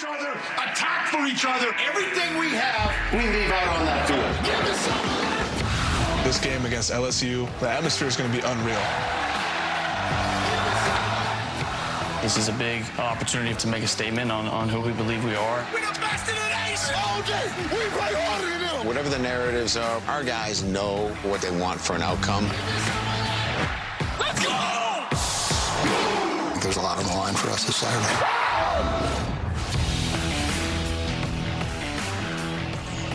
each other, attack for each other. Everything we have, we leave out on that field. Give us some. This game against LSU, the atmosphere is going to be unreal. This is a big opportunity to make a statement on who we believe we are. We're the best in the nation. All day, we play harder than them. Whatever the narratives are, our guys know what they want for an outcome. Let's go! There's a lot on the line for us this Saturday.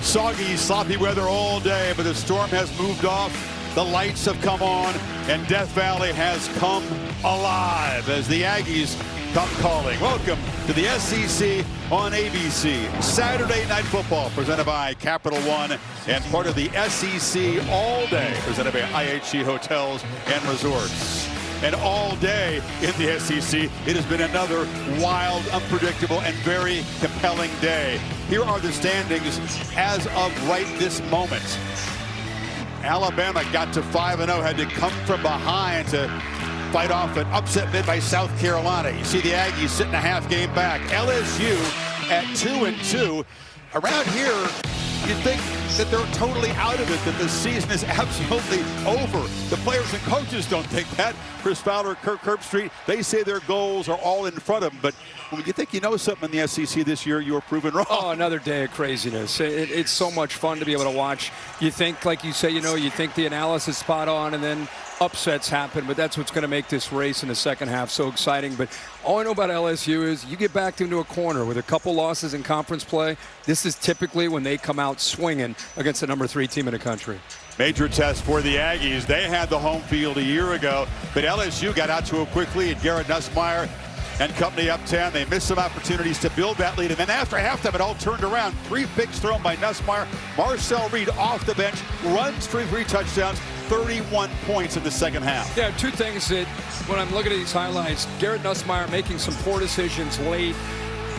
Soggy, sloppy weather all day, but the storm has moved off. The lights have come on, and Death Valley has come alive as the Aggies come calling. Welcome to the SEC on ABC. Saturday Night Football presented by Capital One and part of the SEC All Day presented by IHG Hotels and Resorts. And all day in the SEC, it has been another wild, unpredictable, and very compelling day. Here are the standings as of right this moment. Alabama got to 5-0, had to come from behind to fight off an upset bid by South Carolina. You see the Aggies sitting a half game back. LSU at 2-2. Around here, you'd think that they're totally out of it, that the season is absolutely over. The players and coaches don't think that. Chris Fowler, Kirk Herbstreit, they say their goals are all in front of them. But when you think you know something in the SEC this year, you are proven wrong. Oh, another day of craziness. It's so much fun to be able to watch. You think, like you say, you think the analysis is spot on, and then upsets happen, but that's what's going to make this race in the second half so exciting. But all I know about LSU is you get backed into a corner with a couple losses in conference play. This is typically when they come out swinging against the number 3 team in the country. Major test for the Aggies. They had the home field a year ago, but LSU got out to a quick lead. Garrett Nussmeier and company uptown. They missed some opportunities to build that lead. And then after halftime, it all turned around. 3 picks thrown by Nussmeier. Marcel Reed off the bench, runs for 3 touchdowns, 31 points in the second half. Yeah, 2 things that when I'm looking at these highlights, Garrett Nussmeier making some poor decisions late,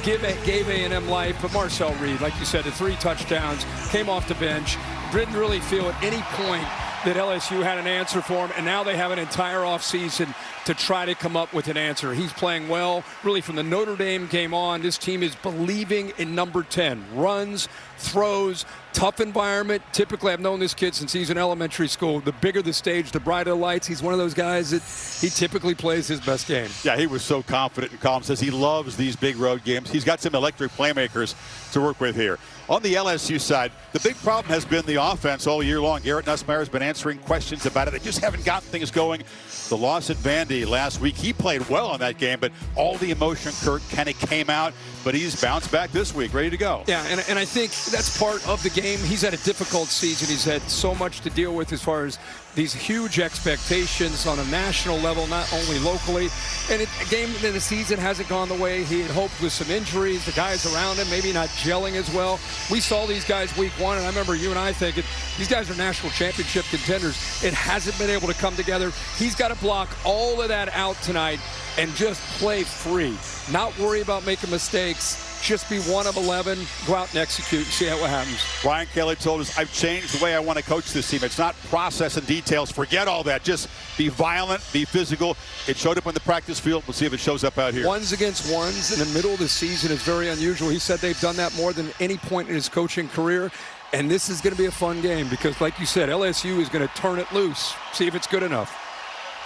gave A&M life, but Marcel Reed, like you said, the 3 touchdowns, came off the bench, didn't really feel at any point that LSU had an answer for him, and now they have an entire offseason to try to come up with an answer. He's playing well. Really, from the Notre Dame game on, this team is believing in number 10. Runs, throws, tough environment. Typically, I've known this kid since he's in elementary school. The bigger the stage, the brighter the lights. He's one of those guys that he typically plays his best game. Yeah, he was so confident, and Colin says he loves these big road games. He's got some electric playmakers to work with here. On the LSU side, the big problem has been the offense all year long. Garrett Nussmeier has been answering questions about it. They just haven't gotten things going. The loss at Vandy last week, he played well on that game, but all the emotion, Kirk, kind of came out. But he's bounced back this week, ready to go. Yeah, and I think that's part of the game. He's had a difficult season. He's had so much to deal with as far as these huge expectations on a national level, not only locally. And a game in the season hasn't gone the way he had hoped with some injuries. The guys around him maybe not gelling as well. We saw these guys week 1, and I remember you and I thinking, these guys are national championship contenders. It hasn't been able to come together. He's got to block all of that out tonight and just play free. Not worry about making mistakes. Just be 1 of 11, go out and execute and see how it happens. Brian Kelly told us, I've changed the way I want to coach this team. It's not process and details. Forget all that. Just be violent, be physical. It showed up on the practice field. We'll see if it shows up out here. 1s against 1s in the middle of the season is very unusual. He said they've done that more than any point in his coaching career. And this is going to be a fun game because, like you said, LSU is going to turn it loose, see if it's good enough.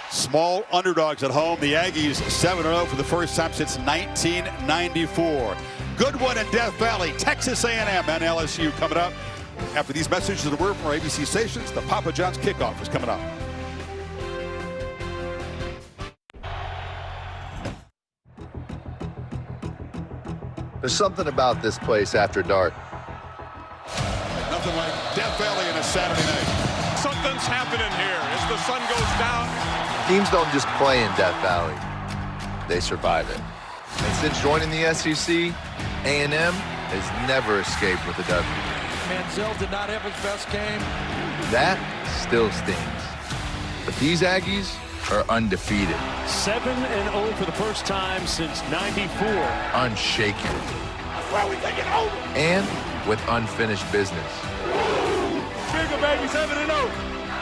Small underdogs at home. The Aggies 7-0 for the first time since 1994. Good one in Death Valley. Texas A&M and LSU coming up. After these messages of the word from our ABC stations, the Papa John's kickoff is coming up. There's something about this place after dark. Nothing like Death Valley on a Saturday night. Something's happening here as the sun goes down. Teams don't just play in Death Valley. They survive it. And since joining the SEC, A&M has never escaped with a W. Manziel did not have his best game. That still stings. But these Aggies are undefeated. 7-0 for the first time since '94. Unshaken. That's why we take it over. And with unfinished business. Bigger baby, 7-0.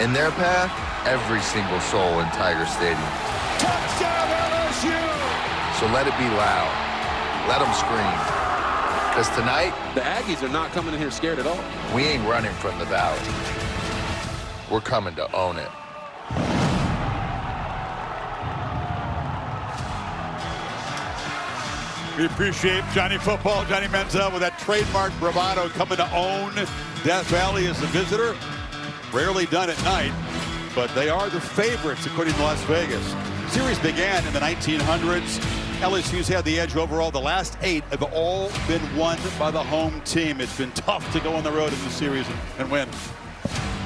In their path, every single soul in Tiger Stadium. Touchdown LSU! So let it be loud. Let them scream. Because tonight, The Aggies are not coming in here scared at all. we ain't running from the Valley. We're coming to own it. We appreciate Johnny Football, Johnny Manziel, with that trademark bravado, coming to own Death Valley as a visitor. Rarely done at night, but they are the favorites according to Las Vegas. The series began in the 1900s. LSU's had the edge overall. The last 8 have all been won by the home team. It's been tough to go on the road in the series and win.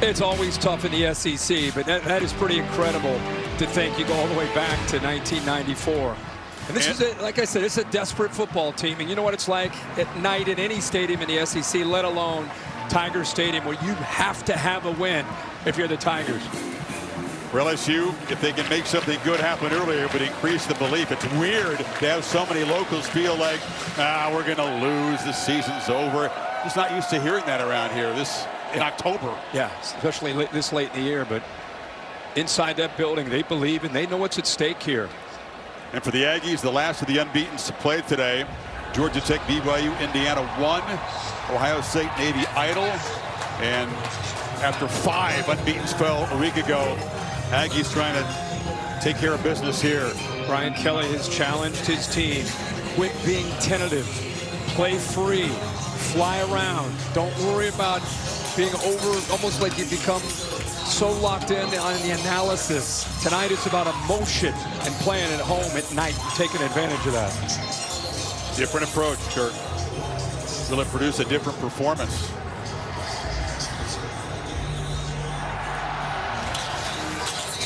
It's always tough in the SEC, but that is pretty incredible to think you go all the way back to 1994. And this is, like I said, it's a desperate football team. And you know what it's like at night in any stadium in the SEC, let alone Tiger Stadium, where you have to have a win if you're the Tigers. For LSU, if they can make something good happen earlier, but increase the belief. It's weird to have so many locals feel like, we're going to lose, the season's over. Just not used to hearing that around here in October. Yeah, especially this late in the year. But inside that building, they believe and they know what's at stake here. And for the Aggies, the last of the unbeatens to play today, Georgia Tech, BYU, Indiana 1, Ohio State, Navy idle. And after 5 unbeatens fell a week ago, Aggies trying to take care of business here. Brian Kelly has challenged his team. Quit being tentative. Play free. Fly around. Don't worry about being over, almost like you become so locked in on the analysis. Tonight it's about emotion and playing at home at night, taking advantage of that. Different approach, Kurt. Will it produce a different performance?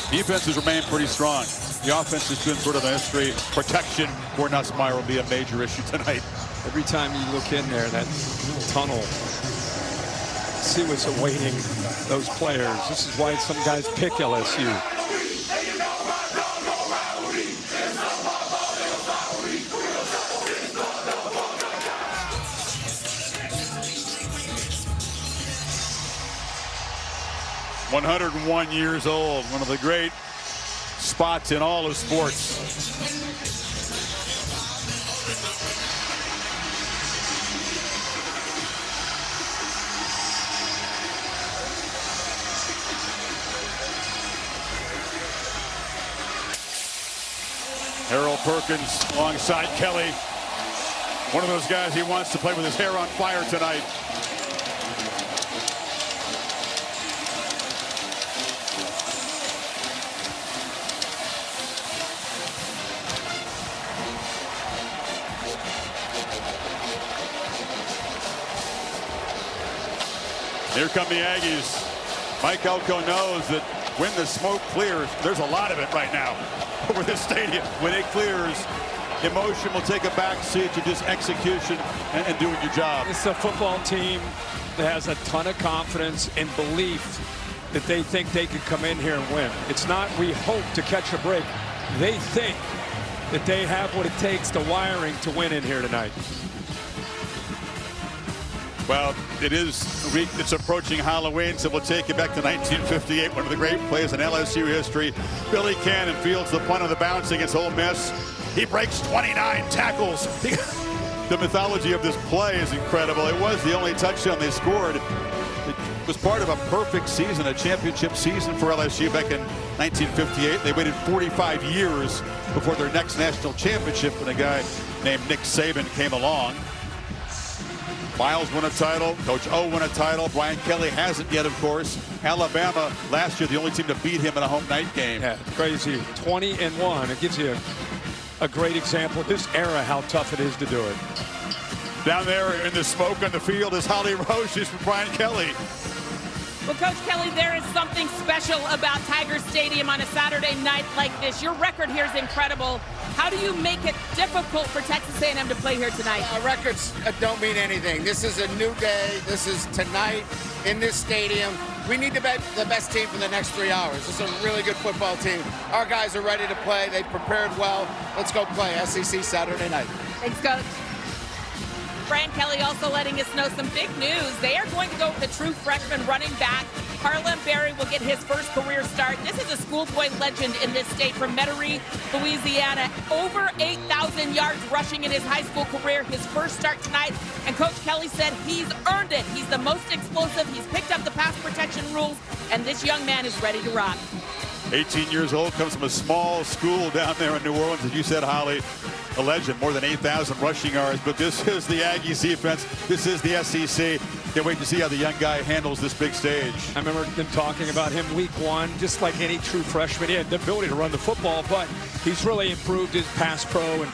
Defenses remain pretty strong. The offense has been sort of a history. Protection for Nussmeier will be a major issue tonight. Every time you look in there, that tunnel, see what's awaiting those players. This is why some guys pick LSU. "101 years old," one of the great spots in all of sports. Harold Perkins alongside Kelly. One of those guys he wants to play with his hair on fire tonight. Here come the Aggies. Mike Elko knows that when the smoke clears, there's a lot of it right now over this stadium. When it clears, emotion will take a back seat to just execution and doing your job. It's a football team that has a ton of confidence and belief that they think they can come in here and win. It's not we hope to catch a break. They think that they have what it takes, the wiring to win in here tonight. Well, it is a week that's approaching Halloween, so we'll take you back to 1958, one of the great plays in LSU history. Billy Cannon fields the punt on the bounce against Ole Miss. He breaks 29 tackles. The mythology of this play is incredible. It was the only touchdown they scored. It was part of a perfect season, a championship season for LSU back in 1958. They waited 45 years before their next national championship when a guy named Nick Saban came along. Miles won a title. Coach O won a title. Brian Kelly hasn't yet, of course. Alabama last year, the only team to beat him in a home night game. Yeah, crazy. 20-1. It gives you a great example of this era, how tough it is to do it. Down there in the smoke on the field is Holly Rouge with Brian Kelly. Well, Coach Kelly, there is something special about Tiger Stadium on a Saturday night like this. Your record here is incredible. How do you make it difficult for Texas A&M to play here tonight? Records don't mean anything. This is a new day. This is tonight in this stadium. We need to be the best team for the next 3 hours. This is a really good football team. Our guys are ready to play. They prepared well. Let's go play SEC Saturday night. Thanks, Coach. Brian Kelly also letting us know some big news. They are going to go with a true freshman running back Harlem Berry will get his first career start. This is a schoolboy legend in this state from Metairie, Louisiana. Over 8,000 yards rushing in his high school career. His first start tonight, and Coach Kelly said he's earned it. He's the most explosive. He's picked up the pass protection rules, and this young man is ready to rock. 18 years old, comes from a small school down there in New Orleans, as you said, Holly. A legend, more than 8,000 rushing yards, but this is the Aggies defense. This is the SEC. Can't wait to see how the young guy handles this big stage. I remember them talking about him week one, just like any true freshman. He had the ability to run the football, but he's really improved his pass pro, and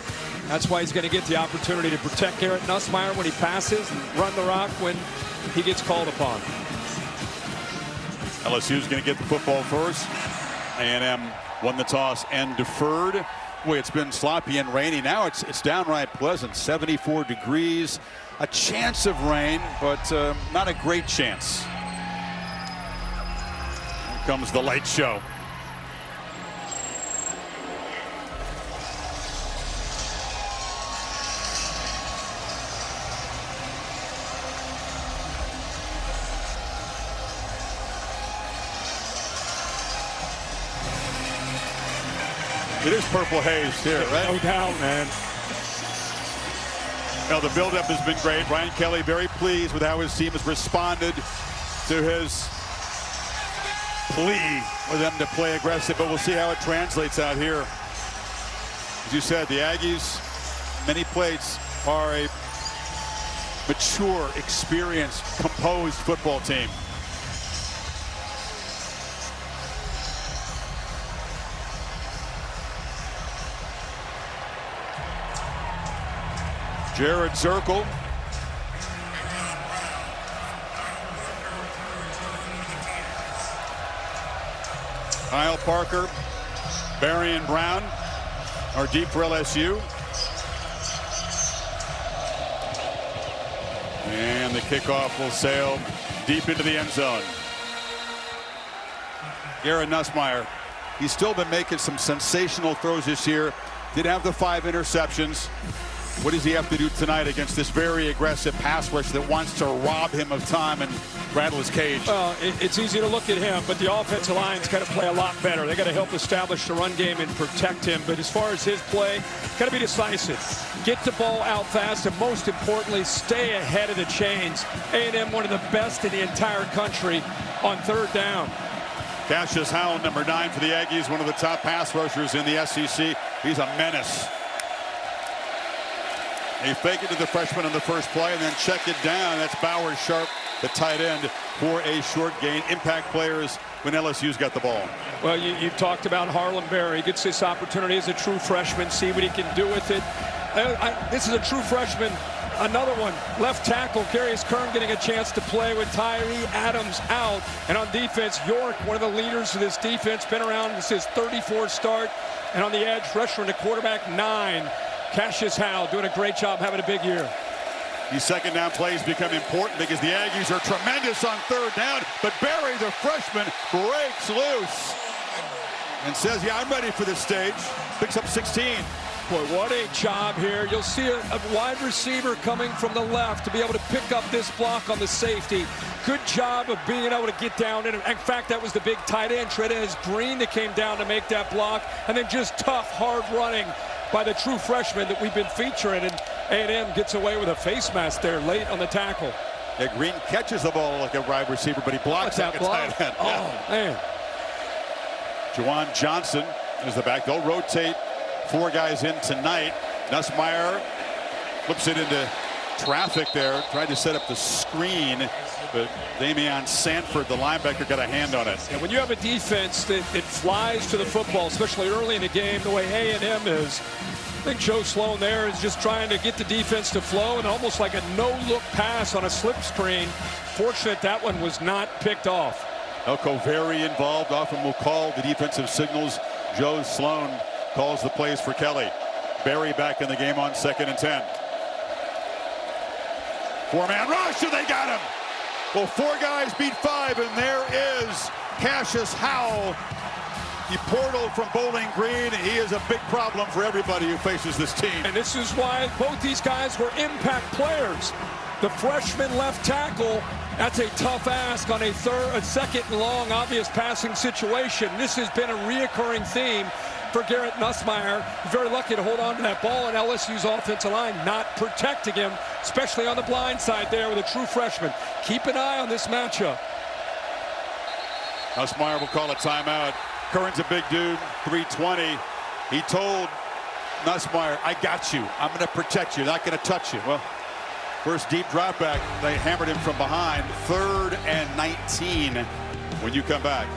that's why he's going to get the opportunity to protect Garrett Nussmeier when he passes and run the rock when he gets called upon. LSU's going to get the football first. A&M won the toss and deferred. Boy, it's been sloppy and rainy. Now it's downright pleasant, 74 degrees. A chance of rain, but not a great chance. Here comes the light show. It is purple haze here, right? No doubt, man. Now, the buildup has been great. Brian Kelly very pleased with how his team has responded to his plea for them to play aggressive, but we'll see how it translates out here. As you said, the Aggies, many plates, are a mature, experienced, composed football team. Jared Zirkle. Kyle Parker, Barry and Brown are deep for LSU. And the kickoff will sail deep into the end zone. Garrett Nussmeier, he's still been making some sensational throws this year. Did have the 5 interceptions. What does he have to do tonight against this very aggressive pass rush that wants to rob him of time and rattle his cage? Well, it's easy to look at him, but the offensive line's got to play a lot better. They got to help establish the run game and protect him. But as far as his play, got to be decisive. Get the ball out fast, and most importantly, stay ahead of the chains. A&M, one of the best in the entire country on third down. Cassius Howell, number 9 for the Aggies, one of the top pass rushers in the SEC. He's a menace. They fake it to the freshman on the first play and then check it down. That's Bowers Sharp, the tight end, for a short gain. Impact players when LSU's got the ball. Well, you talked about Harlem Berry. He gets this opportunity as a true freshman, see what he can do with it. This is a true freshman. Another one, left tackle, Carius Kern getting a chance to play with Tyree Adams out. And on defense, York, one of the leaders of this defense, been around. This is his 34th start. And on the edge, freshman to quarterback 9. Cassius Howell doing a great job, having a big year. These second down plays become important because the Aggies are tremendous on third down. But Berry, the freshman, breaks loose and says, yeah, I'm ready for this stage. Picks up 16. Boy, what a job here. You'll see a wide receiver coming from the left to be able to pick up this block on the safety. Good job of being able to get down. In fact, that was the big tight end, Trez Green, that came down to make that block. And then just tough, hard running by the true freshman that we've been featuring. And A&M gets away with a face mask there late on the tackle. Yeah, Green catches the ball like a wide receiver, but he blocks that block. Tight end. Oh, man. Juwan Johnson is the back. They'll rotate 4 guys in tonight. Nussmeier flips it into traffic there. Tried to set up the screen, but Damian Sanford, the linebacker, got a hand on it. And when you have a defense that flies to the football, especially early in the game, the way A&M is, I think Joe Sloan there is just trying to get the defense to flow, and almost like a no-look pass on a slip screen. Fortunate that one was not picked off. Elko very involved, often will call the defensive signals. Joe Sloan calls the plays for Kelly. Berry back in the game on 2nd and 10. 4-man rush, and they got him. Well, 4 guys beat 5, and there is Cassius Howell He portaled from Bowling Green. He is a big problem for everybody who faces this team. And this is why both these guys were impact players. The freshman left tackle, that's a tough ask on a second and long, obvious passing situation. This has been a reoccurring theme for Garrett Nussmeier. He's very lucky to hold on to that ball, and LSU's offensive line not protecting him, especially on the blind side there with a true freshman. Keep an eye on this matchup. Nussmeier will call a timeout. Curran's a big dude, 320. He told Nussmeier, I got you. I'm going to protect you. Not going to touch you. Well, first deep drop back. They hammered him from behind. 3rd and 19 when you come back.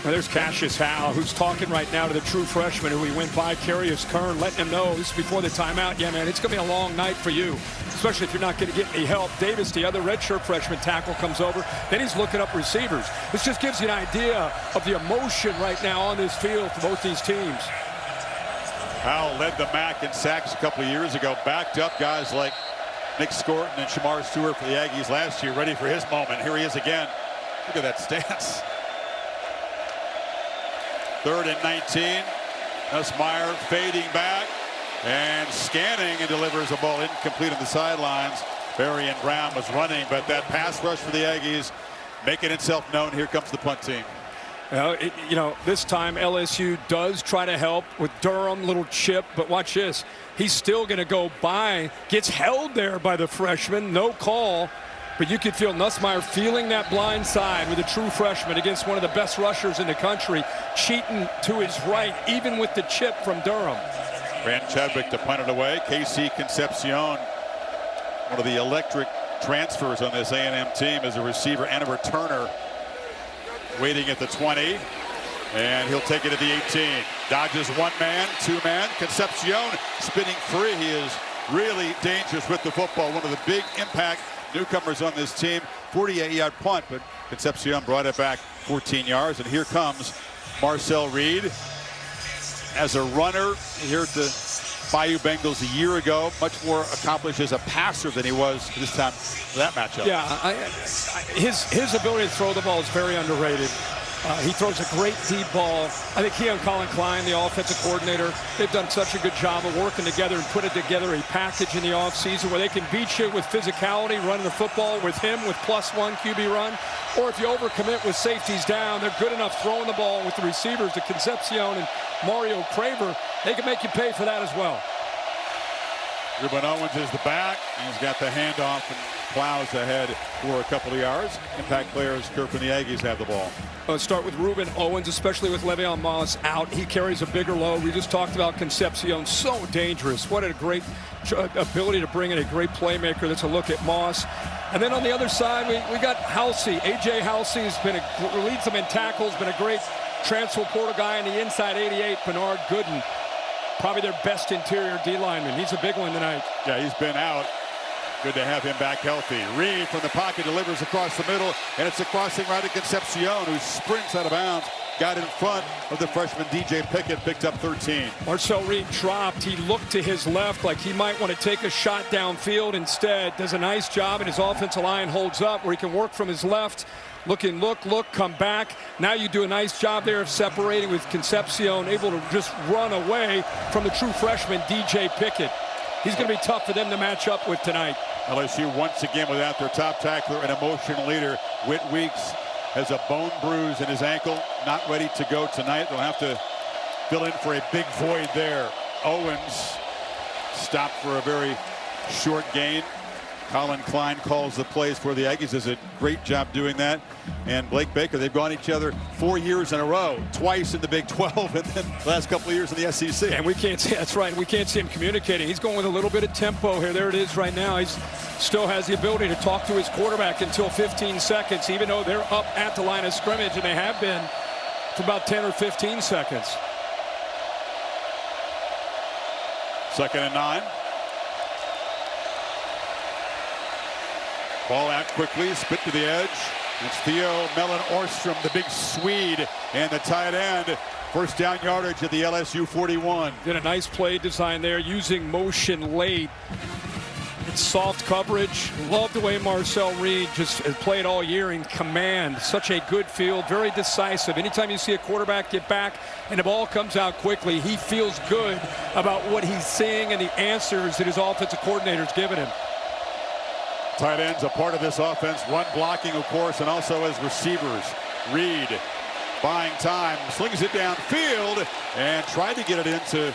Now there's Cassius Howe, who's talking right now to the true freshman who he went by, Carius Kern, letting him know this is before the timeout. Yeah, man, it's going to be a long night for you, especially if you're not going to get any help. Davis, the other redshirt freshman tackle, comes over. Then he's looking up receivers. This just gives you an idea of the emotion right now on this field for both these teams. Howe led the MAC in sacks a couple of years ago, backed up guys like Nick Scorton and Shamar Stewart for the Aggies last year, ready for his moment. Here he is again. Look at that stance. 3rd and 19. Nussmeier fading back and scanning and delivers a ball incomplete on the sidelines. Barry and Brown was running, but that pass rush for the Aggies making itself known. Here comes the punt team. You know, this time LSU does try to help with Durham, little chip, but watch this. He's still going to go by, gets held there by the freshman, no call. But you could feel Nussmeier feeling that blind side with a true freshman against one of the best rushers in the country, cheating to his right, even with the chip from Durham. Grant Chadwick to punt it away. KC Concepcion, one of the electric transfers on this A&M team, as a receiver and a returner, waiting at the 20. And he'll take it at the 18. Dodges one man, two man. Concepcion spinning free. He is really dangerous with the football. One of the big impact newcomers on this team. 48-yard punt, but Concepcion brought it back 14 yards. And here comes Marcel Reed as a runner here at the Bayou Bengals a year ago. Much more accomplished as a passer than he was this time for that matchup. Yeah, his ability to throw the ball is very underrated. He throws a great deep ball. I think he and Colin Klein, the offensive coordinator, they've done such a good job of working together and putting together a package in the offseason where they can beat you with physicality, running the football with him with +1 QB run. Or if you overcommit with safeties down, they're good enough throwing the ball with the receivers, the Concepcion and Mario Craver. They can make you pay for that as well. Ruben Owens is the back. He's got the handoff and plows ahead for a couple of yards. Impact players, Kirk and the Aggies have the ball. Let's start with Ruben Owens, especially with Le'Veon Moss out. He carries a bigger load. We just talked about Concepcion, so dangerous. What a great ability to bring in a great playmaker. That's a look at Moss. And then on the other side, we got Halsey. A.J. Halsey has been leads them in tackles, been a great transfer portal guy on the inside 88, Bernard Gooden. Probably their best interior D lineman. He's a big one tonight. Yeah, he's been out. Good to have him back healthy. Reed from the pocket delivers across the middle, and it's a crossing right to Concepcion, who sprints out of bounds. Got in front of the freshman DJ Pickett, picked up 13. Marcel Reed dropped. He looked to his left like he might want to take a shot downfield. Instead, does a nice job, and his offensive line holds up where he can work from his left. Looking, look, come back. Now you do a nice job there of separating with Concepcion, able to just run away from the true freshman DJ Pickett. He's going to be tough for them to match up with tonight. LSU once again without their top tackler and emotional leader. Whit Weeks has a bone bruise in his ankle, not ready to go tonight. They'll have to fill in for a big void there. Owens stopped for a very short gain. Colin Klein calls the plays for the Aggies. Does a great job doing that. And Blake Baker, they've gone each other 4 years in a row, twice in the Big 12, and then the last couple of years in the SEC. And we can't see, that's right, we can't see him communicating. He's going with a little bit of tempo here. There it is right now. He still has the ability to talk to his quarterback until 15 seconds, even though they're up at the line of scrimmage, and they have been for about 10 or 15 seconds. 2nd and 9. Ball out quickly, spit to the edge. It's Theo Mellon-Orstrom, the big Swede, and the tight end. First down yardage at the LSU 41. Did a nice play design there, using motion late. It's soft coverage. Love the way Marcel Reed just has played all year in command. Such a good field, very decisive. Anytime you see a quarterback get back and the ball comes out quickly, he feels good about what he's seeing and the answers that his offensive coordinator's given him. Tight ends a part of this offense, run blocking, of course, and also as receivers. Reed buying time, slings it downfield, and tried to get it into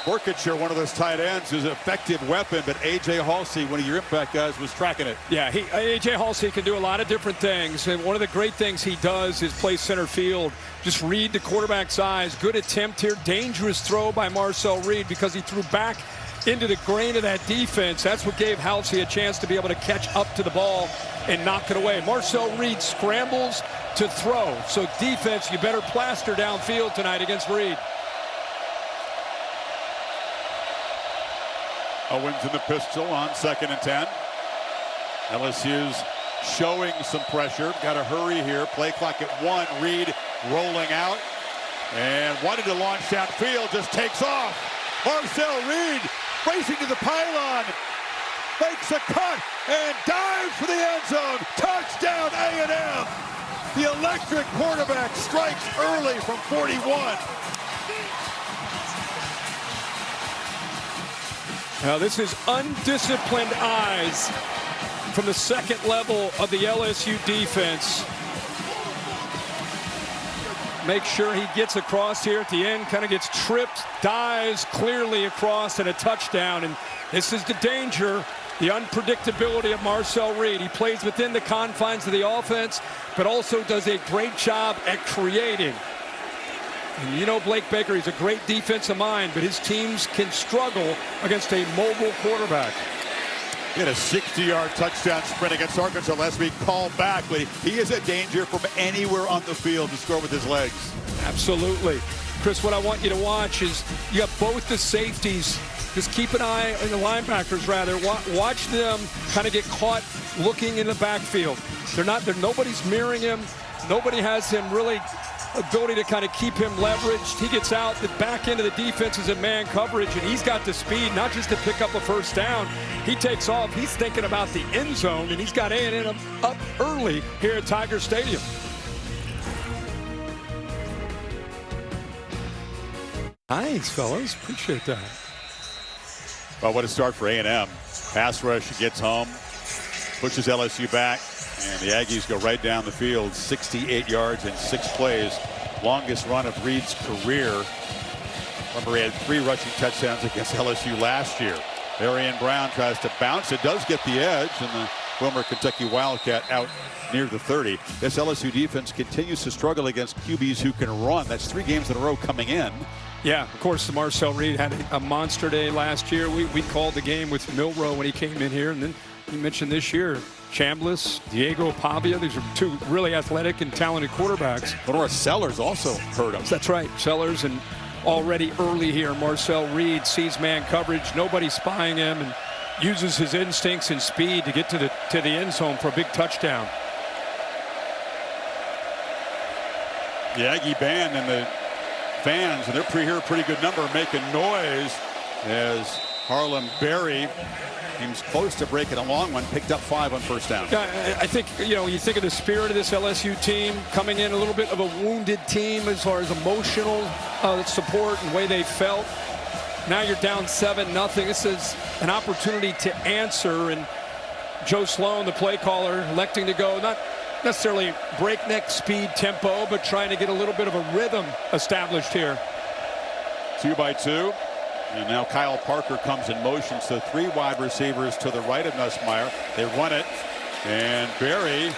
Borkacher, one of those tight ends, who's an effective weapon, but A.J. Halsey, one of your impact guys, was tracking it. Yeah, A.J. Halsey can do a lot of different things, and one of the great things he does is play center field. Just read the quarterback's eyes. Good attempt here. Dangerous throw by Marcel Reed because he threw back into the grain of that defense. That's what gave Halsey a chance to be able to catch up to the ball and knock it away. Marcel Reed scrambles to throw. So defense, you better plaster downfield tonight against Reed. Owens in the pistol on 2nd and 10. LSU's showing some pressure. Got to hurry here. Play clock at 1. Reed rolling out and wanted to launch downfield. Just takes off. Marcel Reed racing to the pylon. Makes a cut and dives for the end zone. Touchdown A&M. The electric quarterback strikes early from 41. Now this is undisciplined eyes from the second level of the LSU defense. Make sure he gets across here at the end, kind of gets tripped, dives clearly across, and a touchdown. And this is the danger, the unpredictability of Marcel Reed. He plays within the confines of the offense, but also does a great job at creating. And you know Blake Baker, he's a great defensive mind, but his teams can struggle against a mobile quarterback. He had a 60-yard touchdown sprint against Arkansas last week, called back, but he is a danger from anywhere on the field to score with his legs. Absolutely. Chris, what I want you to watch is you got both the safeties. Just keep an eye on the linebackers, rather. Watch them kind of get caught looking in the backfield. Nobody's mirroring him. Nobody has him really ability to kind of keep him leveraged. He gets out, the back end of the defense is in man coverage, and he's got the speed, not just to pick up a first down. He takes off. He's thinking about the end zone, and he's got A&M up early here at Tiger Stadium. Nice, fellas. Appreciate that. Well, what a start for A&M. Pass rush gets home, pushes LSU back, and the Aggies go right down the field, 68 yards in 6 plays. Longest run of Reed's career. Remember, he had 3 rushing touchdowns against LSU last year. Arian Brown tries to bounce. It does get the edge, and the former Kentucky Wildcat out near the 30. This LSU defense continues to struggle against QBs who can run. That's 3 games in a row coming in. Yeah, of course, Marcel Reed had a monster day last year. We called the game with Milroe when he came in here, and then you mentioned this year, Chambliss, Diego Pavia. These are 2 really athletic and talented quarterbacks. Lenora Sellers also hurt him. That's right, Sellers, and already early here, Marcel Reed sees man coverage. Nobody spying him and uses his instincts and speed to get to the end zone for a big touchdown. The Aggie band and the fans, and they're here a pretty good number, making noise as Harlem Berry seems close to breaking a long one, picked up 5 on first down. I think, you think of the spirit of this LSU team coming in a little bit of a wounded team as far as emotional support and way they felt. Now you're down 7-0. This is an opportunity to answer, and Joe Sloan, the play caller, electing to go not necessarily breakneck speed tempo, but trying to get a little bit of a rhythm established here. 2 by 2. And now Kyle Parker comes in motion, so 3 wide receivers to the right of Nussmeier. They run it, and Berry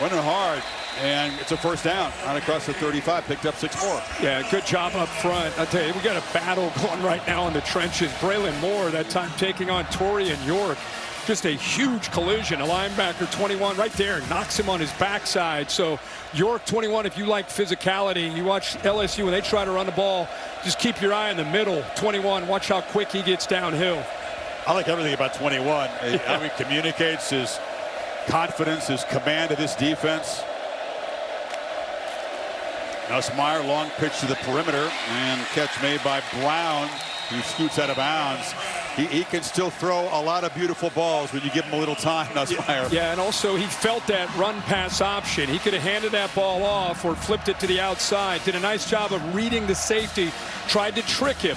running hard, and it's a first down. Right across the 35, picked up 6 more. Yeah, good job up front. I'll tell you, we got a battle going right now in the trenches. Braylon Moore, that time taking on Torian York. Just a huge collision. A linebacker, 21, right there, knocks him on his backside. So York, 21, if you like physicality, you watch LSU when they try to run the ball, just keep your eye in the middle. 21, watch how quick he gets downhill. I like everything about 21. How he communicates, his confidence, his command of this defense. Nussmeier, long pitch to the perimeter, and catch made by Brown, who scoots out of bounds. He can still throw a lot of beautiful balls when you give him a little time, Nussmeier. Yeah, and also he felt that run-pass option. He could have handed that ball off or flipped it to the outside. Did a nice job of reading the safety, tried to trick him.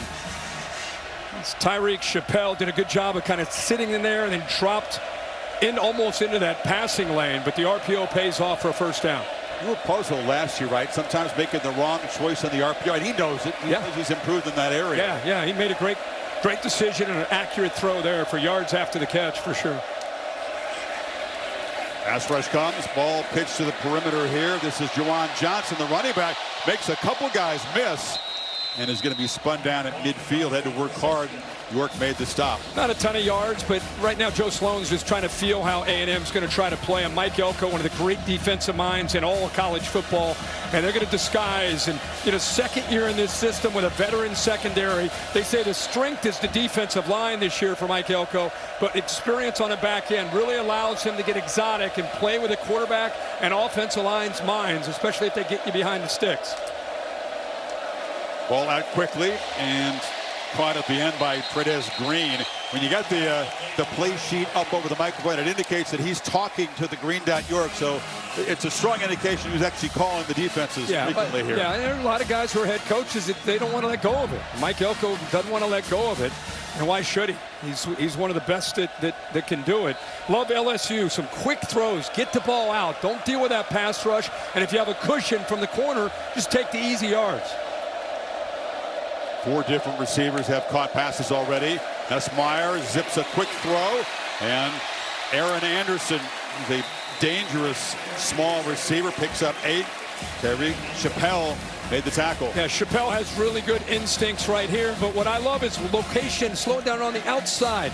Tyreek Chappelle did a good job of kind of sitting in there and then dropped in almost into that passing lane, but the RPO pays off for a first down. You were puzzled last year, right? Sometimes making the wrong choice on the RPO, and he knows it. He knows he's improved in that area. Yeah, he made a great decision and an accurate throw there for yards after the catch, for sure. Pass rush comes, ball pitched to the perimeter here. This is Juwan Johnson, the running back, makes a couple guys miss and is going to be spun down at midfield. Had to work hard. York made the stop. Not a ton of yards, but right now Joe Sloan's just trying to feel how A&M's going to try to play. And Mike Elko, one of the great defensive minds in all of college football, and they're going to disguise. And second year in this system with a veteran secondary. They say the strength is the defensive line this year for Mike Elko, but experience on the back end really allows him to get exotic and play with a quarterback and offensive line's minds, especially if they get you behind the sticks. Ball out quickly and caught at the end by Trey'Dez Green. When you got the play sheet up over the microphone, it indicates that he's talking to the Green Dot York, so it's a strong indication who's actually calling the defenses frequently here. Yeah, and there are a lot of guys who are head coaches that they don't want to let go of it. Mike Elko doesn't want to let go of it, and why should he? He's one of the best that can do it. Love LSU, some quick throws, get the ball out, don't deal with that pass rush, and if you have a cushion from the corner, just take the easy yards. 4 different receivers have caught passes already. Nussmeier zips a quick throw, and Aaron Anderson, the dangerous small receiver, picks up 8. Tyreek Chappelle made the tackle. Yeah, Chappelle has really good instincts right here, but what I love is location, slow down on the outside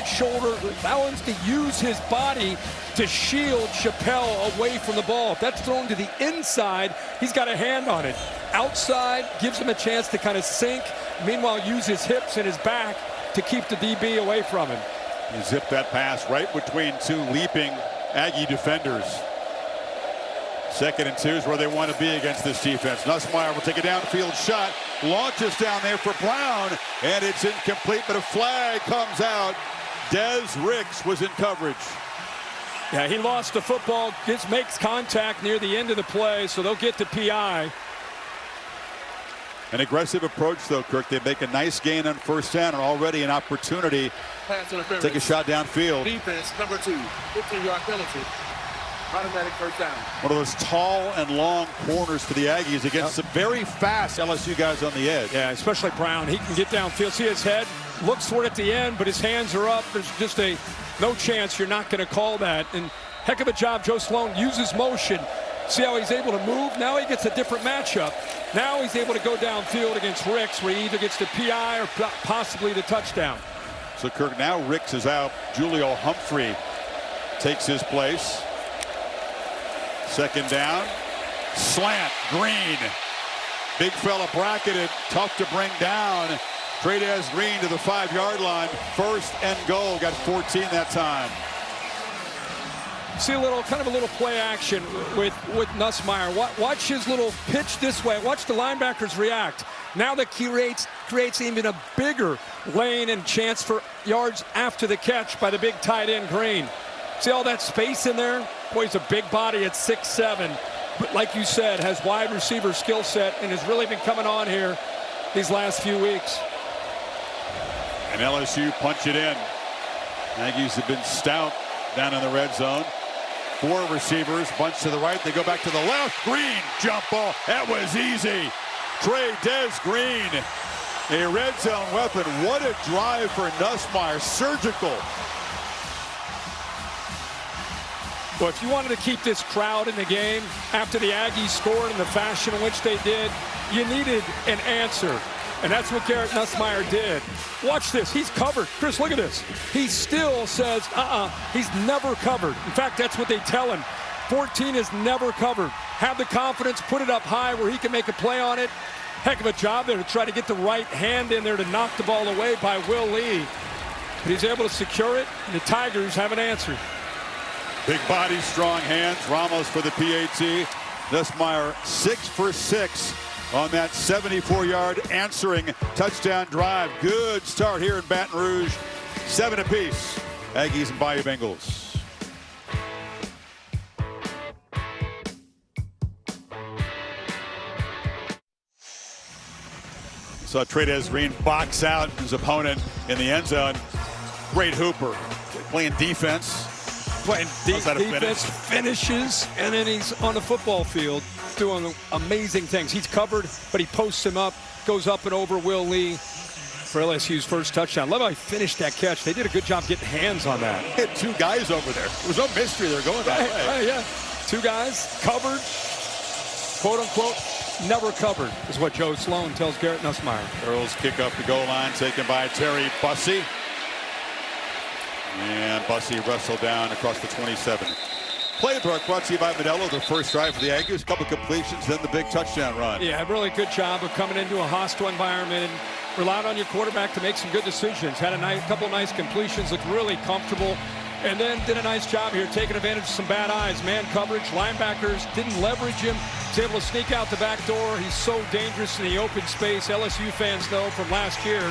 shoulder, allow him to use his body to shield Chappelle away from the ball. If that's thrown to the inside, he's got a hand on it. Outside gives him a chance to kind of sink, meanwhile use his hips and his back to keep the DB away from him. He zipped that pass right between 2 leaping Aggie defenders. 2nd and 2 is where they want to be against this defense. Nussmeier will take a downfield shot, launches down there for Brown, and it's incomplete, but a flag comes out. Des Ricks was in coverage. Yeah, he lost the football, makes contact near the end of the play, so they'll get the PI. An aggressive approach, though, Kirk. They make a nice gain on first down and already an opportunity to take a shot downfield. Defense, number 2, 15-yard penalty. Automatic first down. One of those tall and long corners for the Aggies against some very fast LSU guys on the edge. Yeah, especially Brown. He can get downfield. See his head? Looks for it at the end, but his hands are up. There's just no chance you're not going to call that. And heck of a job. Joe Sloan uses motion. See how he's able to move? Now he gets a different matchup. Now he's able to go downfield against Ricks, where he either gets the PI or possibly the touchdown. So, Kirk, now Ricks is out. Julio Humphrey takes his place. 2nd down. Slant. Green. Big fella bracketed. Tough to bring down. Trey'Dez Green to the 5-yard line. 1st and goal. Got 14 that time. See a little play action with Nussmeier. Watch his little pitch this way. Watch the linebackers react. Now that creates even a bigger lane and chance for yards after the catch by the big tight end Green. See all that space in there? Boy, he's a big body at 6'7", but like you said, has wide receiver skill set and has really been coming on here these last few weeks. And LSU punch it in. Aggies have been stout down in the red zone. 4 receivers, bunch to the right. They go back to the left. Green, jump ball. That was easy. Trey'Dez Green, a red zone weapon. What a drive for Nussmeier. Surgical. Well, if you wanted to keep this crowd in the game after the Aggies scored in the fashion in which they did, you needed an answer. And that's what Garrett Nussmeier did. Watch this. He's covered. Chris, look at this. He still says, he's never covered. In fact, that's what they tell him. 14 is never covered. Have the confidence, put it up high where he can make a play on it. Heck of a job there to try to get the right hand in there to knock the ball away by Will Lee. But he's able to secure it, and the Tigers have an answer. Big body, strong hands. Ramos for the PAT. Nussmeier 6 for 6 on that 74-yard answering touchdown drive. Good start here in Baton Rouge. 7 apiece. Aggies and Bayou Bengals. Saw Trey'Dez Green box out his opponent in the end zone. Great hooper. Playing defense. Playing defense, finishes, and then he's on the football field doing amazing things. He's covered, but he posts him up, goes up and over Will Lee for LSU's first touchdown. Love how he finished that catch. They did a good job getting hands on that. He had 2 guys over there. There was no mystery. They're going that way. Right, yeah. 2 guys covered, quote unquote, never covered, is what Joe Sloan tells Garrett Nussmeier. Earls kick up the goal line, taken by Terry Bussey. And Bussey wrestled down across the 27. Playbook brought to you by Modelo, the first drive for the Aggies. A couple completions, then the big touchdown run. Yeah, really good job of coming into a hostile environment and relied on your quarterback to make some good decisions. Had a couple nice completions, looked really comfortable. And then did a nice job here taking advantage of some bad eyes. Man coverage, linebackers didn't leverage him. Was able to sneak out the back door. He's so dangerous in the open space. LSU fans know from last year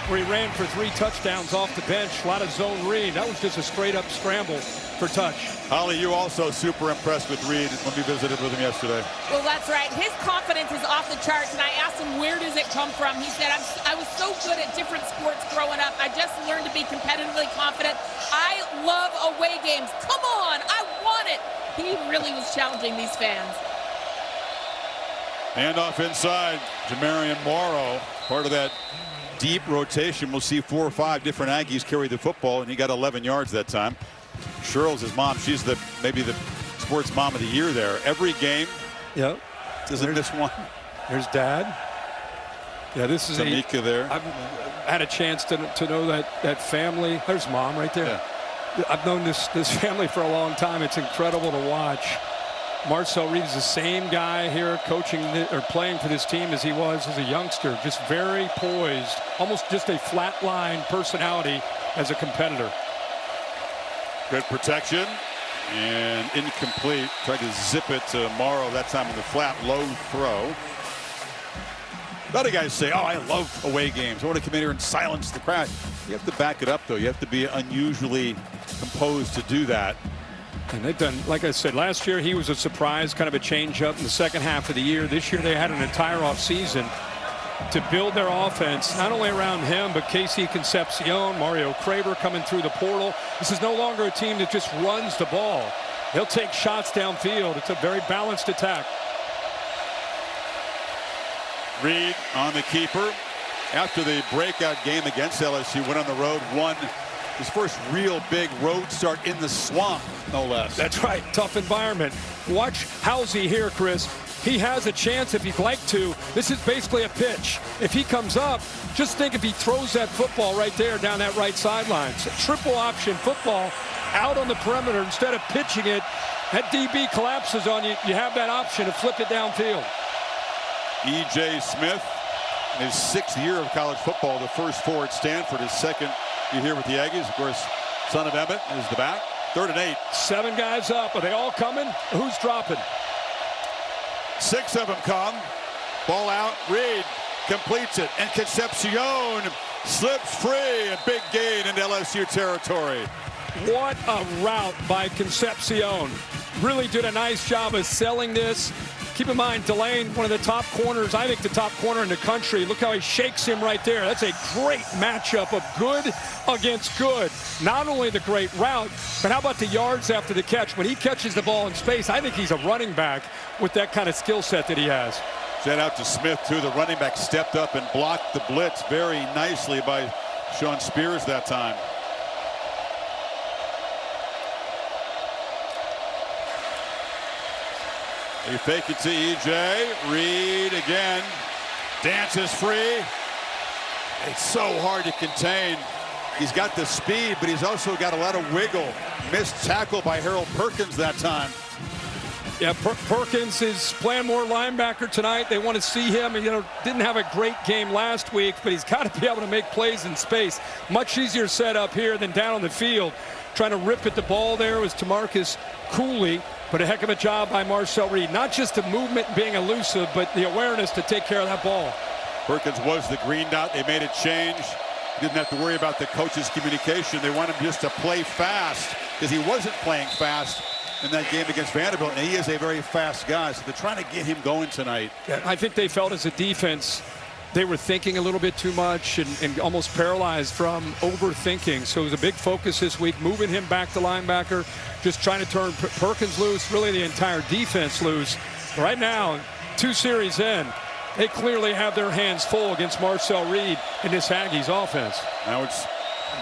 where he ran for 3 touchdowns off the bench. A lot of zone read. That was just a straight up scramble for touch. Holly, you also super impressed with Reed when we visited with him yesterday. Well, that's right. His confidence is off the charts, and I asked him, where does it come from? He said, I was so good at different sports growing up. I just learned to be competitively confident. I love away games. Come on, I want it. He really was challenging these fans. Handoff inside. Jamarian Morrow, part of that deep rotation. We'll see 4 or 5 different Aggies carry the football, and he got 11 yards that time. Cheryl's his mom. She's maybe the sports mom of the year there. Every game. Yep. Doesn't this one? There's Dad. Yeah, this is Tamika there. I've had a chance to know that family. There's Mom right there. Yeah. I've known this family for a long time. It's incredible to watch. Marcel Reed is the same guy here coaching or playing for this team as he was as a youngster. Just very poised, almost just a flatline personality as a competitor. Good protection and incomplete. Tried to zip it to Morrow that time in the flat, low throw. A lot of guys say, oh, I love away games. I want to come in here and silence the crowd. You have to back it up, though. You have to be unusually composed to do that. And they've done, like I said, last year he was a surprise, kind of a change-up in the second half of the year. This year they had an entire offseason to build their offense, not only around him, but Casey Concepcion, Mario Craver coming through the portal. This is no longer a team that just runs the ball. They'll take shots downfield. It's a very balanced attack. Reed on the keeper. After the breakout game against LSU, went on the road, won his first real big road start in the swamp, no less. That's right, tough environment. Watch Halsey here, Chris. He has a chance if he'd like to. This is basically a pitch. If he comes up, just think if he throws that football right there down that right sideline. It's a triple option football out on the perimeter. Instead of pitching it, that DB collapses on you. You have that option to flip it downfield. E.J. Smith, in his 6th year of college football, the first 4 at Stanford, his 2nd year here with the Aggies. Of course, son of Emmett is the back. 3rd and 8. 7 guys up. Are they all coming? Who's dropping? 6 of them come. Ball out. Reed completes it. And Concepcion slips free. A big gain into LSU territory. What a route by Concepcion. Really did a nice job of selling this. Keep in mind, Delane, one of the top corners, I think the top corner in the country. Look how he shakes him right there. That's a great matchup of good against good. Not only the great route, but how about the yards after the catch? When he catches the ball in space, I think he's a running back with that kind of skill set that he has. Shout out to Smith, too. The running back stepped up and blocked the blitz very nicely by Sean Spears that time. They fake it to E.J. Reed again. Dances free. It's so hard to contain. He's got the speed, but he's also got a lot of wiggle. Missed tackle by Harold Perkins that time. Yeah, Perkins is playing more linebacker tonight. They want to see him. Didn't have a great game last week, but he's got to be able to make plays in space. Much easier set up here than down on the field. Trying to rip at the ball there was Tamarcus Cooley. But a heck of a job by Marcel Reed. Not just the movement being elusive, but the awareness to take care of that ball. Perkins was the green dot. They made it change. Didn't have to worry about the coach's communication. They want him just to play fast because he wasn't playing fast in that game against Vanderbilt, and he is a very fast guy, so they're trying to get him going tonight. Yeah, I think they felt as a defense they were thinking a little bit too much and almost paralyzed from overthinking. So it was a big focus this week, moving him back to linebacker, just trying to turn Perkins loose, really the entire defense loose. Right now, 2 series in, they clearly have their hands full against Marcel Reed in this Aggies offense. Now it's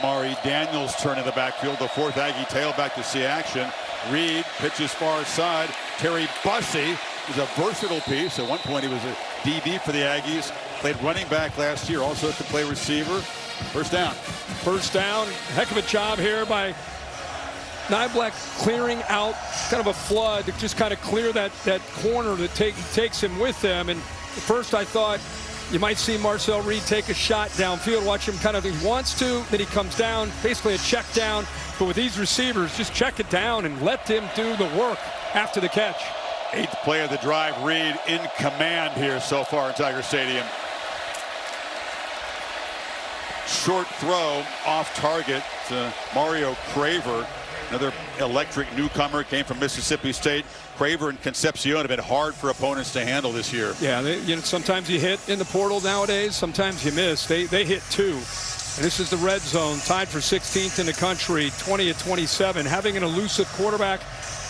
Mari Daniels' turn in the backfield. The 4th Aggie tailback to see action. Reed pitches far side. Terry Bussey is a versatile piece. At one point he was a DB for the Aggies. Played running back last year. Also could play receiver. First down. First down. Heck of a job here by Nyblack clearing out kind of a flood to just kind of clear that corner that takes him with them. And first I thought you might see Marcel Reed take a shot downfield. Watch him kind of, he wants to, then he comes down, basically a check down. But with these receivers, just check it down and let them do the work after the catch. 8th play of the drive. Reed in command here so far in Tiger Stadium. Short throw off target to Mario Craver, another electric newcomer, came from Mississippi State. Craver and Concepcion have been hard for opponents to handle this year. Yeah, sometimes you hit in the portal nowadays, sometimes you miss. They hit 2. And this is the red zone, tied for 16th in the country, 20-27. Having an elusive quarterback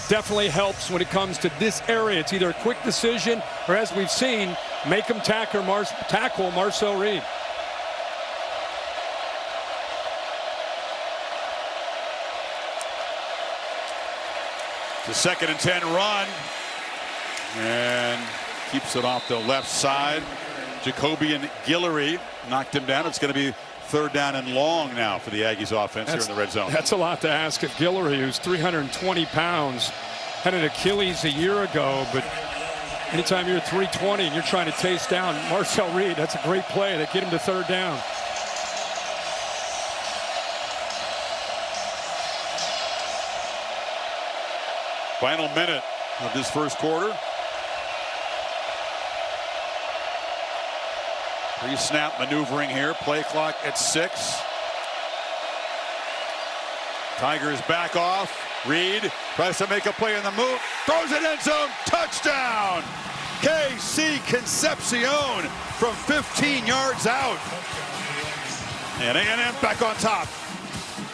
definitely helps when it comes to this area. It's either a quick decision or, as we've seen, make them tackle Marcel Reed. The 2nd and 10 run, and keeps it off the left side. Jacobian Guillory knocked him down. It's going to be 3rd down and long now for the Aggies offense here in the red zone. That's a lot to ask of Guillory, who's 320 pounds, had an Achilles a year ago, but anytime you're 320 and you're trying to chase down Marcel Reed, that's a great play to get him to 3rd down. Final minute of this first quarter. Pre-snap maneuvering here. Play clock at 6. Tigers back off. Reed tries to make a play in the move. Throws it end zone. Touchdown! KC Concepcion from 15 yards out. And A&M back on top.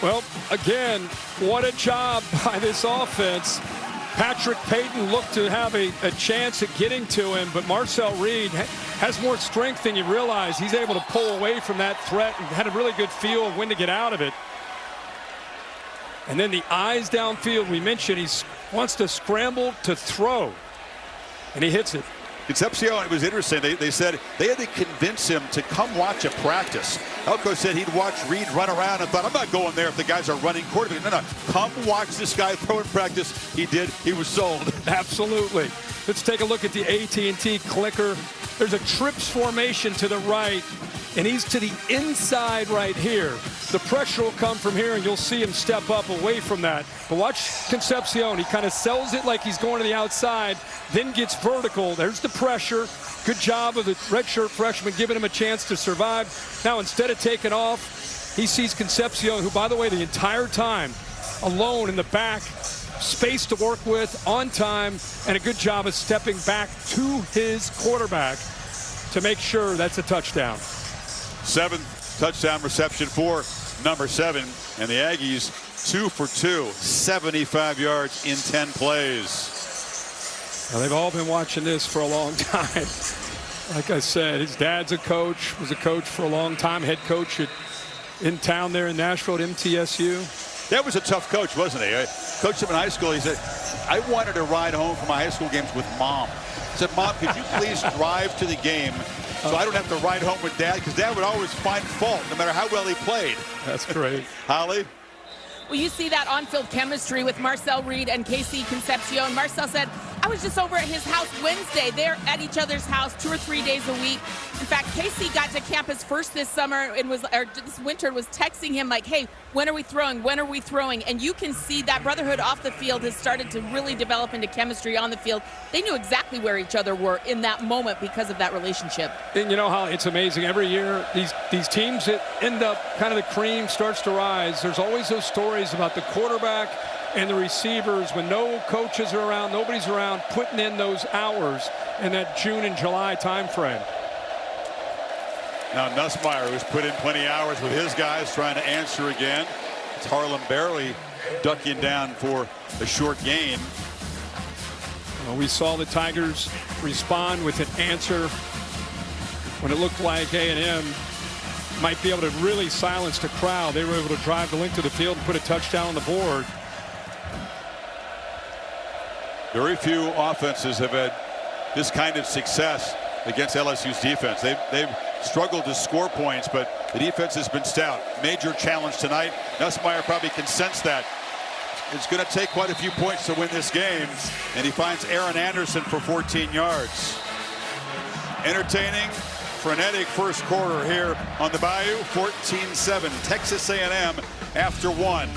Well, again, what a job by this offense. Patrick Payton looked to have a chance at getting to him, but Marcel Reed has more strength than you realize. He's able to pull away from that threat and had a really good feel of when to get out of it. And then the eyes downfield, we mentioned he wants to scramble to throw, and he hits it. Concepcion, it was interesting. They said they had to convince him to come watch a practice. Elko said he'd watch Reed run around and thought, I'm not going there if the guys are running quarterback. No, come watch this guy throw in practice. He did. He was sold. Absolutely. Let's take a look at the AT&T clicker. There's a trips formation to the right, and he's to the inside right here. The pressure will come from here, and you'll see him step up away from that. But watch Concepcion. He kind of sells it like he's going to the outside, then gets vertical. There's the pressure. Good job of the redshirt freshman giving him a chance to survive. Now, instead of taking off, he sees Concepcion, who, by the way, the entire time, alone in the back, space to work with, on time, and a good job of stepping back to his quarterback to make sure that's a touchdown. 7th touchdown reception for number 7, and the Aggies 2 for 2, 75 yards in 10 plays. Now, they've all been watching this for a long time. Like I said, his dad's a coach, was a coach for a long time, head coach in town there in Nashville at MTSU. That was a tough coach, wasn't he? I coached him in high school. He said, I wanted to ride home from my high school games with Mom. He said, Mom, could you please drive to the game so I don't have to ride home with Dad? Because Dad would always find fault, no matter how well he played. That's great. Holly? Well, you see that on-field chemistry with Marcel Reed and KC Concepcion. Marcel said, I was just over at his house Wednesday. They're at each other's house 2 or 3 days a week. In fact, Casey got to campus first this summer and this winter and was texting him like, hey, when are we throwing? When are we throwing? And you can see that brotherhood off the field has started to really develop into chemistry on the field. They knew exactly where each other were in that moment because of that relationship. And you know how it's amazing. Every year, these teams that end up kind of the cream starts to rise. There's always those stories about the quarterback and the receivers when no coaches are around, nobody's around, putting in those hours in that June and July time frame. Now Nussmeier, who's put in plenty of hours with his guys, trying to answer again. It's Harlem barely ducking down for a short gain. Well, we saw the Tigers respond with an answer when it looked like A&M might be able to really silence the crowd. They were able to drive the length of the field and put a touchdown on the board. Very few offenses have had this kind of success against LSU's defense. They've struggled to score points, but the defense has been stout. Major challenge tonight. Nussmeier probably can sense that. It's going to take quite a few points to win this game, and he finds Aaron Anderson for 14 yards. Entertaining, frenetic first quarter here on the Bayou. 14-7, Texas A&M after 1.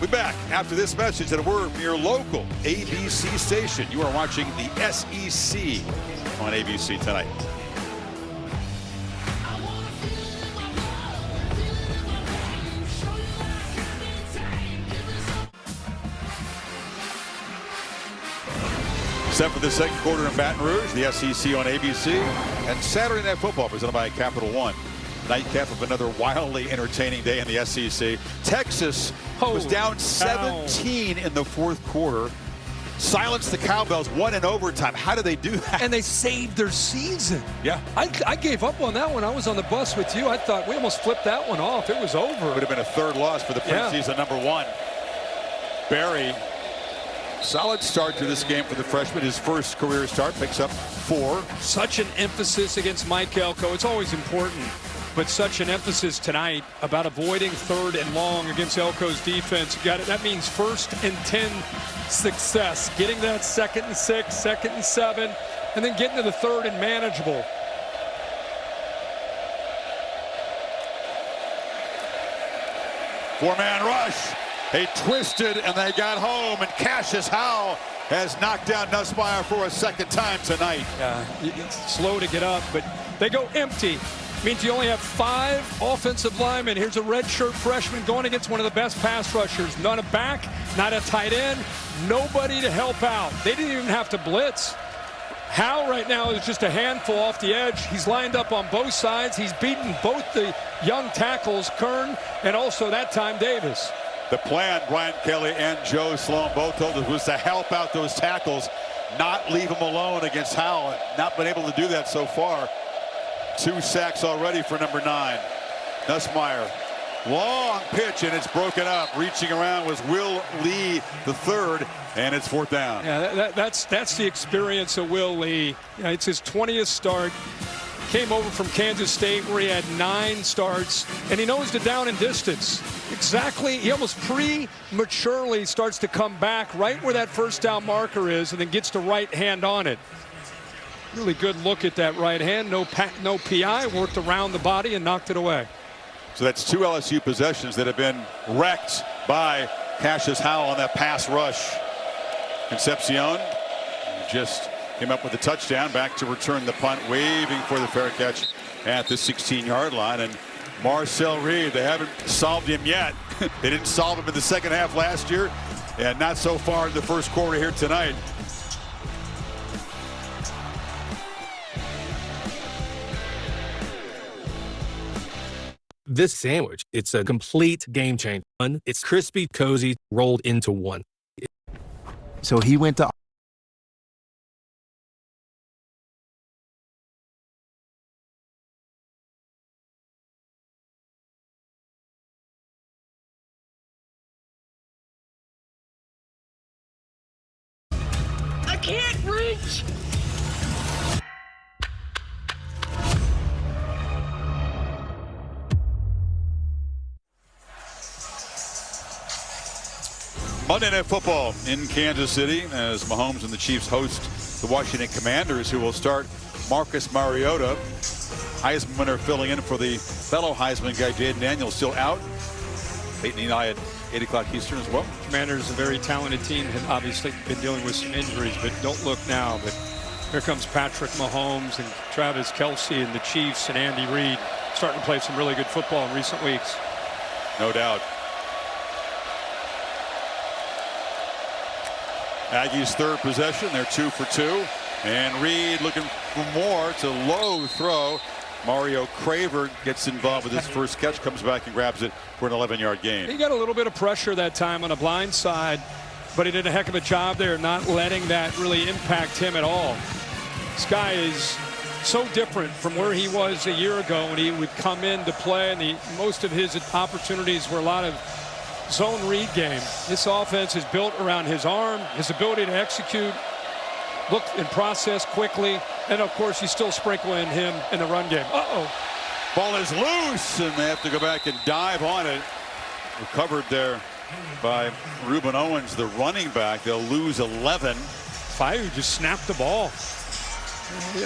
We'll be back after this message and a word from your local ABC station. You are watching the SEC on ABC tonight. Set for the second quarter in Baton Rouge, the SEC on ABC, and Saturday Night Football presented by Capital One. Nightcap of another wildly entertaining day in the SEC. Texas was down 17 in the fourth quarter. Silenced the Cowbells, won in overtime. How do they do that? And they saved their season. Yeah. I gave up on that one. I was on the bus with you. I thought we almost flipped that one off. It was over. Would have been a third loss for the preseason number 1. Barry, solid start to this game for the freshman. His first career start, picks up 4. Such an emphasis against Mike Elko. It's always important, but such an emphasis tonight about avoiding 3rd and long against Elko's defense. You got it. That means 1st and 10 success. Getting that 2nd and 6, 2nd and 7, and then getting to the 3rd and manageable. Four-man rush. They twisted and they got home, and Cassius Howell has knocked down Nussmeier for a second time tonight. Yeah, it's slow to get up, but they go empty. Means you only have 5 offensive linemen. Here's a redshirt freshman going against one of the best pass rushers. Not a back, not a tight end, nobody to help out. They didn't even have to blitz. Howell right now is just a handful off the edge. He's lined up on both sides. He's beaten both the young tackles, Kern, and also that time Davis. The plan, Brian Kelly and Joe Sloan both told us, was to help out those tackles, not leave them alone against Howell. Not been able to do that so far. 2 sacks already for number 9. Nussmeier, long pitch, and it's broken up. Reaching around was Will Lee III, and it's 4th down. Yeah, that's the experience of Will Lee. Yeah, it's his 20th start. Came over from Kansas State where he had 9 starts, and he knows the down and distance. Exactly, he almost prematurely starts to come back right where that 1st down marker is, and then gets the right hand on it. Really good look at that right hand. No PI, worked around the body and knocked it away. So that's 2 LSU possessions that have been wrecked by Cassius Howell on that pass rush. Concepcion just came up with a touchdown, back to return the punt, waving for the fair catch at the 16-yard line. And Marcel Reed, they haven't solved him yet. They didn't solve him in the second half last year, and not so far in the first quarter here tonight. This sandwich, it's a complete game changer. It's crispy, cozy, rolled into one. So he went to I can't reach. Monday Night Football in Kansas City as Mahomes and the Chiefs host the Washington Commanders, who will start Marcus Mariota. Heisman winner filling in for the fellow Heisman guy, Jaden Daniels, still out. Peyton and I at 8 o'clock Eastern as well. Commanders, a very talented team, have obviously been dealing with some injuries, but don't look now. But here comes Patrick Mahomes and Travis Kelce and the Chiefs and Andy Reid starting to play some really good football in recent weeks. No doubt. Aggies' third possession. They're 2 for 2. And Reid looking for more. It's a low throw. Mario Craver gets involved with his first catch, comes back and grabs it for an 11-yard gain. He got a little bit of pressure that time on a blind side, but he did a heck of a job there not letting that really impact him at all. This guy is so different from where he was a year ago when he would come in to play, and most of his opportunities were a lot of zone read game. This offense is built around his arm, his ability to execute, look and process quickly, and of course he's still sprinkling him in the run game. Ball is loose, and they have to go back and dive on it. Recovered there by Reuben Owens, the running back. They'll lose 11. Fiu just snapped the ball.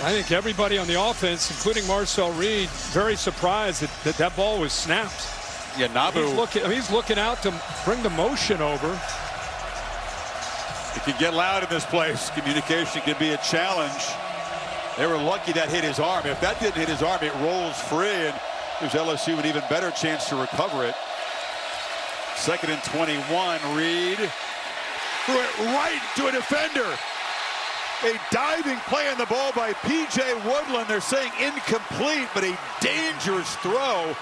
I think everybody on the offense, including Marcel Reed, very surprised that that ball was snapped. Yeah, Nabu. He's looking out to bring the motion over. It can get loud in this place. Communication can be a challenge. They were lucky that hit his arm. If that didn't hit his arm, it rolls free, and gives LSU an even better chance to recover it. 2nd and 21. Reed threw it right to a defender. A diving play on the ball by P.J. Woodland. They're saying incomplete, but a dangerous throw.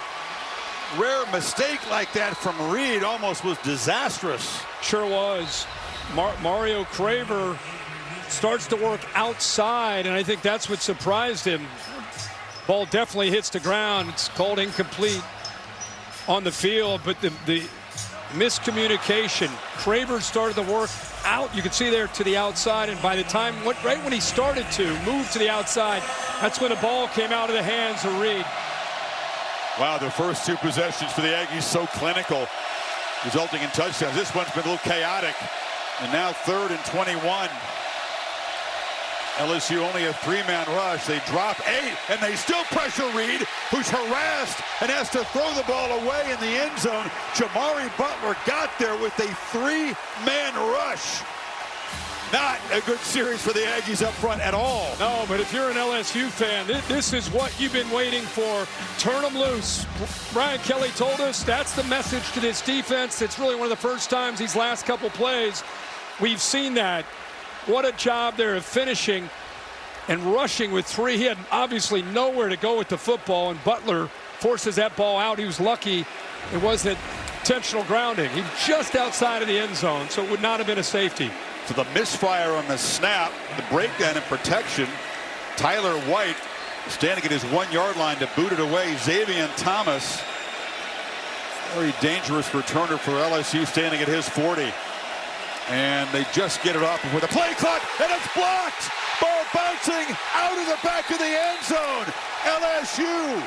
Rare mistake like that from Reed almost was disastrous. Sure was. Mario Craver starts to work outside, and I think that's what surprised him. Ball definitely hits the ground. It's called incomplete on the field, but the miscommunication. Craver started to work out. You can see there to the outside, and by the time, right when he started to move to the outside, that's when the ball came out of the hands of Reed. Wow, the first 2 possessions for the Aggies so clinical, resulting in touchdowns. This one's been a little chaotic. And now 3rd and 21. LSU only a 3-man rush. They drop 8, and they still pressure Reed, who's harassed and has to throw the ball away in the end zone. Jamari Butler got there with a 3-man rush. Not a good series for the Aggies up front at all. No, but if you're an LSU fan, this is what you've been waiting for. Turn them loose. Brian Kelly told us that's the message to this defense. It's really one of the first times these last couple plays we've seen that. What a job there of finishing and rushing with 3. He had obviously nowhere to go with the football, and Butler forces that ball out. He was lucky it wasn't intentional grounding. He was just outside of the end zone, so it would not have been a safety. So the misfire on the snap, the breakdown in protection. Tyler White standing at his 1-yard line to boot it away. Xavier Thomas, very dangerous returner for LSU, standing at his 40. And they just get it off with a play clock, and it's blocked. Ball bouncing out of the back of the end zone. LSU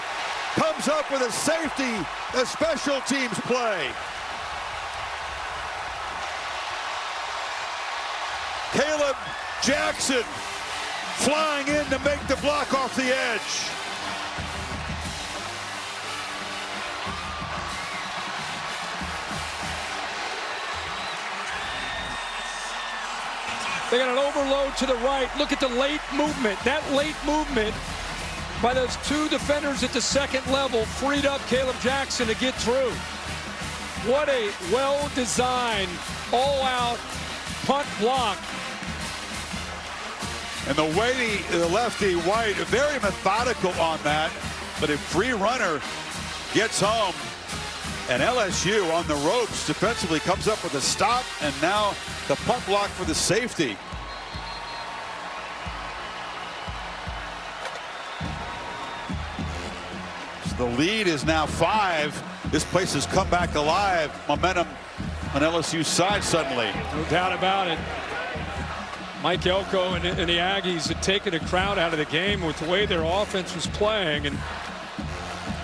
comes up with a safety, a special teams play. Caleb Jackson flying in to make the block off the edge. They got an overload to the right. Look at the late movement. That late movement by those 2 defenders at the 2nd level freed up Caleb Jackson to get through. What a well-designed, all-out punt block. And the way the lefty White, very methodical on that, but a free runner gets home, and LSU on the ropes defensively comes up with a stop, and now the punt block for the safety. So the lead is now 5. This place has come back alive. Momentum on LSU's side suddenly. No doubt about it. Mike Elko and the Aggies had taken a crowd out of the game with the way their offense was playing, and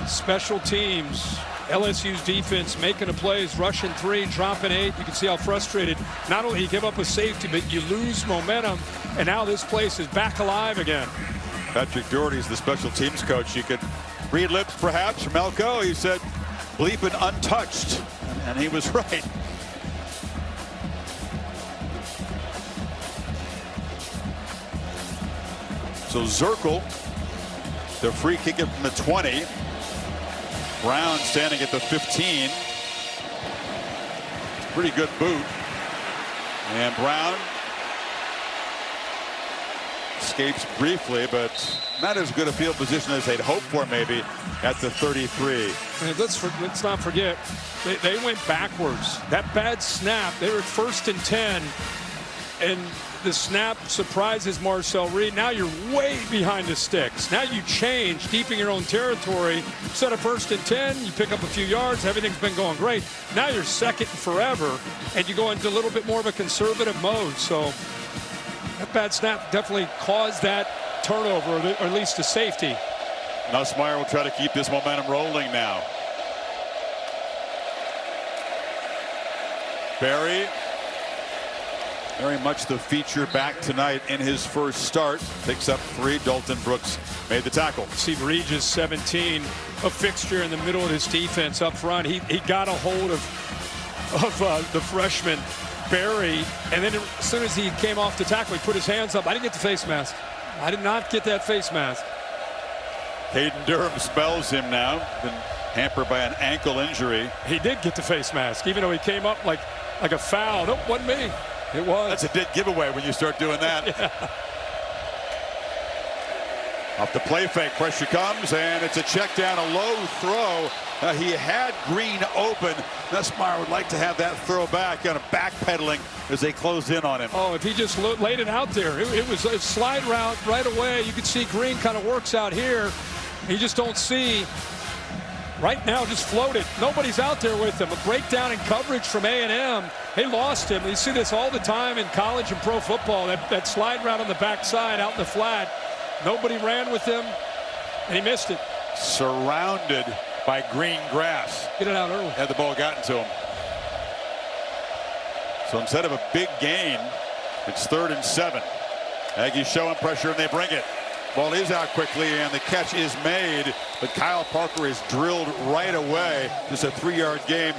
Special teams. LSU's defense making the plays, rushing 3, dropping 8. You can see how frustrated. Not only you give up a safety, but you lose momentum. And now this place is back alive again. Patrick Doherty's the special teams coach. You could read lips perhaps from Elko. He said, bleeping untouched. And he was right. So Zirkle, the free kick from the 20. Brown standing at the 15. Pretty good boot. And Brown escapes briefly, but not as good a field position as they'd hoped for maybe at the 33. And let's not forget, they went backwards. That bad snap, they were at 1st and 10, and the snap surprises Marcel Reed. Now you're way behind the sticks. Now you change deep in your own territory. Instead of 1st and 10, you pick up a few yards. Everything's been going great. Now you're 2nd and forever, and you go into a little bit more of a conservative mode. So that bad snap definitely caused that turnover, or at least a safety. Nussmeier will try to keep this momentum rolling now. Barry, very much the feature back tonight in his first start. Picks up 3. Dalton Brooks made the tackle. See Regis 17, a fixture in the middle of his defense up front. He got a hold of the freshman Barry, and then as soon as he came off the tackle, he put his hands up. I didn't get the face mask. I did not get that face mask. Hayden Durham spells him now. Been hampered by an ankle injury. He did get the face mask, even though he came up like a foul. Nope, wasn't me. It was. That's a dead giveaway when you start doing that. Yeah. Off the play fake, pressure comes, and it's a check down, a low throw. He had Green open. Nussmeier would like to have that throw back, kind of backpedaling as they close in on him. Oh, if he just laid it out there. It was a slide route right away. You can see Green kind of works out here. You just don't see. Right now, just floated. Nobody's out there with him. A breakdown in coverage from A&M. They lost him. You see this all the time in college and pro football. That slide route on the backside out in the flat. Nobody ran with him, and he missed it. Surrounded by green grass. Get it out early. Had the ball gotten to him. So instead of a big gain, it's 3rd and 7. Aggies showing pressure, and they bring it. Ball is out quickly, and the catch is made, but Kyle Parker is drilled right away. Just a 3-yard game.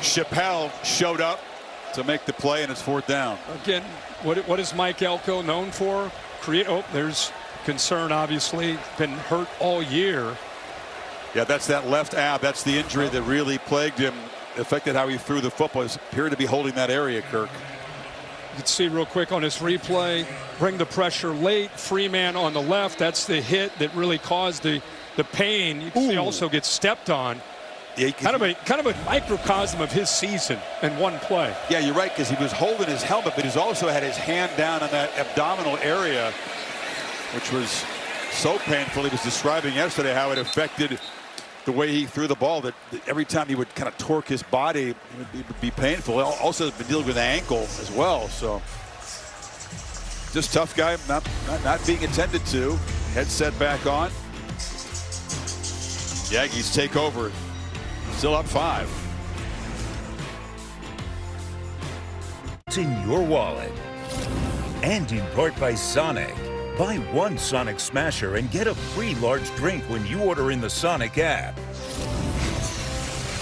Chappelle showed up to make the play, and it's 4th down. Again, what is Mike Elko known for? There's concern, obviously. Been hurt all year. Yeah, that's that left ab. That's the injury that really plagued him. Affected how he threw the football. He appeared to be holding that area, Kirk. You can see real quick on this replay, bring the pressure late. Freeman on the left. That's the hit that really caused the pain. You can see also gets stepped on. Yeah, kind of a microcosm of his season in one play. Yeah, you're right, because he was holding his helmet, but he's also had his hand down on that abdominal area, which was so painful. He was describing yesterday how it affected the way he threw the ball, that every time he would kind of torque his body, it would be painful. Also been dealing with an ankle as well. So just tough guy, not being attended to. Headset back on. The Aggies take over. Still up 5. It's in your wallet. And in part by Sonic. Buy one Sonic Smasher and get a free large drink when you order in the Sonic app.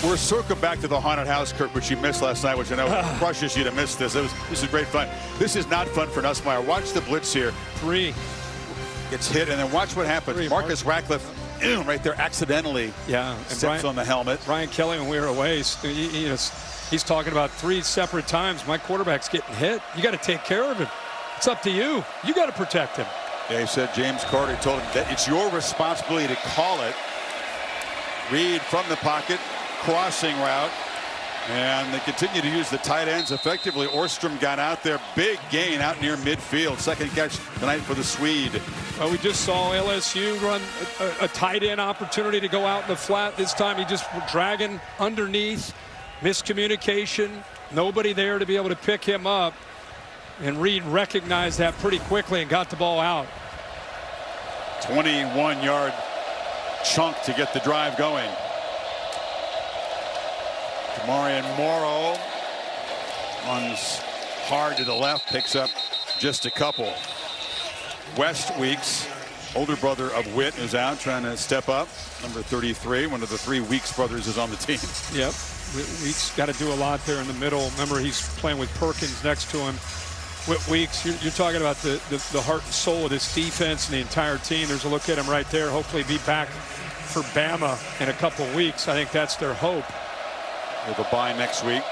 We're circling back to the haunted house, Kirk, which you missed last night, which I know crushes you to miss this. This is great fun. This is not fun for Nussmeier. Watch the blitz here. 3. Gets hit, and then watch what happens. 3, Marcus Ratcliffe, right there, accidentally steps on the helmet. Brian Kelly, when we were away, he's talking about 3 separate times. My quarterback's getting hit. You got to take care of him. It's up to you. You got to protect him. Yeah, he said James Carter told him that it's your responsibility to call it. Reed from the pocket, crossing route, and they continue to use the tight ends effectively. Orstrom got out there, big gain out near midfield. Second catch tonight for the Swede. Well, we just saw LSU run a tight end opportunity to go out in the flat. This time he just dragging underneath. Miscommunication. Nobody there to be able to pick him up. And Reed recognized that pretty quickly and got the ball out. 21-yard chunk to get the drive going. Demarion Morrow runs hard to the left, picks up just a couple. West Weeks, older brother of Witt, is out trying to step up. Number 33, one of the 3 Weeks brothers, is on the team. Yep, Weeks got to do a lot there in the middle. Remember, he's playing with Perkins next to him. Witt Weeks, you're talking about the heart and soul of this defense and the entire team. There's a look at him right there. Hopefully be back for Bama in a couple of weeks. I think that's their hope. With a bye next week.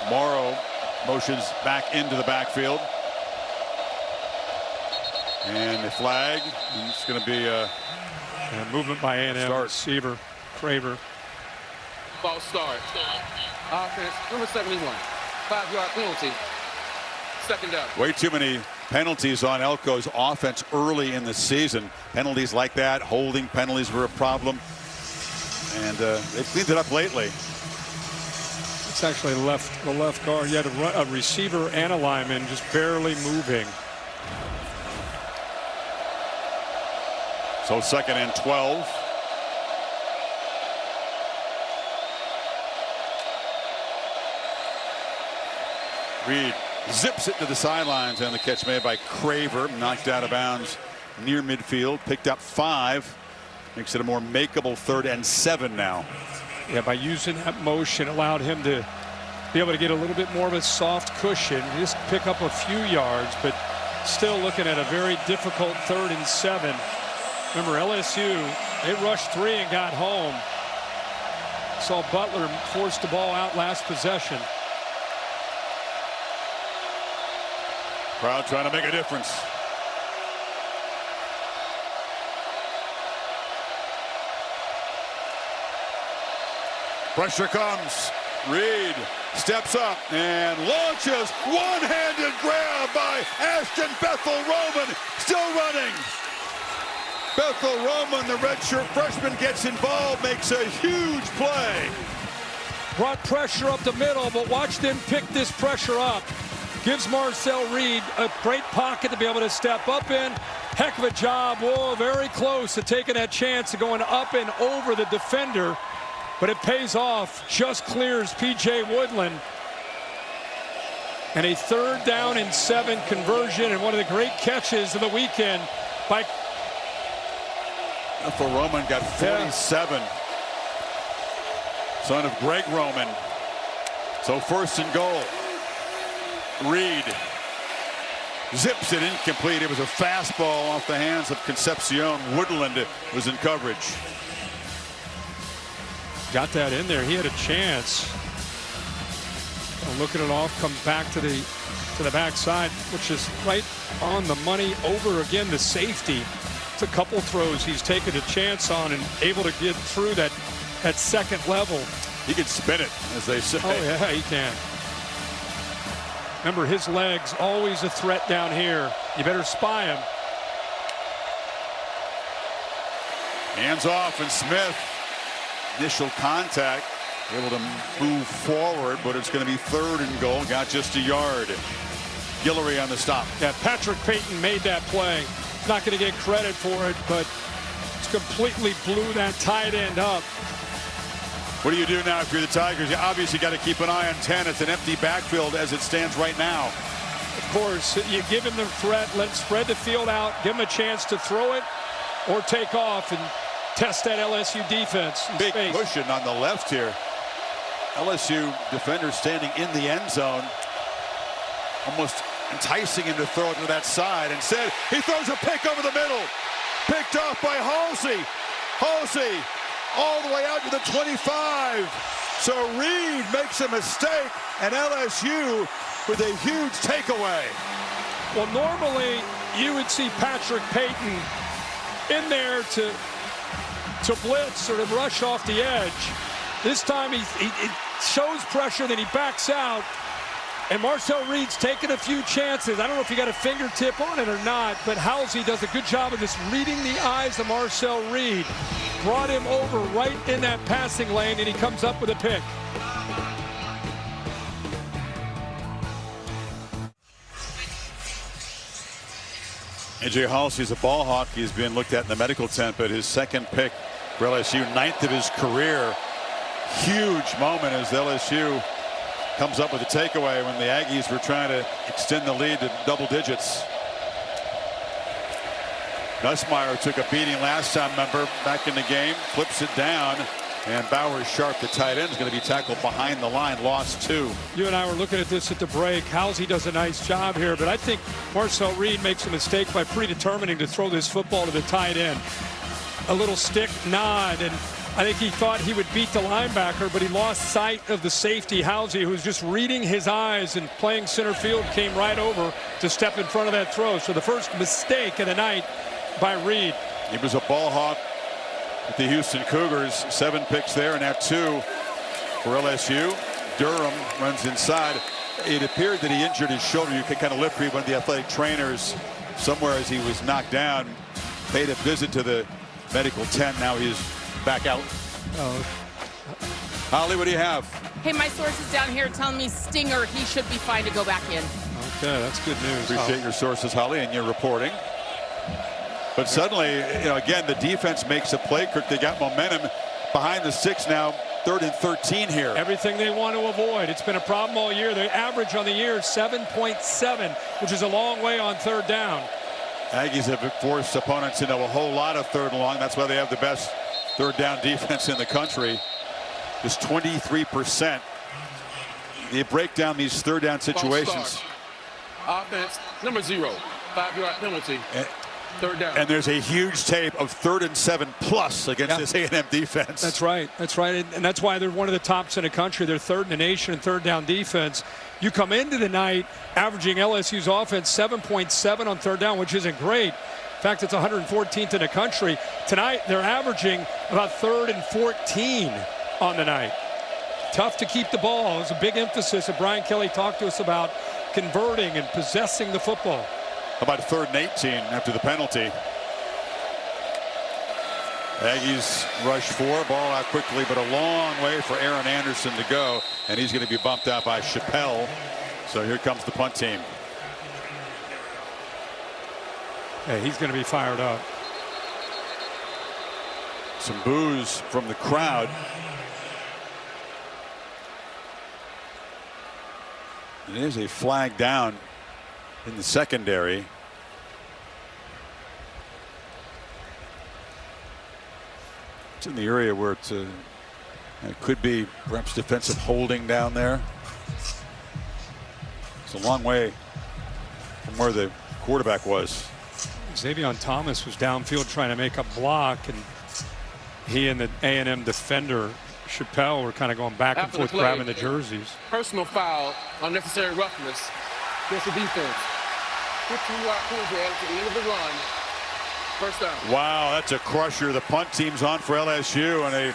Morrow motions back into the backfield. And the flag. And it's going to be a movement by A&M receiver, Craver. False start. Offense, number 71. 5-yard penalty. Second down. Way too many penalties on Elko's offense early in the season. Penalties like that, holding penalties were a problem. And they've cleaned it up lately. It's actually the left guard. You had a receiver and a lineman just barely moving. So 2nd and 12. Reed zips it to the sidelines, and the catch made by Craver, knocked out of bounds near midfield, picked up 5, makes it a more makeable 3rd and 7 now. Yeah, by using that motion allowed him to be able to get a little bit more of a soft cushion, just pick up a few yards, but still looking at a very difficult 3rd and 7. Remember, LSU, they rushed 3 and got home. Saw Butler force the ball out last possession. Crowd trying to make a difference. Pressure comes. Reed steps up and launches. One-handed grab by Ashton Bethel-Roman. Still running. Bethel-Roman, the redshirt freshman, gets involved, makes a huge play. Brought pressure up the middle, but watch them pick this pressure up. Gives Marcel Reed a great pocket to be able to step up in. Heck of a job. Whoa, very close to taking that chance of going up and over the defender. But it pays off. Just clears P.J. Woodland. And a 3rd down and 7 conversion, and one of the great catches of the weekend by Roman. Got 47. Son of Greg Roman. So 1st and goal. Reed zips it incomplete. It was a fastball off the hands of Concepcion. Woodland was in coverage. Got that in there. He had a chance. Looking it off, comes back to the backside, which is right on the money. Over again, the safety. It's a couple throws he's taken a chance on and able to get through that 2nd level. He can spin it, as they say. Oh yeah, he can. Remember, his legs always a threat down here. You better spy him. Hands off, and Smith, initial contact, able to move forward, but it's going to be 3rd and goal. Got just a yard. Guillory on the stop. Yeah, Patrick Payton made that play. Not going to get credit for it, but it's completely blew that tight end up. What do you do now if you're the Tigers? You obviously got to keep an eye on 10. It's an empty backfield as it stands right now. Of course, you give him the threat, let him spread the field out, give him a chance to throw it or take off and test that LSU defense. Big cushion on the left here. LSU defender standing in the end zone, almost enticing him to throw it to that side. Instead, he throws a pick over the middle. Picked off by Halsey. Halsey all the way out to the 25. So Reed makes a mistake, and LSU with a huge takeaway. Well, normally you would see Patrick Payton in there to blitz or to rush off the edge. This time he shows pressure, then he backs out. And Marcel Reed's taking a few chances. I don't know if he got a fingertip on it or not, but Halsey does a good job of just reading the eyes of Marcel Reed. Brought him over right in that passing lane, and he comes up with a pick. A.J. Halsey's a ball hawk. He's been looked at in the medical tent, but his second pick for LSU, 9th of his career. Huge moment as LSU comes up with a takeaway when the Aggies were trying to extend the lead to double digits. Nussmeier took a beating last time, remember, back in the game, flips it down, and Bowers Sharp, the tight end, is going to be tackled behind the line, lost 2. You and I were looking at this at the break. Halsey does a nice job here, but I think Marcel Reed makes a mistake by predetermining to throw this football to the tight end. A little stick nod, and I think he thought he would beat the linebacker, but he lost sight of the safety, Halsey, who was just reading his eyes and playing center field, came right over to step in front of that throw. So the first mistake of the night by Reed. He was a ball hawk with the Houston Cougars. 7 picks there, and now 2 for LSU. Durham runs inside. It appeared that he injured his shoulder. You can kind of lift read one of the athletic trainers somewhere as he was knocked down. Paid a visit to the medical tent. Now he's back out. Holly, what do you have? Hey, my sources down here telling me Stinger, he should be fine to go back in. Okay, that's good news. Appreciate your sources, Holly, and your reporting. But suddenly, again, the defense makes a play. Kirk, they got momentum behind the 6 now. 3rd and 13 here. Everything they want to avoid. It's been a problem all year. The average on the year is 7.7, which is a long way on 3rd down. Aggies have forced opponents into a whole lot of 3rd and long. That's why they have the best 3rd down defense in the country. Just 23%. They break down these 3rd down situations. Offense, number 0, 5-yard penalty. 3rd down. And there's a huge tape of 3rd and 7 plus against this A&M defense. That's right. That's right. And that's why they're one of the tops in the country. They're 3rd in the nation in 3rd down defense. You come into the night averaging LSU's offense 7.7 on 3rd down, which isn't great. In fact, it's 114th in the country. Tonight, they're averaging about 3rd and 14 on the night. Tough to keep the ball. It was a big emphasis that Brian Kelly talked to us about, converting and possessing the football. About 3rd and 18 after the penalty. Aggies rush 4, ball out quickly, but a long way for Aaron Anderson to go, and he's going to be bumped out by Chappelle. So here comes the punt team. Hey, he's going to be fired up. Some boos from the crowd. And there's a flag down in the secondary. It's in the area where it could be perhaps defensive holding down there. It's a long way from where the quarterback was. Xavier Thomas was downfield trying to make a block, and he and the A&M defender Chappelle were kind of going back and forth grabbing the jerseys. Personal foul, unnecessary roughness against the defense. 15-yard penalty added to the end of the run. 1st down. Wow, that's a crusher. The punt team's on for LSU, and a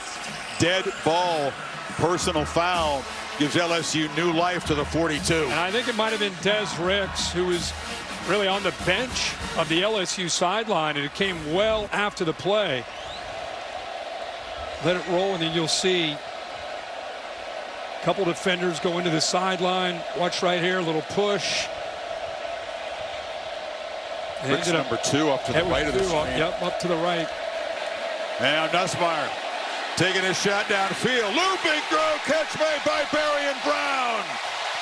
dead ball personal foul gives LSU new life to the 42. And I think it might have been Des Ricks, who was really on the bench of the LSU sideline, and it came well after the play. Let it roll, and then you'll see a couple defenders go into the sideline. Watch right here, a little push. Ricks number 2 up to the right of the screen. Yep, up to the right. And Nussmeier taking a shot downfield. Looping throw, catch made by Berry and Brown.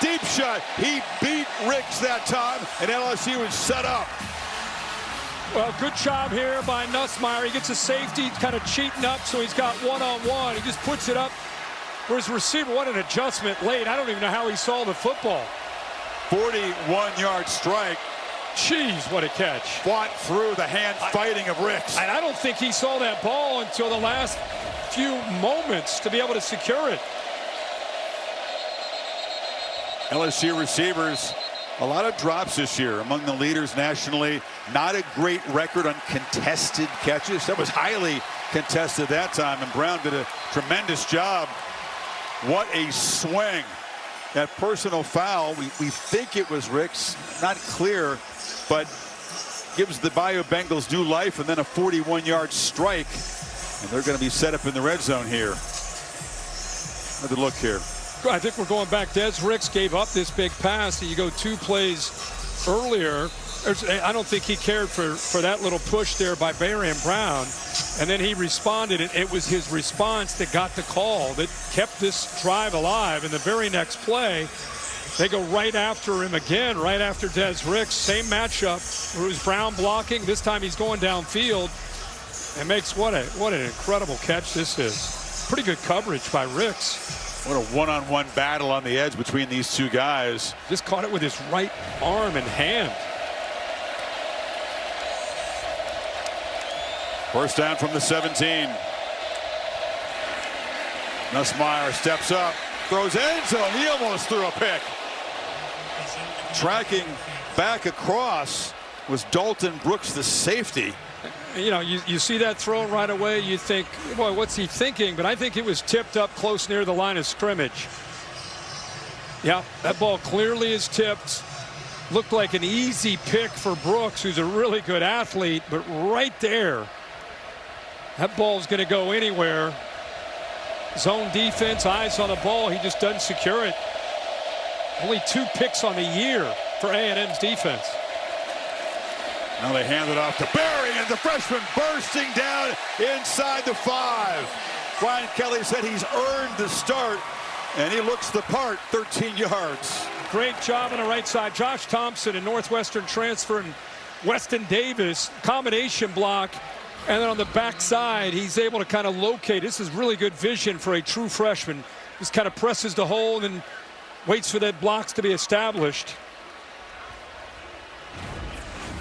Deep shot. He beat Ricks that time, and LSU is set up. Well, good job here by Nussmeier. He gets a safety, kind of cheating up, so he's got one-on-one. He just puts it up for his receiver. What an adjustment late. I don't even know how he saw the football. 41-yard strike. Jeez, what a catch. Fought through the hand fighting of Ricks. And I don't think he saw that ball until the last few moments to be able to secure it. LSU receivers, a lot of drops this year, among the leaders nationally. Not a great record on contested catches. That was highly contested that time, and Brown did a tremendous job. What a swing. That personal foul, we think it was Ricks, not clear, but gives the Bayou Bengals new life, and then a 41-yard strike, and they're going to be set up in the red zone here. Another look here. I think we're going back. Des Ricks gave up this big pass, and you go 2 plays earlier, I don't think he cared for that little push there by Barian Brown. And then he responded, and it was his response that got the call that kept this drive alive. In the very next play, they go right after him again, right after Des Ricks. Same matchup. Rouge Brown blocking. This time he's going downfield and makes what an incredible catch this is. Pretty good coverage by Ricks. What a one-on-one battle on the edge between these two guys. Just caught it with his right arm and hand. First down from the 17. Nussmeier steps up, throws end zone. He almost threw a pick. Tracking back across was Dalton Brooks, the safety. You know, you see that throw right away, you think, boy, what's he thinking? But I think it was tipped up close near the line of scrimmage. Yeah, that ball clearly is tipped. Looked like an easy pick for Brooks, who's a really good athlete, but right there, that ball's going to go anywhere. Zone defense, eyes on the ball. He just doesn't secure it. Only 2 picks on the year for A&M's defense. Now they hand it off to Barry, and the freshman bursting down inside the 5. Brian Kelly said he's earned the start, and he looks the part, 13 yards. Great job on the right side. Josh Thompson, a Northwestern transfer, and Weston Davis, combination block. And then on the backside, he's able to kind of locate. This is really good vision for a true freshman. Just kind of presses the hole and then waits for that blocks to be established.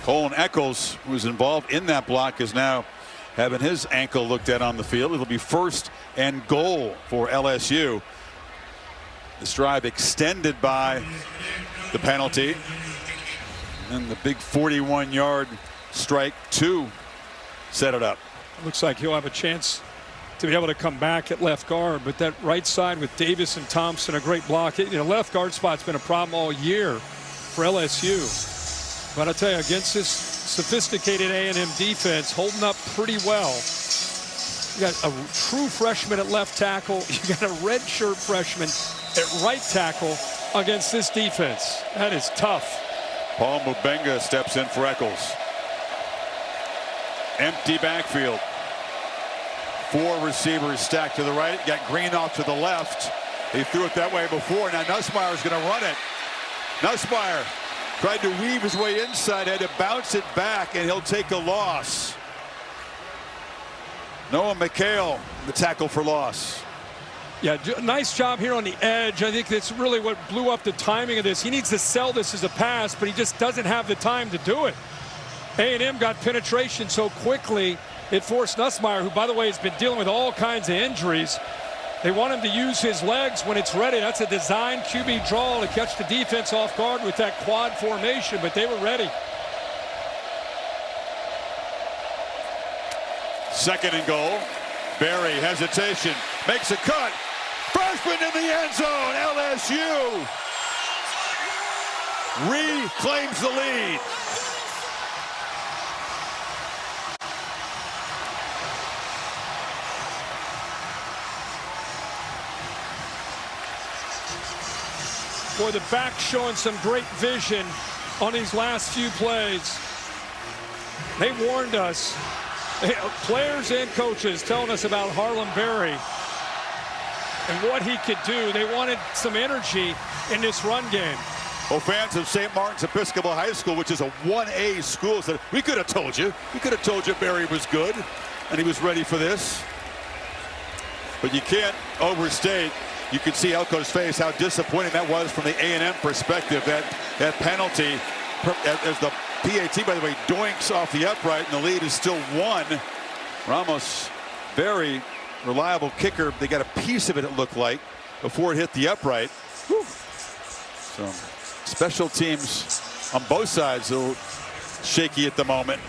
Colin Eccles, who's involved in that block, is now having his ankle looked at on the field. It'll be 1st and goal for LSU. This drive extended by the penalty. And the big 41-yard strike to set it up. Looks like he'll have a chance to be able to come back at left guard, but that right side with Davis and Thompson, a great block. You know, left guard spot's been a problem all year for LSU. But I tell you, against this sophisticated A&M defense, holding up pretty well. You got a true freshman at left tackle. You got a redshirt freshman at right tackle against this defense. That is tough. Paul Mubenga steps in for Eccles. Empty backfield. 4 receivers stacked to the right. Got Green off to the left. He threw it that way before. Now Nussmeier is going to run it. Nussmeier tried to weave his way inside, had to bounce it back, and he'll take a loss. Noah McHale, the tackle for loss. Yeah, nice job here on the edge. I think that's really what blew up the timing of this. He needs to sell this as a pass, but he just doesn't have the time to do it. A&M got penetration so quickly, it forced Nussmeier, who, by the way, has been dealing with all kinds of injuries. They want him to use his legs when it's ready. That's a design QB draw to catch the defense off guard with that quad formation, but they were ready. 2nd and goal. Barry, hesitation, makes a cut. Freshman in the end zone. LSU reclaims the lead. Boy, the back showing some great vision on these last few plays. They warned us, players and coaches telling us about Harlem Berry and what he could do. They wanted some energy in this run game. Well, fans of St. Martin's Episcopal High School, which is a 1A school, said, we could have told you. We could have told you Berry was good and he was ready for this. But you can't overstate. You could see Elko's face how disappointing that was from the A&M perspective. That penalty, as the PAT, by the way, doinks off the upright, and the lead is still 1. Ramos, very reliable kicker. They got a piece of it, it looked like, before it hit the upright. Whew. So special teams on both sides a little shaky at the moment.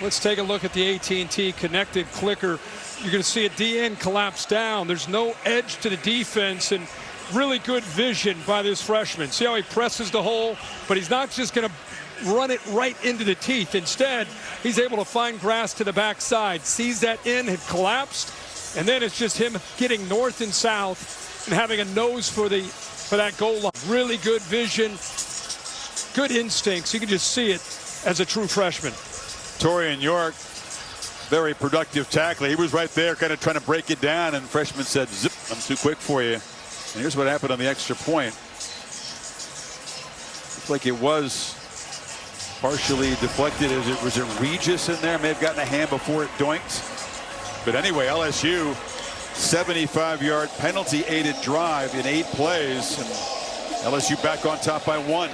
Let's take a look at the AT&T connected clicker. You're going to see a DN collapse down. There's no edge to the defense, and really good vision by this freshman. See how he presses the hole, but he's not just going to run it right into the teeth. Instead, he's able to find grass to the backside, sees that in, had collapsed, and then it's just him getting north and south and having a nose for that goal line. Really good vision, good instincts. You can just see it as a true freshman. Torian York, very productive tackler. He was right there kind of trying to break it down, and the freshman said, zip, I'm too quick for you. And here's what happened on the extra point. Looks like it was partially deflected. Was it Regis in there? May have gotten a hand before it doinked. But anyway, LSU, 75-yard penalty-aided drive in 8 plays. And LSU back on top by 1.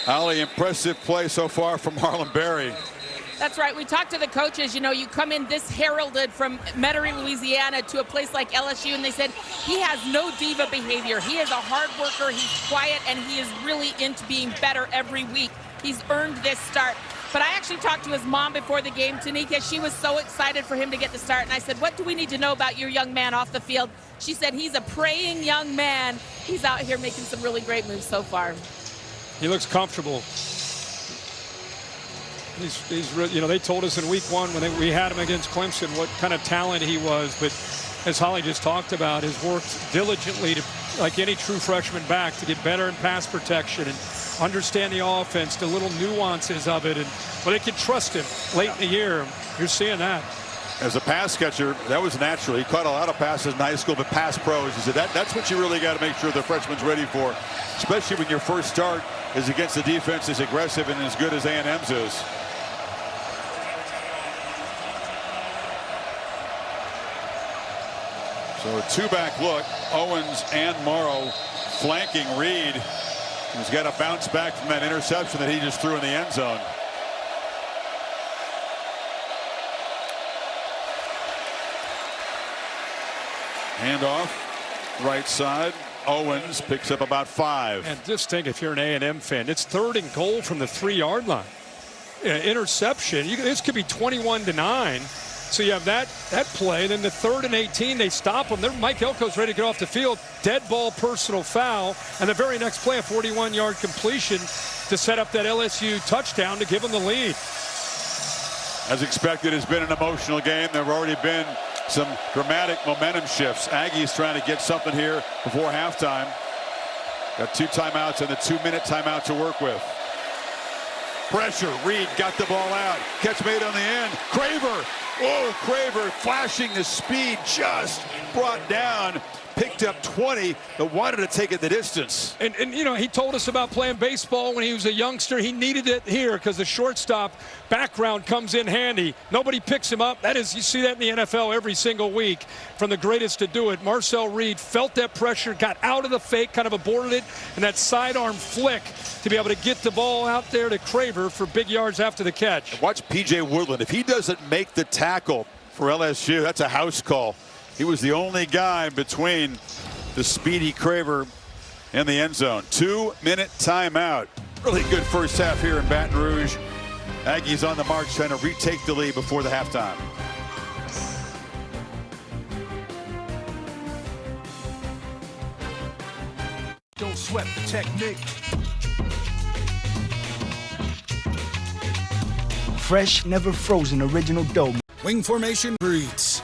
Ali, impressive play so far from Marlon Berry. That's right. We talked to the coaches. You know, you come in this heralded from Metairie, Louisiana to a place like LSU, and they said he has no diva behavior. He is a hard worker. He's quiet, and he is really into being better every week. He's earned this start. But I actually talked to his mom before the game, Tanika. She was so excited for him to get the start. And I said, what do we need to know about your young man off the field? She said, he's a praying young man. He's out here making some really great moves so far. He looks comfortable. You know, they told us in week 1 when we had him against Clemson what kind of talent he was. But as Holly just talked about, has worked diligently to, like any true freshman back, to get better in pass protection and understand the offense, the little nuances of it, and they can trust him late in the year. You're seeing that. As a pass catcher, that was natural. He caught a lot of passes in high school, but pass pros, he said that's what you really got to make sure the freshman's ready for, especially when your first start is against a defense as aggressive and as good as A&M's is. So a 2-back look. Owens and Morrow flanking Reed, who's got to bounce back from that interception that he just threw in the end zone. Handoff, right side. Owens picks up about 5. And just think, if you're an A&M fan, it's 3rd and goal from the 3-yard line. Interception. This could be 21-9. So you have that play. Then the 3rd and 18, they stop him. Then Mike Elko's ready to get off the field. Dead ball, personal foul. And the very next play, a 41-yard completion to set up that LSU touchdown to give them the lead. As expected, it's been an emotional game. There have already been some dramatic momentum shifts. Aggies trying to get something here before halftime. Got 2 timeouts and the 2-minute timeout to work with. Pressure. Reed got the ball out. Catch made on the end. Craver. Oh, Craver flashing the speed, just brought down. Picked up 20, but wanted to take it the distance. And you know, he told us about playing baseball when he was a youngster. He needed it here because the shortstop background comes in handy. Nobody picks him up. That is, you see that in the NFL every single week from the greatest to do it. Marcel Reed felt that pressure, got out of the fake, kind of aborted it, and that sidearm flick to be able to get the ball out there to Craver for big yards after the catch. Watch P.J. Woodland. If he doesn't make the tackle for LSU, that's a house call. He was the only guy between the speedy Craver and the end zone. 2-minute timeout. Really good first half here in Baton Rouge. Aggies on the march trying to retake the lead before the halftime. Don't sweat the technique. Fresh, never frozen original dough. Wing formation breeds.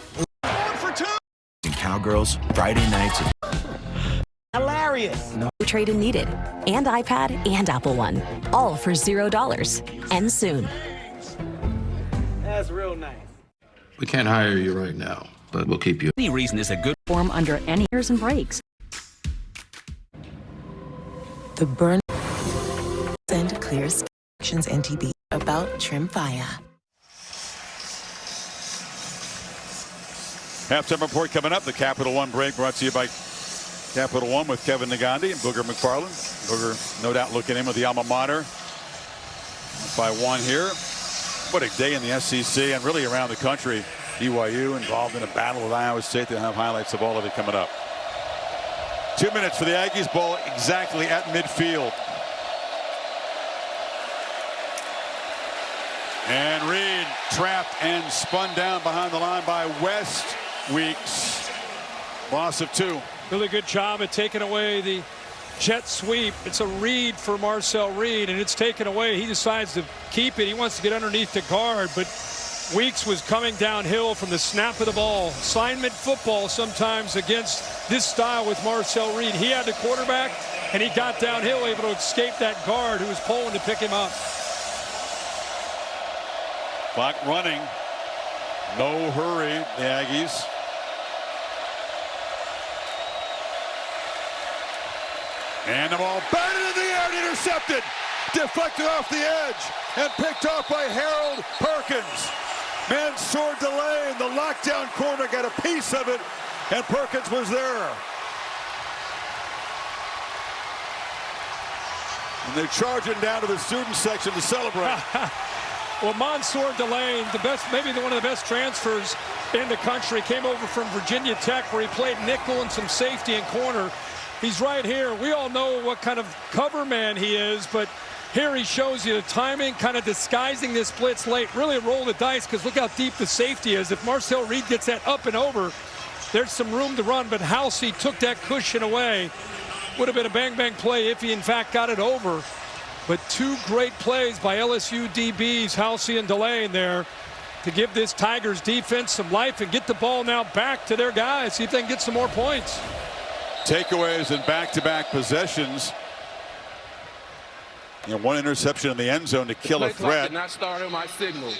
Cowgirls, Friday nights. Hilarious. No trade-in needed. And iPad and Apple One. All for $0. End soon. That's real nice. We can't hire you right now, but we'll keep you. Any reason is a good form under any years and breaks. The burn and clear sections NTB about trim fire. Halftime report coming up. The Capital One break brought to you by Capital One with Kevin Nagandi and Booger McFarland. Booger, no doubt, looking in with the alma mater. By 1 here. What a day in the SEC and really around the country. BYU involved in a battle with Iowa State. They'll have highlights of all of it coming up. 2 minutes for the Aggies. Ball exactly at midfield. And Reed trapped and spun down behind the line by West. Weeks. Loss of 2. Really good job at taking away the jet sweep. It's a read for Marcel Reed, and it's taken away. He decides to keep it. He wants to get underneath the guard, but Weeks was coming downhill from the snap of the ball. Assignment football sometimes against this style with Marcel Reed. He had the quarterback. and he got downhill, able to escape that guard who was pulling to pick him up. Clock running. No hurry, the Aggies. And the ball batted in the air and intercepted. Deflected off the edge and picked off by Harold Perkins. Mansour delay in the lockdown corner, got a piece of it, and Perkins was there. And they're charging down to the student section to celebrate. Well, Mansour Delane, maybe one of the best transfers in the country, came over from Virginia Tech where he played nickel and some safety and corner. He's right here. We all know what kind of cover man he is, but here he shows you the timing, kind of disguising this blitz late. Really roll the dice because look how deep the safety is. If Marcel Reed gets that up and over, there's some room to run, but Halsey took that cushion away. Would have been a bang-bang play if he, in fact, got it over. But two great plays by LSU DBs, Halsey and Delane there, to give this Tigers defense some life and get the ball now back to their guys, see if they can get some more points. Takeaways and back-to-back possessions. And one interception in the end zone to kill a threat. Did not start on my signal.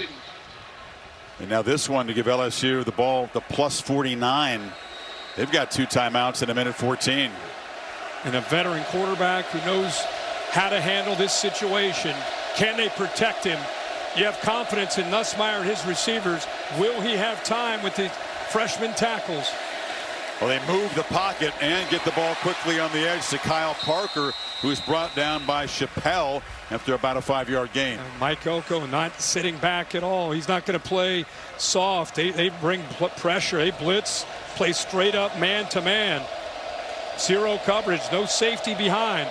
And now this one to give LSU the ball, the plus 49. They've got 2 timeouts in 1:14. And a veteran quarterback who knows how to handle this situation. Can they protect him? You have confidence in Nussmeier and his receivers. Will he have time with the freshman tackles? Well, they move the pocket and get the ball quickly on the edge to Kyle Parker, who is brought down by Chappelle after about a 5-yard gain. And Mike Oko not sitting back at all. He's not going to play soft. They bring pressure. They blitz, play straight up man-to-man. Zero coverage, no safety behind.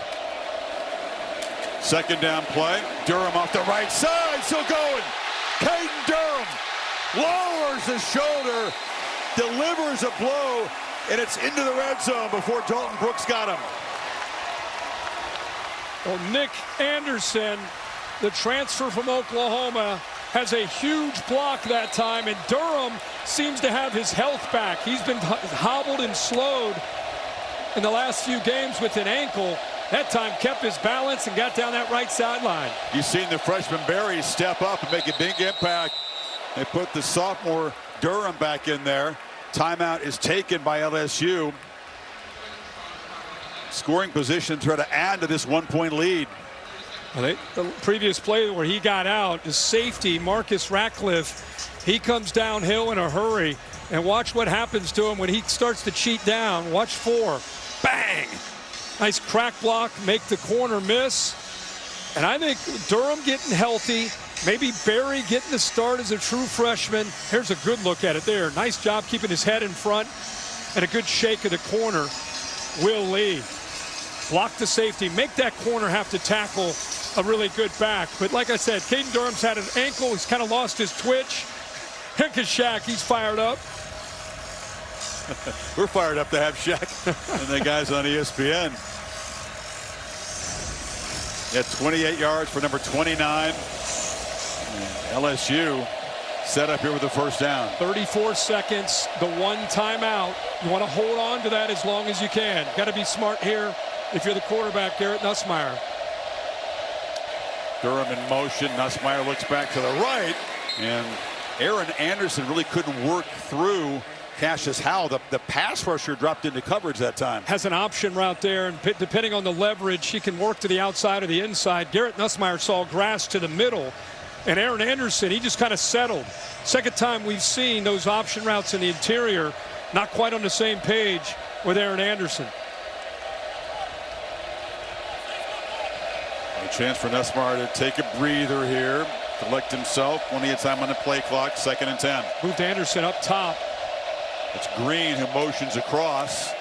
Second down play. Durham off the right side, still going. Caden Durham lowers the shoulder, delivers a blow, and it's into the red zone before Dalton Brooks got him. Well, Nick Anderson, the transfer from Oklahoma, has a huge block that time, and Durham seems to have his health back. He's been hobbled and slowed in the last few games with an ankle. That time kept his balance and got down that right sideline. You've seen the freshman Barry step up and make a big impact. They put the sophomore Durham back in there. Timeout is taken by LSU. Scoring position to try to add to this 1-point lead. Well, the previous play where he got out, the safety, Marcus Ratcliffe, he comes downhill in a hurry. And watch what happens to him when he starts to cheat down. Watch 4. Bang! Nice crack block, make the corner miss. And I think Durham getting healthy, maybe Barry getting the start as a true freshman. Here's a good look at it there. Nice job keeping his head in front and a good shake of the corner. Will Lee. Block the safety, make that corner have to tackle a really good back. But like I said, Caden Durham's had an ankle. He's kind of lost his twitch. Shaq, he's fired up. We're fired up to have Shaq and the guys on ESPN. Yeah, 28 yards for number 29. And LSU set up here with the first down. 34 seconds, the 1 timeout. You want to hold on to that as long as you can. Got to be smart here if you're the quarterback, Garrett Nussmeier. Durham in motion. Nussmeier looks back to the right. And Aaron Anderson really couldn't work through Cassius Howell. The pass rusher dropped into coverage that time. Has an option route there, and depending on the leverage, he can work to the outside or the inside. Garrett Nussmeier saw grass to the middle, and Aaron Anderson, he just kind of settled. Second time we've seen those option routes in the interior, not quite on the same page with Aaron Anderson. A chance for Nussmeier to take a breather here, collect himself. Plenty of time on the play clock. 2nd and 10. Moved Anderson up top. It's Green who motions across.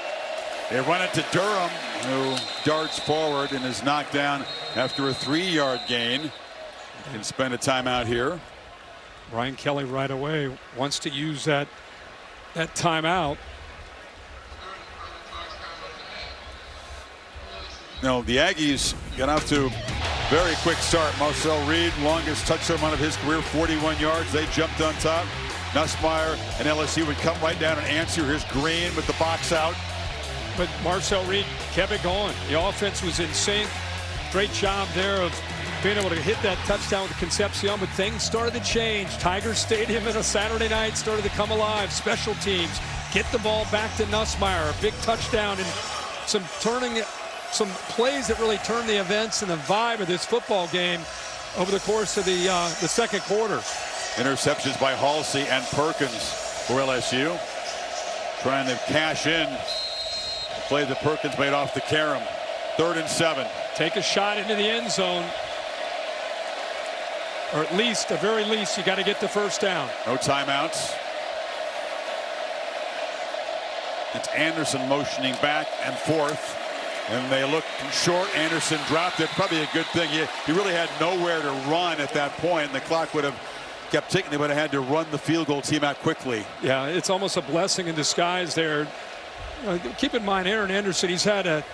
They run it to Durham, who darts forward and is knocked down after a 3-yard gain. Can spend a timeout here. Brian Kelly right away wants to use that timeout. No, the Aggies got off to a very quick start. Marcel Reed, longest touchdown run of his career, 41 yards. They jumped on top. Nussmeier and LSU would come right down and answer. Here's Green with the box out. but Marcel Reed kept it going. The offense was in sync. Great job there of being able to hit that touchdown with Concepcion, but things started to change. Tiger Stadium on a Saturday night started to come alive. Special teams get the ball back to Nussmeier. A big touchdown and some plays that really turned the events and the vibe of this football game over the course of the second quarter. Interceptions by Halsey and Perkins for LSU. Trying to cash in the play that Perkins made off the carom. 3rd and 7. Take a shot into the end zone. Or at least, at very least, you got to get the first down. No timeouts. It's Anderson motioning back and forth. And they look short. Anderson dropped it. Probably a good thing. He really had nowhere to run at that point. And the clock would have kept ticking. They would have had to run the field goal team out quickly. Yeah, it's almost a blessing in disguise there. Keep in mind, Aaron Anderson, he's had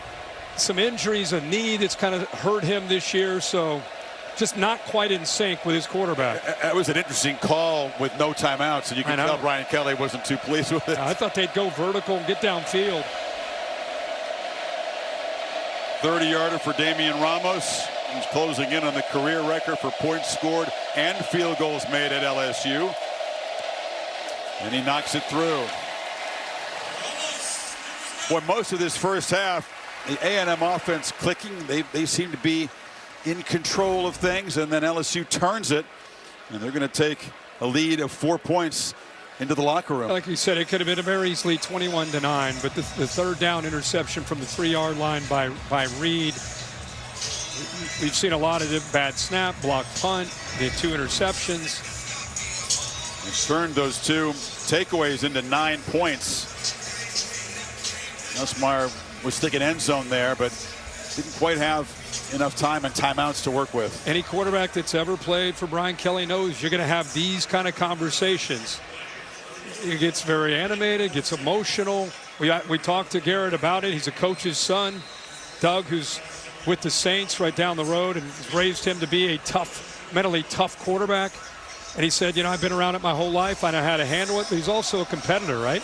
some injuries, a knee that's kind of hurt him this year. So just not quite in sync with his quarterback. That was an interesting call with no timeouts, and you can tell Brian Kelly wasn't too pleased with it. I thought they'd go vertical and get downfield. 30-yarder for Damian Ramos. He's closing in on the career record for points scored and field goals made at LSU. And he knocks it through. Boy, most of this first half, the A&M offense clicking. They seem to be in control of things, and then LSU turns it, and they're going to take a lead of 4 points into the locker room. Like you said, it could have been very easily 21-9, but the third down interception from the 3-yard line by Reed. We've seen a lot of it. Bad snap, blocked punt, the 2 interceptions. And turned those 2 takeaways into 9 points. Nussmeier was sticking end zone there, but didn't quite have enough time and timeouts to work with. Any quarterback that's ever played for Brian Kelly knows you're going to have these kind of conversations. It gets very animated, gets emotional. We talked to Garrett about it. He's a coach's son, Doug, who's with the Saints right down the road and raised him to be a mentally tough quarterback. And he said, I've been around it my whole life. I know how to handle it. But he's also a competitor, right?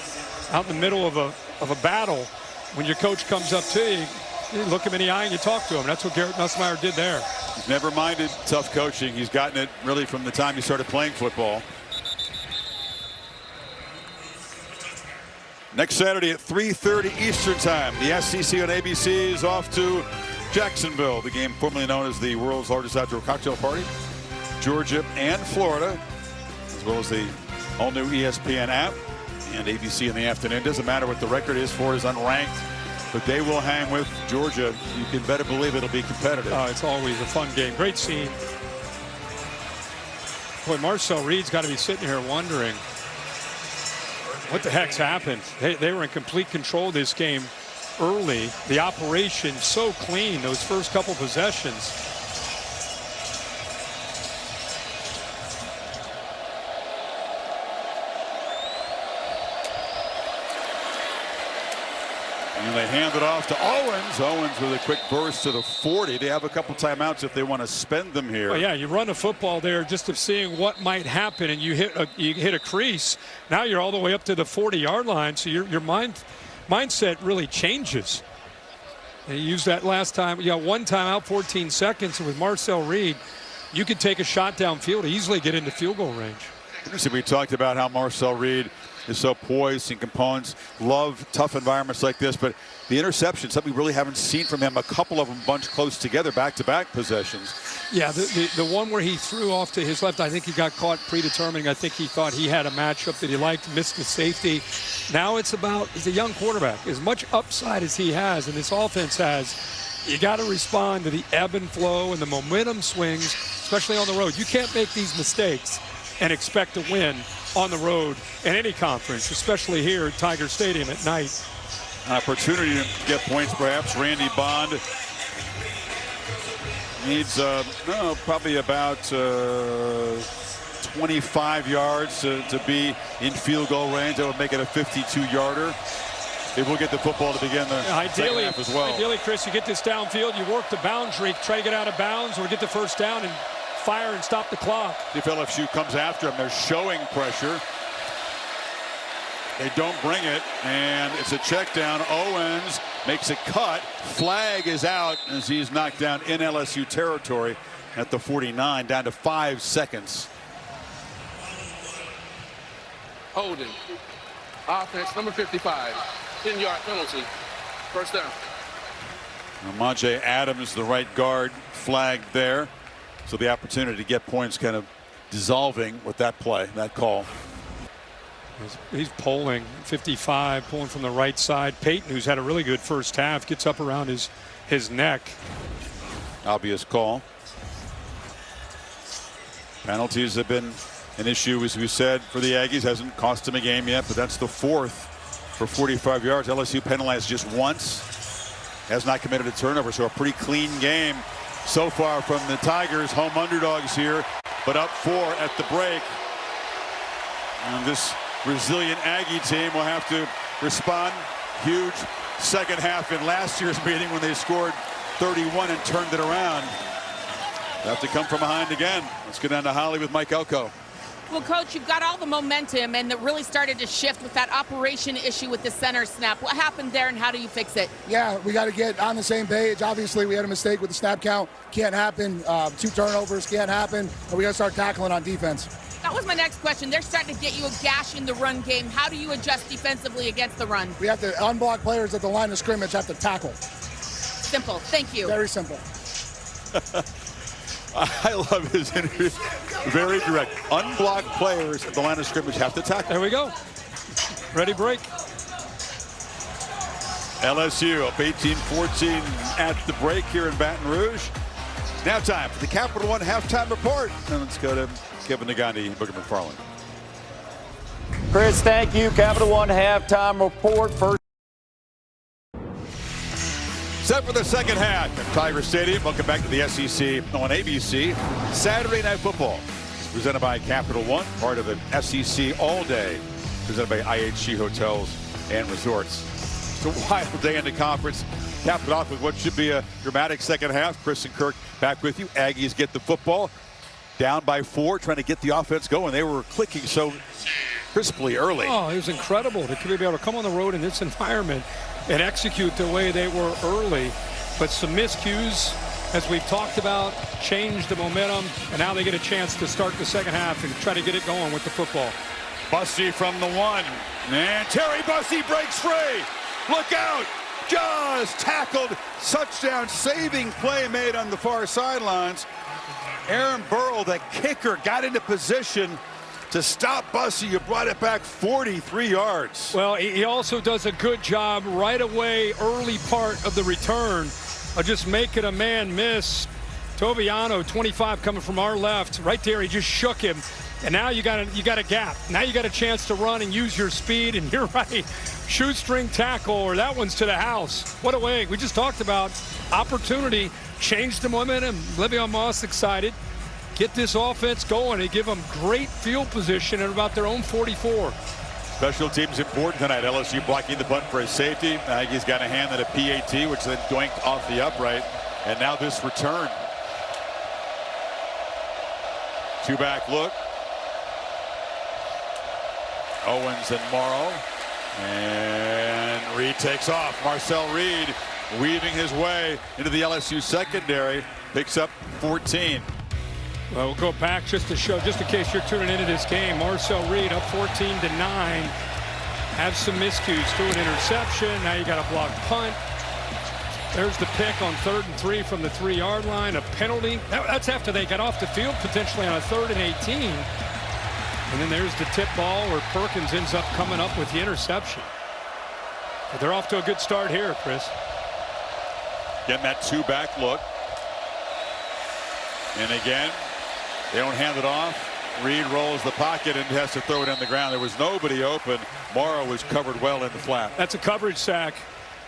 Out in the middle of a battle, when your coach comes up to you, you look him in the eye and you talk to him. That's what Garrett Nussmeier did there. He's never minded tough coaching. He's gotten it really from the time he started playing football. Next Saturday at 3:30 Eastern Time, the SEC on ABC is off to Jacksonville, the game formerly known as the world's largest outdoor cocktail party. Georgia and Florida, as well as the all-new ESPN app and ABC in the afternoon. Doesn't matter what the record is. Florida's unranked, but they will hang with Georgia. You can better believe it'll be competitive. It's always a fun game. Great scene. Boy, Marcel Reed's got to be sitting here wondering what the heck's happened. They were in complete control of this game early. The operation so clean, those first couple possessions. And they hand it off to Owens. Owens with a quick burst to the 40. They have a couple timeouts if they want to spend them here. Well, yeah, you run a football there just of seeing what might happen, and you hit a crease. Now you're all the way up to the 40-yard line, so your mindset really changes. And you used that last time. You got one time out, 14 seconds, and with Marcel Reed, you could take a shot downfield, easily get into field goal range. We talked about how Marcel Reed is so poised and components. Love tough environments like this, but the interception, something we really haven't seen from him. A couple of them bunched close together, back-to-back possessions. Yeah, the one where he threw off to his left, I think he got caught predetermining. I think he thought he had a matchup that he liked, missed the safety. Now it's about, he's a young quarterback. As much upside as he has and this offense has, you got to respond to the ebb and flow and the momentum swings, especially on the road. You can't make these mistakes and expect to win on the road in any conference, especially here at Tiger Stadium at night. An opportunity to get points, perhaps. Randy Bond needs probably about 25 yards to be in field goal range. That would make it a 52-yarder. They will get the football to begin the second half as well. Ideally, Chris, you get this downfield, you work the boundary, try to get out of bounds, or get the first down and fire and stop the clock. If LSU comes after him, they're showing pressure. They don't bring it, and it's a check down. Owens makes a cut. Flag is out as he's knocked down in LSU territory at the 49, down to 5 seconds. Holding. Offense, number 55. 10-yard penalty. First down. Monte Adams, the right guard, flagged there. So the opportunity to get points kind of dissolving with that play, that call. He's pulling 55, pulling from the right side. Peyton, who's had a really good first half, gets up around his neck. Obvious call. Penalties have been an issue, as we said, for the Aggies. Hasn't cost them a game yet, but that's the 4th for 45 yards. LSU penalized just once. Has not committed a turnover, so a pretty clean game so far from the Tigers. Home underdogs here, but up 4 at the break. And this resilient Aggie team will have to respond. Huge second half in last year's meeting when they scored 31 and turned it around. They'll have to come from behind again. Let's go down to Holly with Mike Elko. Well, Coach, you've got all the momentum, and it really started to shift with that operation issue with the center snap. What happened there, and how do you fix it? Yeah, we got to get on the same page. Obviously, we had a mistake with the snap count. Can't happen. 2 turnovers can't happen. And we got to start tackling on defense. That was my next question. They're starting to get you a gash in the run game. How do you adjust defensively against the run? We have to unblock players at the line of scrimmage, have to tackle. Simple. Thank you. Very simple. I love his interview. Very direct. Unblocked players at the line of scrimmage have to tackle. There we go. Ready, break. LSU up 18-14 at the break here in Baton Rouge. Now time for the Capital One halftime report. And let's go to Kevin Nagandi, Booker McFarland. Chris, thank you. Capital One halftime report. First. Set for the second half at Tiger Stadium. Welcome back to the SEC on ABC. Saturday Night Football is presented by Capital One, part of the SEC All Day, presented by IHG Hotels and Resorts. It's a wild day in the conference. Capped it off with what should be a dramatic second half. Chris and Kirk back with you. Aggies get the football. Down by 4, trying to get the offense going. They were clicking so crisply early. Oh, it was incredible to be able to come on the road in this environment and execute the way they were early. But some miscues, as we've talked about, changed the momentum, and now they get a chance to start the second half and try to get it going with the football. Bussey from the 1, and Terry Bussey breaks free. Look out! Just tackled, touchdown, saving play made on the far sidelines. Aaron Burrow, the kicker, got into position to stop Bussey. You brought it back 43 yards. Well, he also does a good job right away, early part of the return, of just making a man miss. Toviano, 25, coming from our left. Right there, he just shook him. And now you got a gap. Now you got a chance to run and use your speed. And you're right, shoestring tackle, or that one's to the house. What a way. We just talked about opportunity, change the momentum. Le'Veon Moss excited. Get this offense going and give them great field position at about their own 44. Special teams important tonight. LSU blocking the punt for a safety. He's got a hand at a PAT, which then doinked off the upright. And now this return. 2-back look. Owens and Morrow. And Reed takes off. Marcel Reed weaving his way into the LSU secondary. Picks up 14. Well, we'll go back just to show, just in case you're tuning into this game. Marcel Reed up 14-9. Have some miscues to an interception. Now you got a blocked punt. There's the pick on 3rd and 3 from the 3-yard line. A penalty. That's after they got off the field, potentially on a 3rd and 18. And then there's the tip ball where Perkins ends up coming up with the interception. But they're off to a good start here, Chris. Getting that 2-back look. And again, they don't hand it off. Reed rolls the pocket and has to throw it on the ground. There was nobody open. Morrow was covered well in the flat. That's a coverage sack.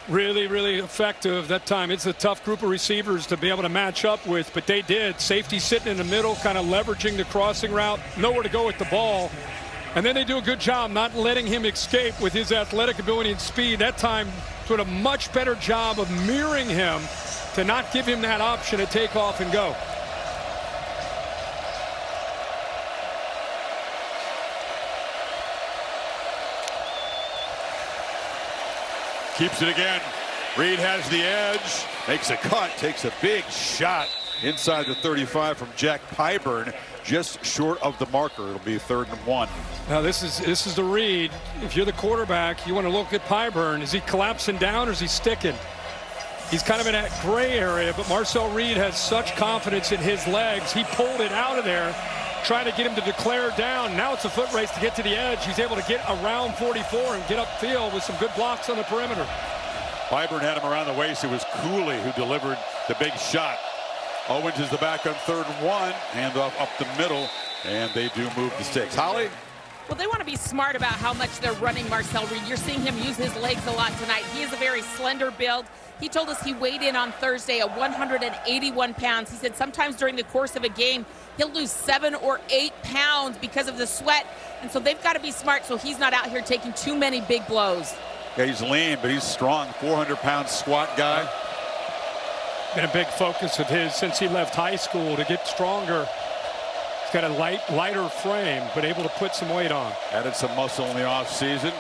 Really, really effective that time. It's a tough group of receivers to be able to match up with, but they did. Safety sitting in the middle, kind of leveraging the crossing route, nowhere to go with the ball. And then they do a good job not letting him escape with his athletic ability and speed. That time, doing a much better job of mirroring him to not give him that option to take off and go. Keeps it again. Reed has the edge. Makes a cut. Takes a big shot inside the 35 from Jack Pyburn. Just short of the marker. It'll be 3rd and 1. Now this is the read. If you're the quarterback, you want to look at Pyburn. Is he collapsing down or is he sticking? He's kind of in that gray area, but Marcel Reed has such confidence in his legs. He pulled it out of there, trying to get him to declare down. Now it's a foot race to get to the edge. He's able to get around 44 and get upfield with some good blocks on the perimeter. Pyburn had him around the waist. It was Cooley who delivered the big shot. Owens is the back on 3rd and 1. Hand off up the middle, and they do move the sticks. Holly? Well, they want to be smart about how much they're running Marcel Reed. You're seeing him use his legs a lot tonight. He is a very slender build. He told us he weighed in on Thursday at 181 pounds. He said sometimes during the course of a game, he'll lose 7 or 8 pounds because of the sweat. And so they've got to be smart so he's not out here taking too many big blows. Yeah, he's lean, but he's strong. 400-pound squat guy. Been a big focus of his since he left high school to get stronger. He's got a lighter frame, but able to put some weight on. Added some muscle in the offseason.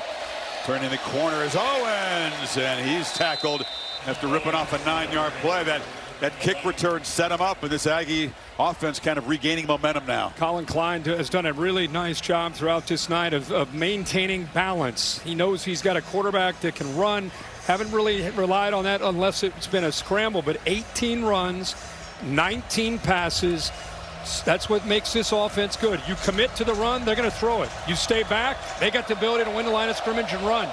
Turning the corner is Owens, and he's tackled after ripping off a 9-yard play. That kick return set him up, and this Aggie offense kind of regaining momentum now. Colin Klein has done a really nice job throughout this night of maintaining balance. He knows he's got a quarterback that can run. Haven't really relied on that unless it's been a scramble, but 18 runs, 19 passes. That's what makes this offense good. You commit to the run, they're going to throw it. You stay back, they got the ability to win the line of scrimmage and run.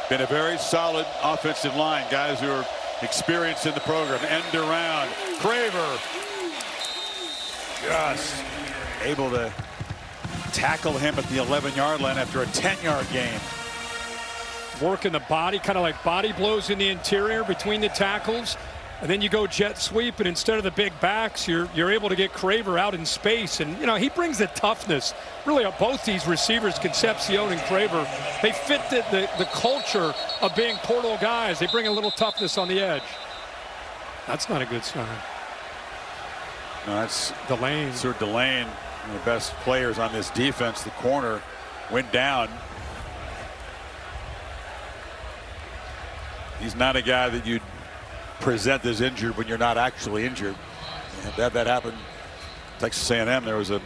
Been a very solid offensive line. Guys who are experienced in the program. End around. Craver just able to tackle him at the 11-yard line after a 10-yard gain. Working the body, kind of like body blows in the interior between the tackles. And then you go jet sweep, and instead of the big backs, you're able to get Craver out in space. And, you know, he brings the toughness. Really, both these receivers, Concepcion and Craver, they fit the culture of being portal guys. They bring a little toughness on the edge. That's not a good sign. No, that's Delane. Sir Delane, one of the best players on this defense. The corner went down. He's not a guy that you'd present as injured when you're not actually injured. And that happened. Texas A&M, there was a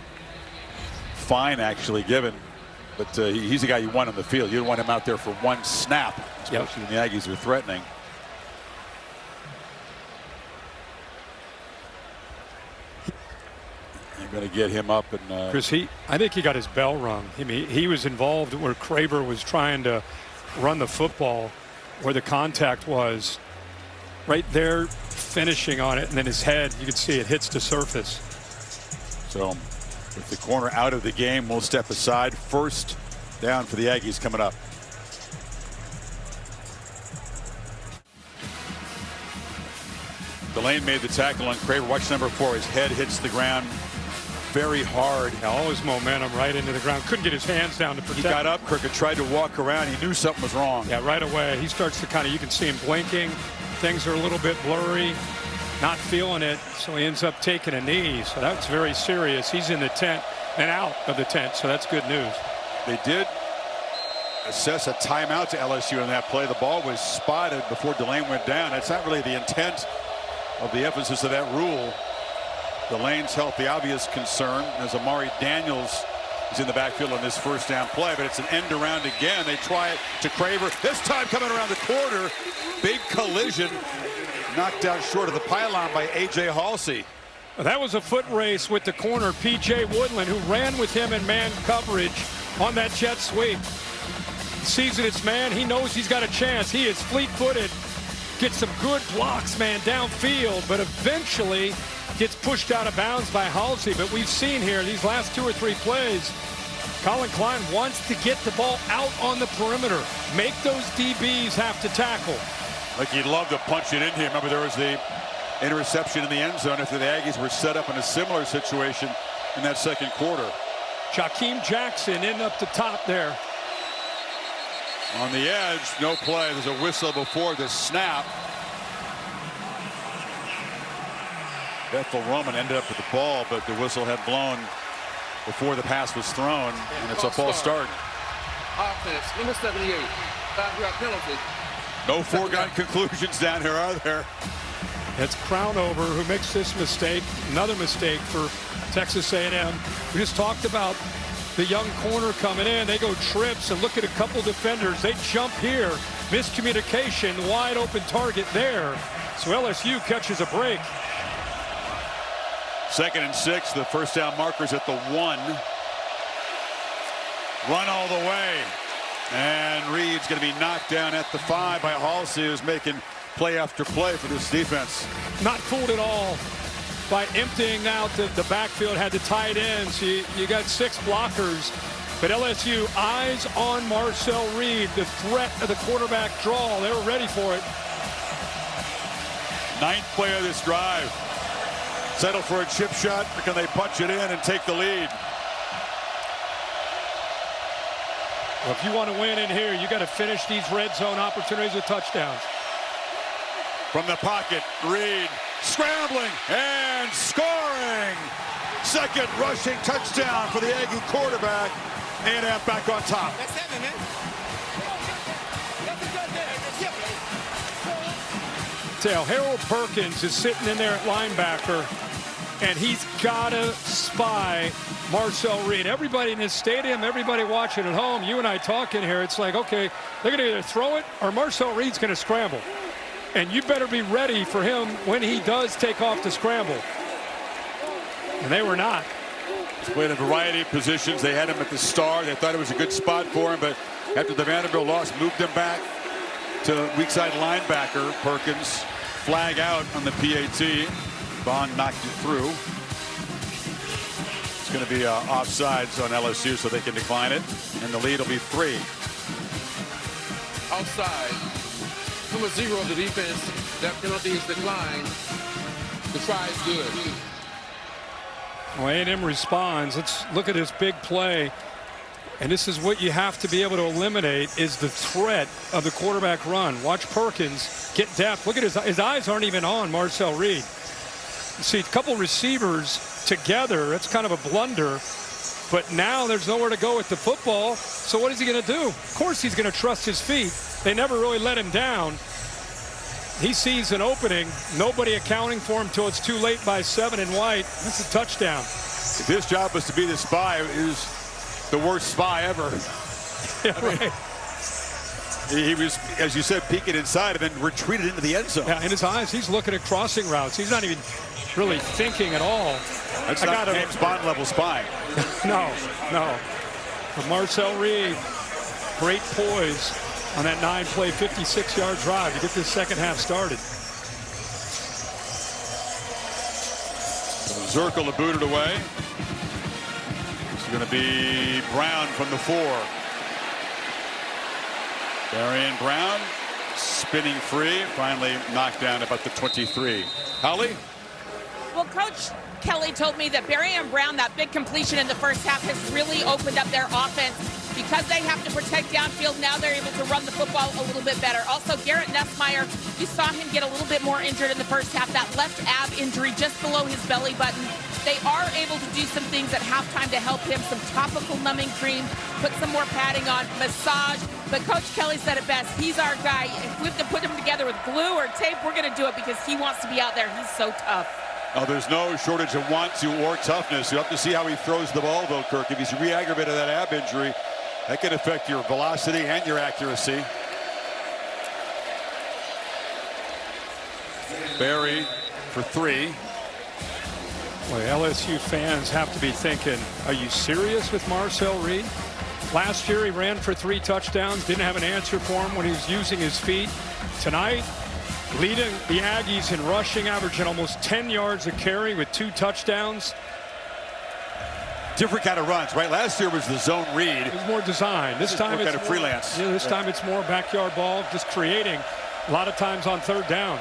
fine actually given, but he's a guy you want on the field. You don't want him out there for one snap, especially when the Aggies are threatening. You're going to get him up and Chris, I think he got his bell rung. I mean, he was involved where Craver was trying to run the football, where the contact was. Right there, finishing on it, and then his head, you can see it hits the surface. So with the corner out of the game, we'll step aside. 1st down for the Aggies coming up. Delane made the tackle on Craver. Watch number 4. His head hits the ground very hard. Yeah, all his momentum right into the ground. Couldn't get his hands down to protect. He got up, Cricket tried to walk around. He knew something was wrong. Yeah, right away. He starts to kind of, you can see him blinking. Things are a little bit blurry, not feeling it, so he ends up taking a knee. So that's very serious. He's in the tent and out of the tent, so that's good news. They did assess a timeout to LSU in that play. The ball was spotted before Delane went down. That's not really the intent of the emphasis of that rule. Delane's health, the obvious concern, as Amari Daniels is in the backfield on this 1st down play, but it's an end around again. They try it to Craver. This time coming around the corner. Big collision. Knocked down short of the pylon by A.J. Halsey. That was a foot race with the corner, P.J. Woodland, who ran with him in man coverage on that jet sweep. Sees it, it's man. He knows he's got a chance. He is fleet-footed. Gets some good blocks, man, downfield, but eventually gets pushed out of bounds by Halsey. But we've seen here these last 2 or 3 plays, Colin Klein wants to get the ball out on the perimeter. Make those DBs have to tackle. Like he'd love to punch it in here. Remember, there was the interception in the end zone after the Aggies were set up in a similar situation in that 2nd quarter. Jakeem Jackson in up the top there. On the edge, no play. There's a whistle before the snap. Bethel Roman ended up with the ball, but the whistle had blown before the pass was thrown, and it's a false start. Offense, number 78, 5-yard penalty. No foregone conclusions down here, are there? It's Crownover who makes this mistake. Another mistake for Texas A&M. We just talked about the young corner coming in. They go trips, and look at a couple defenders. They jump here. Miscommunication, wide open target there. So LSU catches a break. 2nd and 6. The first down marker's at the 1. Run all the way. And Reed's going to be knocked down at the 5 by Halsey, who's making play after play for this defense. Not fooled at all by emptying out the backfield, had the tight ends. So you got 6 blockers. But LSU eyes on Marcel Reed, the threat of the quarterback draw. They were ready for it. 9th play of this drive. Settle for a chip shot, or can they punch it in and take the lead? Well, if you want to win in here, you got to finish these red zone opportunities with touchdowns. From the pocket, Reed scrambling and scoring. 2nd rushing touchdown for the Aggie quarterback. A&M back on top. Tell Harold Perkins is sitting in there at linebacker, and he's got to spy Marcel Reed. Everybody in this stadium, everybody watching at home, you and I talking here, it's like, okay, they're going to either throw it or Marcel Reed's going to scramble. And you better be ready for him when he does take off to scramble. And they were not. He's played a variety of positions. They had him at the star. They thought it was a good spot for him, but after the Vanderbilt loss, moved him back to weak side linebacker. Perkins flag out on the PAT. Bond knocked it through. It's going to be offsides on LSU, so they can decline it, and the lead will be 3. Outside. Number 0 of the defense. That penalty is declined. The try is good. Well, A&M responds. Let's look at this big play. And this is what you have to be able to eliminate, is the threat of the quarterback run. Watch Perkins get depth. Look at his eyes aren't even on Marcel Reed. You see a couple receivers together. That's kind of a blunder. But now there's nowhere to go with the football. So what is he going to do? Of course he's going to trust his feet. They never really let him down. He sees an opening. Nobody accounting for him until it's too late by 7 and white. That's a touchdown. If his job was to be the spy, it was the worst spy ever. Yeah, right. He was, as you said, peeking inside and then retreated into the end zone. Yeah, in his eyes, he's looking at crossing routes. He's not even really thinking at all. That's not James Bond level spy. No. But Marcel Reed, great poise on that 9-play, 56-yard drive to get this second half started. Zirkle to boot it away. It's going to be Brown from the 4. Darian Brown spinning free, finally knocked down about the 23. Holly? Well, Coach Kelly told me that Darian Brown, that big completion in the first half, has really opened up their offense. Because they have to protect downfield, now they're able to run the football a little bit better. Also, Garrett Nussmeier, you saw him get a little bit more injured in the first half. That left ab injury just below his belly button. They are able to do some things at halftime to help him. Some topical numbing cream, put some more padding on, massage. But Coach Kelly said it best. He's our guy. If we have to put him together with glue or tape, we're going to do it because he wants to be out there. He's so tough. Oh, there's no shortage of want to or toughness. You have to see how he throws the ball, though, Kirk. If he's re-aggravated that ab injury, that can affect your velocity and your accuracy. Barry for 3. Boy, LSU fans have to be thinking, are you serious with Marcel Reed? Last year he ran for 3 touchdowns, didn't have an answer for him when he was using his feet. Tonight, leading the Aggies in rushing, averaging almost 10 yards a carry with 2 touchdowns. Different kind of runs, right? Last year was the zone read. It was more design. This time it's kind of freelance. Yeah, this time it's more backyard ball, just creating a lot of times on 3rd down.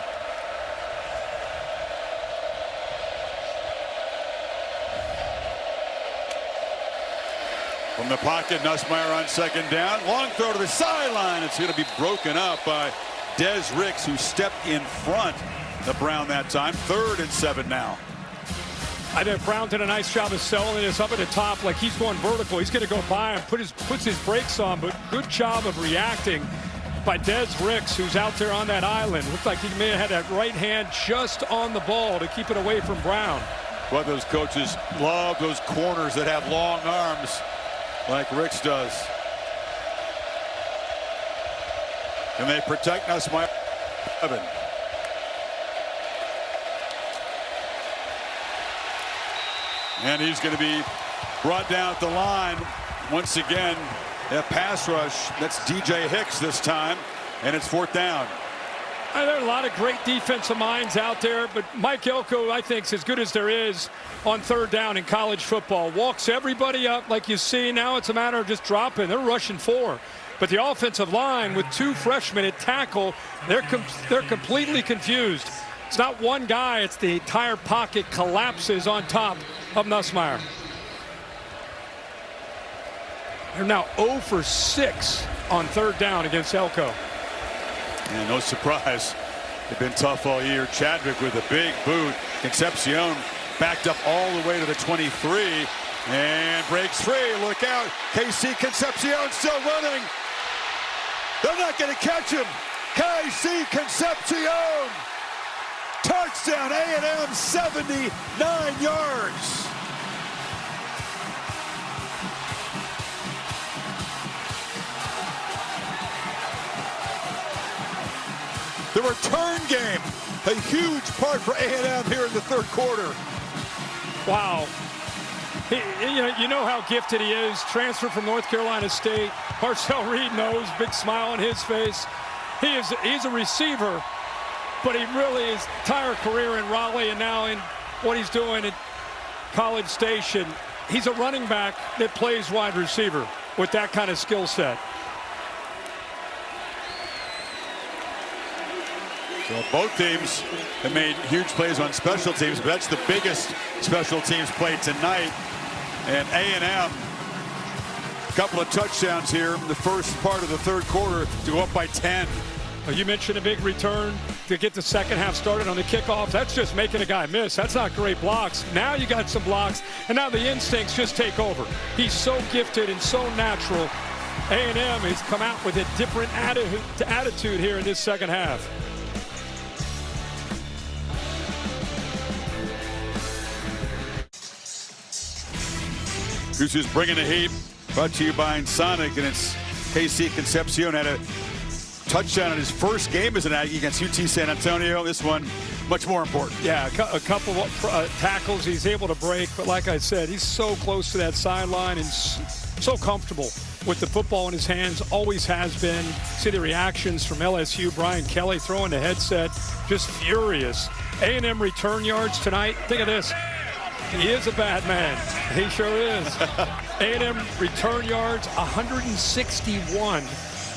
From the pocket, Nussmeier on 2nd down. Long throw to the sideline. It's going to be broken up by Des Ricks, who stepped in front of Brown that time. 3rd and 7 now. I think Brown did a nice job of selling this up at the top like he's going vertical. He's going to go by and puts his brakes on, but good job of reacting. by Des Ricks, who's out there on that island. Looked like he may have had that right hand just on the ball to keep it away from Brown. Well, those coaches love those corners that have long arms like Ricks does. And they protect Nussmeier. And he's going to be brought down at the line once again. That pass rush, that's DJ Hicks this time, and it's 4th down. There are a lot of great defensive minds out there, but Mike Elko, I think, is as good as there is on 3rd down in college football. Walks everybody up like you see. Now it's a matter of just dropping. They're rushing 4. But the offensive line with 2 freshmen at tackle, they're completely confused. It's not one guy. It's the entire pocket collapses on top of Nussmeier. They're now 0 for 6 on 3rd down against Elko. And no surprise, they've been tough all year. Chadwick with a big boot. Concepcion backed up all the way to the 23 and breaks free. Look out. KC Concepcion still running. They're not going to catch him. KC Concepcion. Touchdown, A&M, 79 yards. The return game, a huge part for A&M here in the 3rd quarter. Wow. You know how gifted he is. Transferred from North Carolina State. Marcel Reed knows, big smile on his face. He's a receiver, but he really his entire career in Raleigh and now in what he's doing at College Station. He's a running back that plays wide receiver with that kind of skill set. So both teams have made huge plays on special teams, but that's the biggest special teams play tonight. And A&M, a couple of touchdowns here in the first part of the 3rd quarter to go up by 10. Well, you mentioned a big return to get the second half started on the kickoff. That's just making a guy miss. That's not great blocks. Now you got some blocks, and now the instincts just take over. He's so gifted and so natural. A&M has come out with a different attitude here in this second half. Who's bringing the heat? Brought to you by Sonic, and it's KC Concepcion had a touchdown in his first game as an Aggie against UT San Antonio. This one much more important. Yeah, a couple of tackles he's able to break, but like I said, he's so close to that sideline and so comfortable with the football in his hands, always has been. See the reactions from LSU. Brian Kelly throwing the headset, just furious. A&M return yards tonight. Think of this. He is a bad man. He sure is. A&M return yards, 161.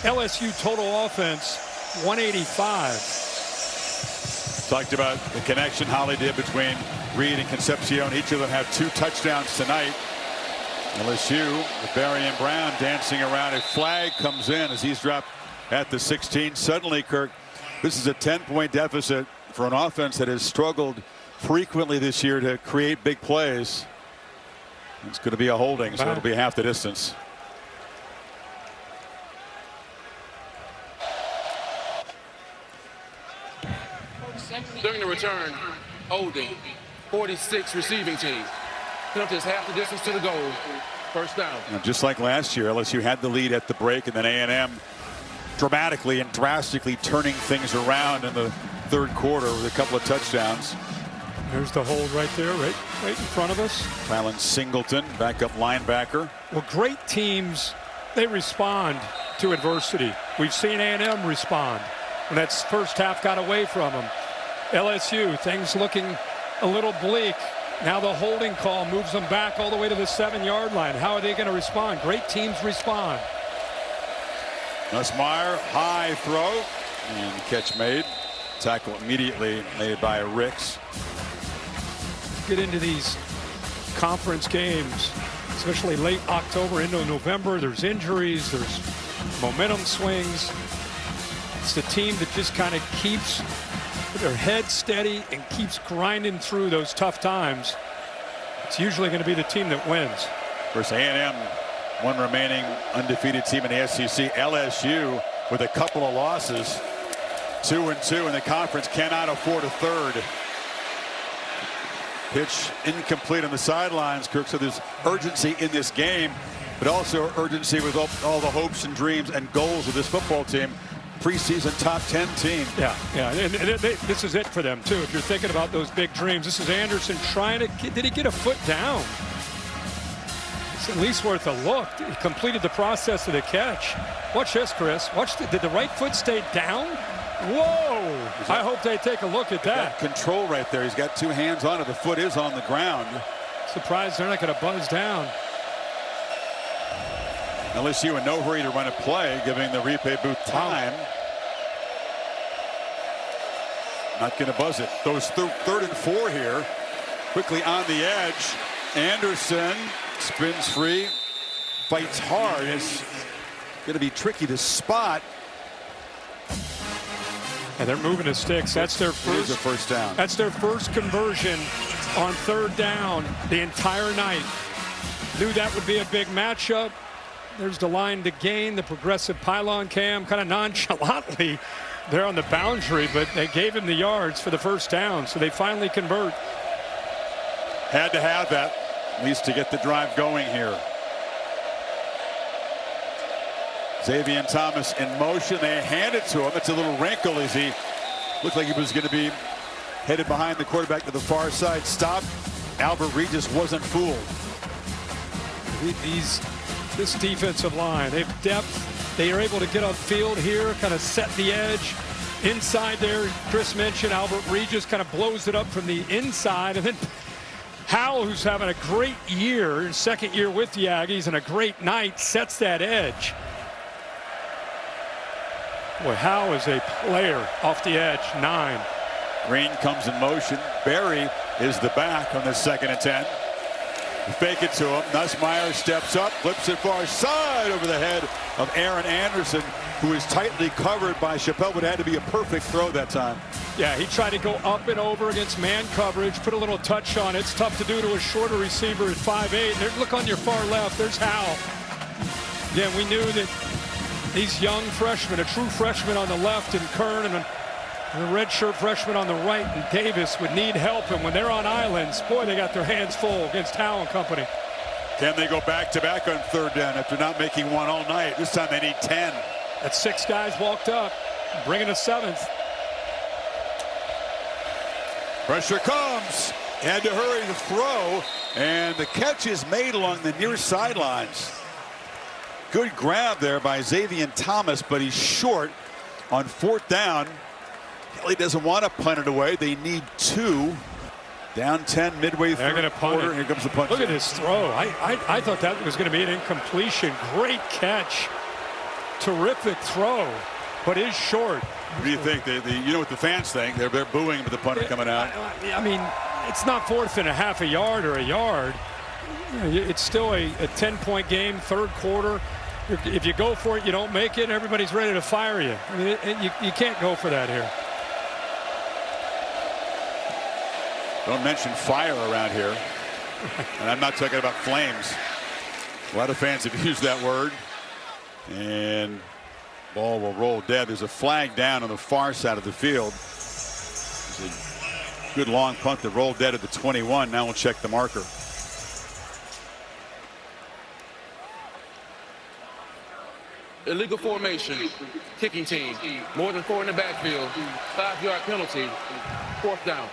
LSU total offense, 185. Talked about the connection Holly did between Reed and Concepcion. Each of them have 2 touchdowns tonight. LSU with Barry and Brown dancing around. A flag comes in as he's dropped at the 16. Suddenly, Kirk, this is a 10-point deficit for an offense that has struggled frequently this year to create big plays. It's going to be a holding, so it'll be half the distance. During the return, holding, 46 receiving team. Just half the distance to the goal. 1st down. And just like last year, LSU had the lead at the break, and then A&M dramatically and drastically turning things around in the 3rd quarter with a couple of touchdowns. There's the hold right there, right in front of us. Tylen Singleton, backup linebacker. Well, great teams, they respond to adversity. We've seen A&M respond when that first half got away from them. LSU, things looking a little bleak. Now the holding call moves them back all the way to the 7-yard line. How are they going to respond? Great teams respond. Nussmeier, high throw, and the catch made. Tackle immediately made by Ricks. Get into these conference games, especially late October into November. There's injuries, there's momentum swings. It's the team that just kind of keeps their head steady and keeps grinding through those tough times. It's usually going to be the team that wins. Of course, A&M, one remaining undefeated team in the SEC. LSU with a couple of losses. 2-2, and the conference cannot afford a third. Pitch incomplete on the sidelines, Kirk. So there's urgency in this game, but also urgency with all the hopes and dreams and goals of this football team. Preseason top 10 team. Yeah. And this is it for them, too. If you're thinking about those big dreams, this is Anderson trying to did he get a foot down? It's at least worth a look. He completed the process of the catch. Watch this, Chris. Did the right foot stay down? Whoa! I hope they take a look at that. Control right there. He's got two hands on it. The foot is on the ground. Surprised they're not going to buzz down. LSU in no hurry to run a play, giving the replay booth time. Not going to buzz it. Those 3rd and 4 here. Quickly on the edge. Anderson spins free. Fights hard. It's going to be tricky to spot. And they're moving the sticks. That's their first down. That's their first conversion on 3rd down the entire night. Knew that would be a big matchup. There's the line to gain, the progressive pylon cam, kind of nonchalantly there on the boundary, but they gave him the yards for the first down, so they finally convert. Had to have that, at least to get the drive going here. Xavier Thomas in motion. They hand it to him. It's a little wrinkle as he looked like he was going to be headed behind the quarterback to the far side. Stop. Albert Regis wasn't fooled. This defensive line, they have depth. They are able to get upfield here, kind of set the edge. Inside there, Chris mentioned Albert Regis kind of blows it up from the inside. And then Howell, who's having a great year, his 2nd year with the Aggies, and a great night, sets that edge. Boy, Howell is a player off the edge, 9. Green comes in motion. Barry is the back on the 2nd and 10. Fake it to him. Nussmeier steps up, flips it far side over the head of Aaron Anderson, who is tightly covered by Chappelle, but it had to be a perfect throw that time. Yeah, he tried to go up and over against man coverage, put a little touch on it. It's tough to do to a shorter receiver at 5'8". Look on your far left, there's Howell. Yeah, we knew that these young freshmen, a true freshman on the left and Kern, and the redshirt freshman on the right, and Davis would need help. And when they're on islands, boy, they got their hands full against Howell and company. Can they go back-to-back on 3rd down after not making one all night? This time they need 10. That's 6 guys walked up, bringing a 7th. Pressure comes. Had to hurry to throw, and the catch is made along the near sidelines. Good grab there by Xavier Thomas, but he's short on 4th down. Kelly doesn't want to punt it away. They need 2. Down 10 midway through the quarter. Here comes the punt. Look at this throw. I thought that was going to be an incompletion. Great catch. Terrific throw, but is short. What do you think? You know what the fans think. They're booing with the punter coming out. I mean, it's not 4th and a half a yard or a yard. It's still a 10-point game, 3rd quarter. If you go for it, you don't make it, everybody's ready to fire you. I mean, you can't go for that here. Don't mention fire around here. And I'm not talking about flames. A lot of fans have used that word. And ball will roll dead. There's a flag down on the far side of the field. It's a good long punt that rolled dead at the 21. Now we'll check the marker. Illegal formation, kicking team, more than 4 in the backfield, 5-yard penalty, 4th down.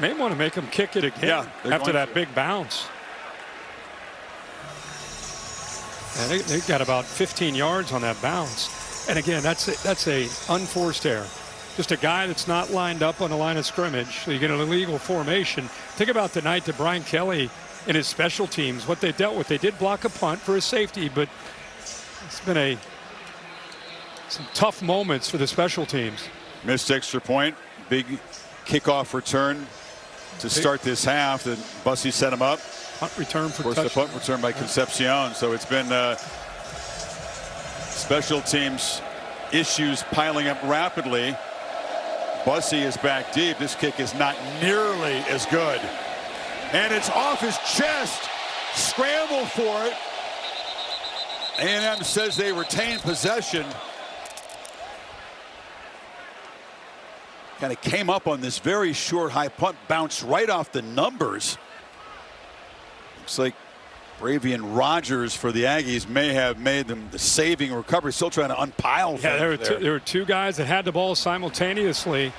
May want to make them kick it again after that big bounce. And they got about 15 yards on that bounce. And again, that's a unforced error. Just a guy that's not lined up on the line of scrimmage. So you get an illegal formation. Think about the night that Brian Kelly and his special teams, what they dealt with. They did block a punt for a safety, but it's been some tough moments for the special teams. Missed extra point. Big kickoff return to start this half. Then Bussey set him up. Punt return for touchdown. The punt return by Concepcion. So it's been special teams issues piling up rapidly. Bussey is back deep. This kick is not nearly as good. And it's off his chest. Scramble for it. A&M says they retain possession. Kind of came up on this very short high punt, bounced right off the numbers. Looks like Bravian Rogers for the Aggies may have made them the saving recovery. Still trying to unpile things. Yeah, there were two guys that had the ball simultaneously.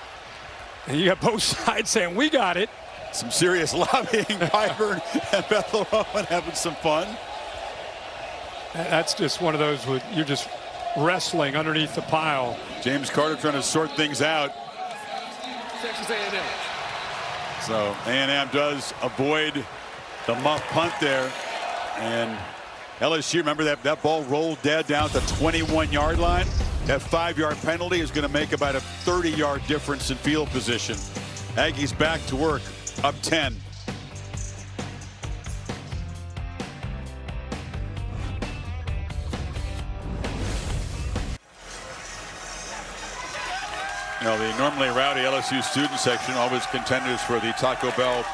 And you got both sides saying, we got it. Some serious lobbying. Pyburn and Bethel Owen having some fun. That's just one of those where you're just wrestling underneath the pile. James Carter trying to sort things out. Texas A&M. So A&M does avoid the muff punt there. And LSU, remember that ball rolled dead down at the 21-yard line. That 5-yard penalty is going to make about a 30-yard difference in field position. Aggies back to work, up 10. You know, the normally rowdy LSU student section, always contenders for the Taco Bell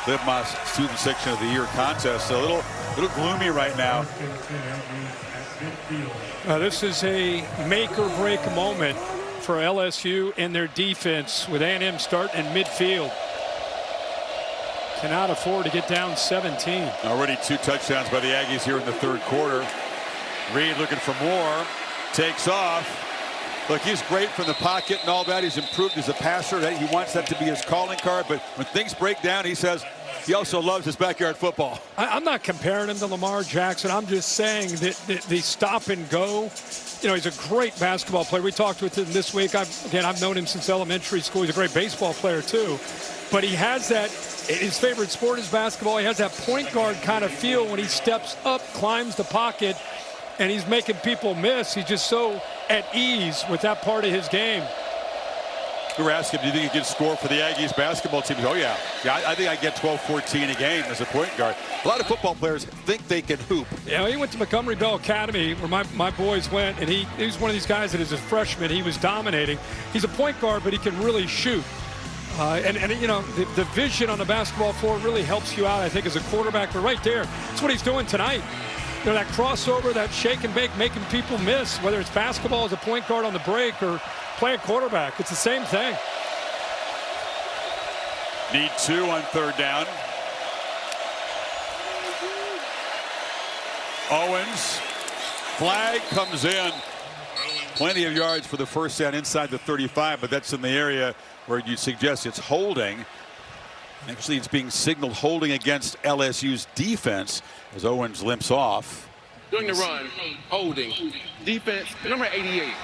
Live Moss Student Section of the Year contest. A little gloomy right now. This is a make or break moment for LSU and their defense with A&M starting in midfield. Cannot afford to get down 17. Already 2 touchdowns by the Aggies here in the third quarter. Reed looking for more, takes off. Look, he's great from the pocket and all that. He's improved as a passer. He wants that to be his calling card. But when things break down, he says he also loves his backyard football. I'm not comparing him to Lamar Jackson. I'm just saying that the stop and go, you know, he's a great basketball player. We talked with him this week. I've known him since elementary school. He's a great baseball player, too. But he has that, his favorite sport is basketball. He has that point guard kind of feel when he steps up, climbs the pocket, and he's making people miss. He's just so at ease with that part of his game. We were asking him, do you think he could score for the Aggies basketball team? Oh, yeah. I think I get 12, 14 a game as a point guard. A lot of football players think they can hoop. Yeah, he went to Montgomery Bell Academy where my boys went, and he was one of these guys that as a freshman, he was dominating. He's a point guard, but he can really shoot. And you know, the vision on the basketball floor really helps you out, I think, as a quarterback. But right there, that's what he's doing tonight. You know, that crossover, that shake and bake, making people miss, whether it's basketball as a point guard on the break or playing quarterback. It's the same thing. Need 2 on third down. Owens. Flag comes in. Plenty of yards for the first down inside the 35, but that's in the area where you suggest it's holding. Actually, it's being signaled holding against LSU's defense as Owens limps off. During the run, holding. Defense, number 88.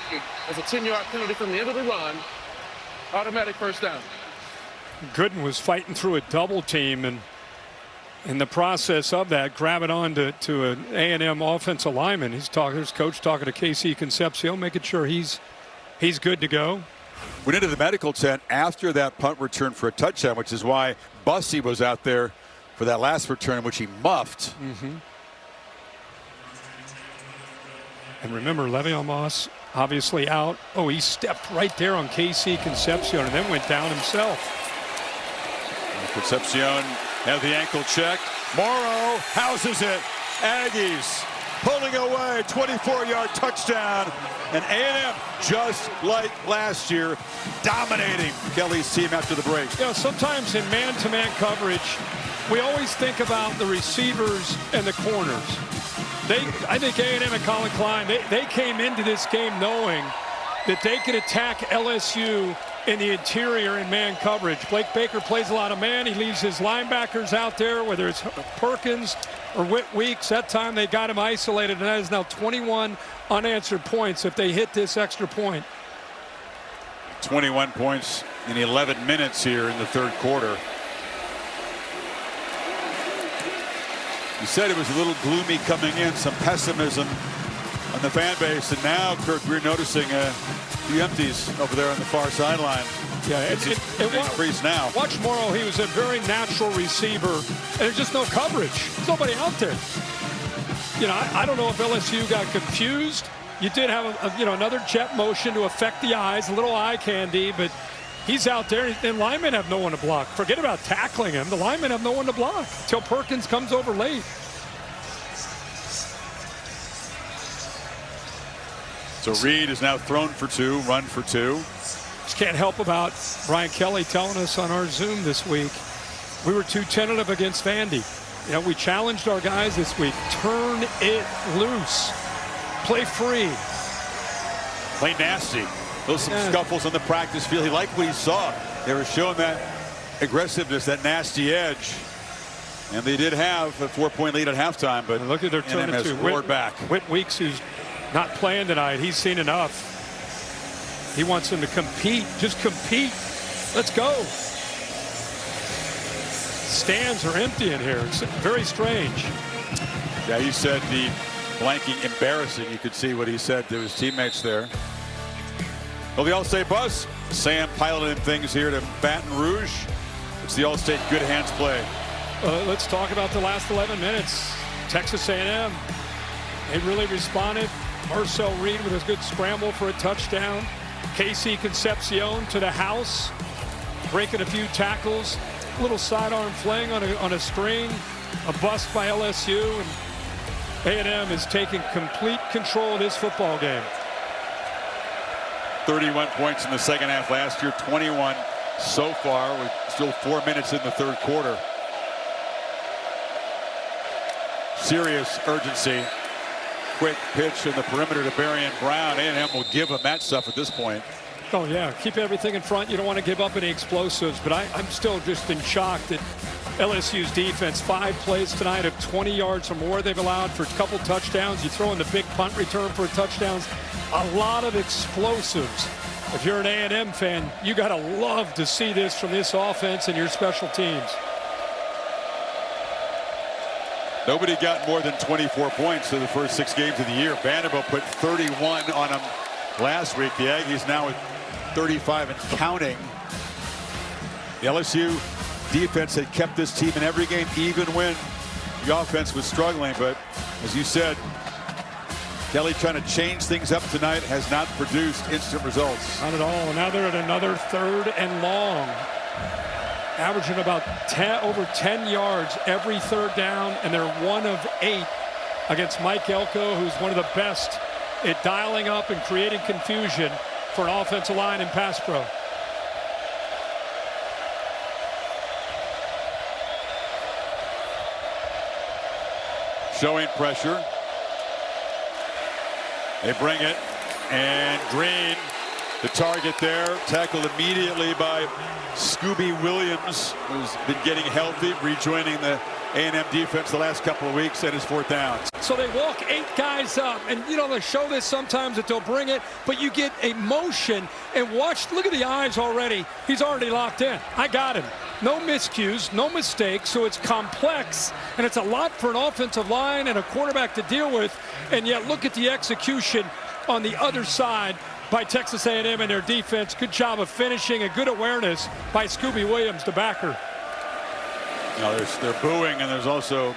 That's a 10-yard penalty from the end of the run. Automatic first down. Gooden was fighting through a double team, and in the process of that, grabbing on to an A&M offensive lineman. His coach talking to KC Concepcion, making sure he's good to go. Went into the medical tent after that punt return for a touchdown, which is why Bussey was out there for that last return, which he muffed. And remember, Le'Veon Moss obviously out. Oh, he stepped right there on KC Concepcion and then went down himself. Concepcion had the ankle checked. Morrow houses it. Aggies pulling away, 24-yard touchdown. And A&M, just like last year, dominating Kelly's team after the break. You know, sometimes in man-to-man coverage, we always think about the receivers and the corners. I think A&M and Colin Klein, they came into this game knowing that they could attack LSU in the interior in man coverage. Blake Baker plays a lot of man. He leaves his linebackers out there, whether it's Perkins or Whit Weeks. That time they got him isolated, and that is now 21 unanswered points if they hit this extra point. 21 points in 11 minutes here in the third quarter. You said it was a little gloomy coming in, some pessimism on the fan base, and now, Kirk, we're noticing the empties over there on the far sideline. Yeah, it's increased now. Watch Morrow. He was a very natural receiver, and there's just no coverage. There's nobody out there. You know, I don't know if LSU got confused. You did have another jet motion to affect the eyes, a little eye candy, but he's out there, and linemen have no one to block. Forget about tackling him. The linemen have no one to block until Perkins comes over late. So Reed is now thrown for 2, run for 2. Just can't help about Brian Kelly telling us on our Zoom this week, we were too tentative against Vandy. You know, we challenged our guys this week. Turn it loose. Play free. Play nasty. Those some scuffles on the practice field. He liked what he saw. They were showing that aggressiveness, that nasty edge. And they did have a 4-point lead at halftime, but look at their turn it to roared back. Whit Weeks, who's not playing tonight, he's seen enough. He wants them to compete. Just compete. Let's go. Stands are empty in here. It's very strange. Yeah, he said the blanking embarrassing. You could see what he said to his teammates there. Well, the All-State bus. Sam piloting things here to Baton Rouge. It's the All-State good hands play. Let's talk about the last 11 minutes. Texas A&M. They really responded. Marcel Reed with a good scramble for a touchdown. Casey Concepcion to the house, breaking a few tackles. A little sidearm fling on a string. A bust by LSU. And A&M is taking complete control of this football game. 31 points in the second half last year, 21 so far, with still 4 minutes in the third quarter. Serious urgency. Quick pitch in the perimeter to Berrien Brown. A&M will give him that stuff at this point. Oh, yeah. Keep everything in front. You don't want to give up any explosives, but I'm still just in shock that LSU's defense, 5 plays tonight of 20 yards or more they've allowed for a couple touchdowns. You throw in the big punt return for touchdowns. A lot of explosives. If you're an A&M fan, you got to love to see this from this offense and your special teams. Nobody got more than 24 points in the first 6 games of the year. Vanderbilt put 31 on them last week. The Aggies now with 35 and counting. The LSU defense had kept this team in every game, even when the offense was struggling. But as you said, Kelly trying to change things up tonight has not produced instant results. Not at all. Now they're at another 3rd and long. Averaging about over 10 yards every 3rd down, and they're 1 of 8 against Mike Elko, who's one of the best at dialing up and creating confusion for an offensive line in pass pro. Showing pressure. They bring it, and Green, the target there, tackled immediately by Scooby Williams, who's been getting healthy, rejoining the A&M defense the last couple of weeks, and his 4th down. So they walk 8 guys up, and you know they show this sometimes that they'll bring it, but you get a motion and watch. Look at the eyes already. He's already locked in. I got him. No miscues, no mistakes. So it's complex, and it's a lot for an offensive line and a quarterback to deal with. And yet look at the execution on the other side by Texas A&M and their defense. Good job of finishing, a good awareness by Scooby Williams, the backer. Now they're booing, and there's also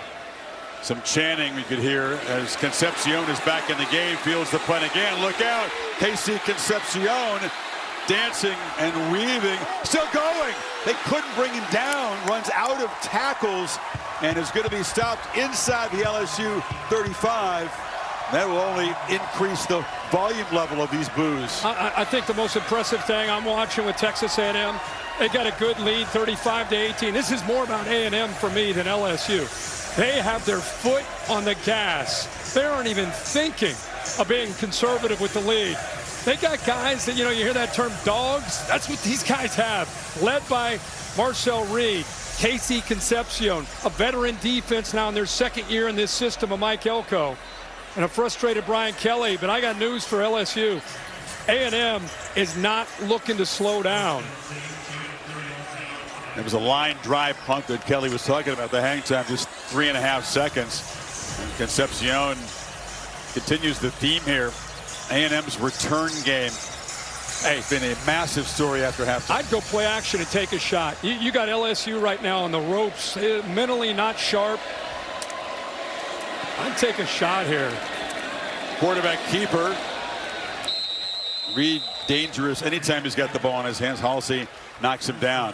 some chanting we could hear as Concepcion is back in the game, fields the punt again. Look out, Casey Concepcion dancing and weaving, still going. They couldn't bring him down, runs out of tackles, and is going to be stopped inside the LSU 35. That will only increase the volume level of these boos. I think the most impressive thing I'm watching with Texas A&M, they got a good lead, 35-18. This is more about A&M for me than LSU. They have their foot on the gas. They aren't even thinking of being conservative with the lead. They got guys that, you know, you hear that term dogs? That's what these guys have, led by Marcel Reed, Casey Concepcion, a veteran defense now in their 2nd year in this system of Mike Elko, and a frustrated Brian Kelly. But I got news for LSU. A&M is not looking to slow down. It was a line drive punt that Kelly was talking about. The hang time just 3.5 seconds. And Concepcion continues the theme here. A&M's return game. Hey, it's been a massive story after halftime. I'd go play action and take a shot. You got LSU right now on the ropes, mentally not sharp. I'd take a shot here. Quarterback keeper. Reed dangerous anytime he's got the ball in his hands. Halsey knocks him down.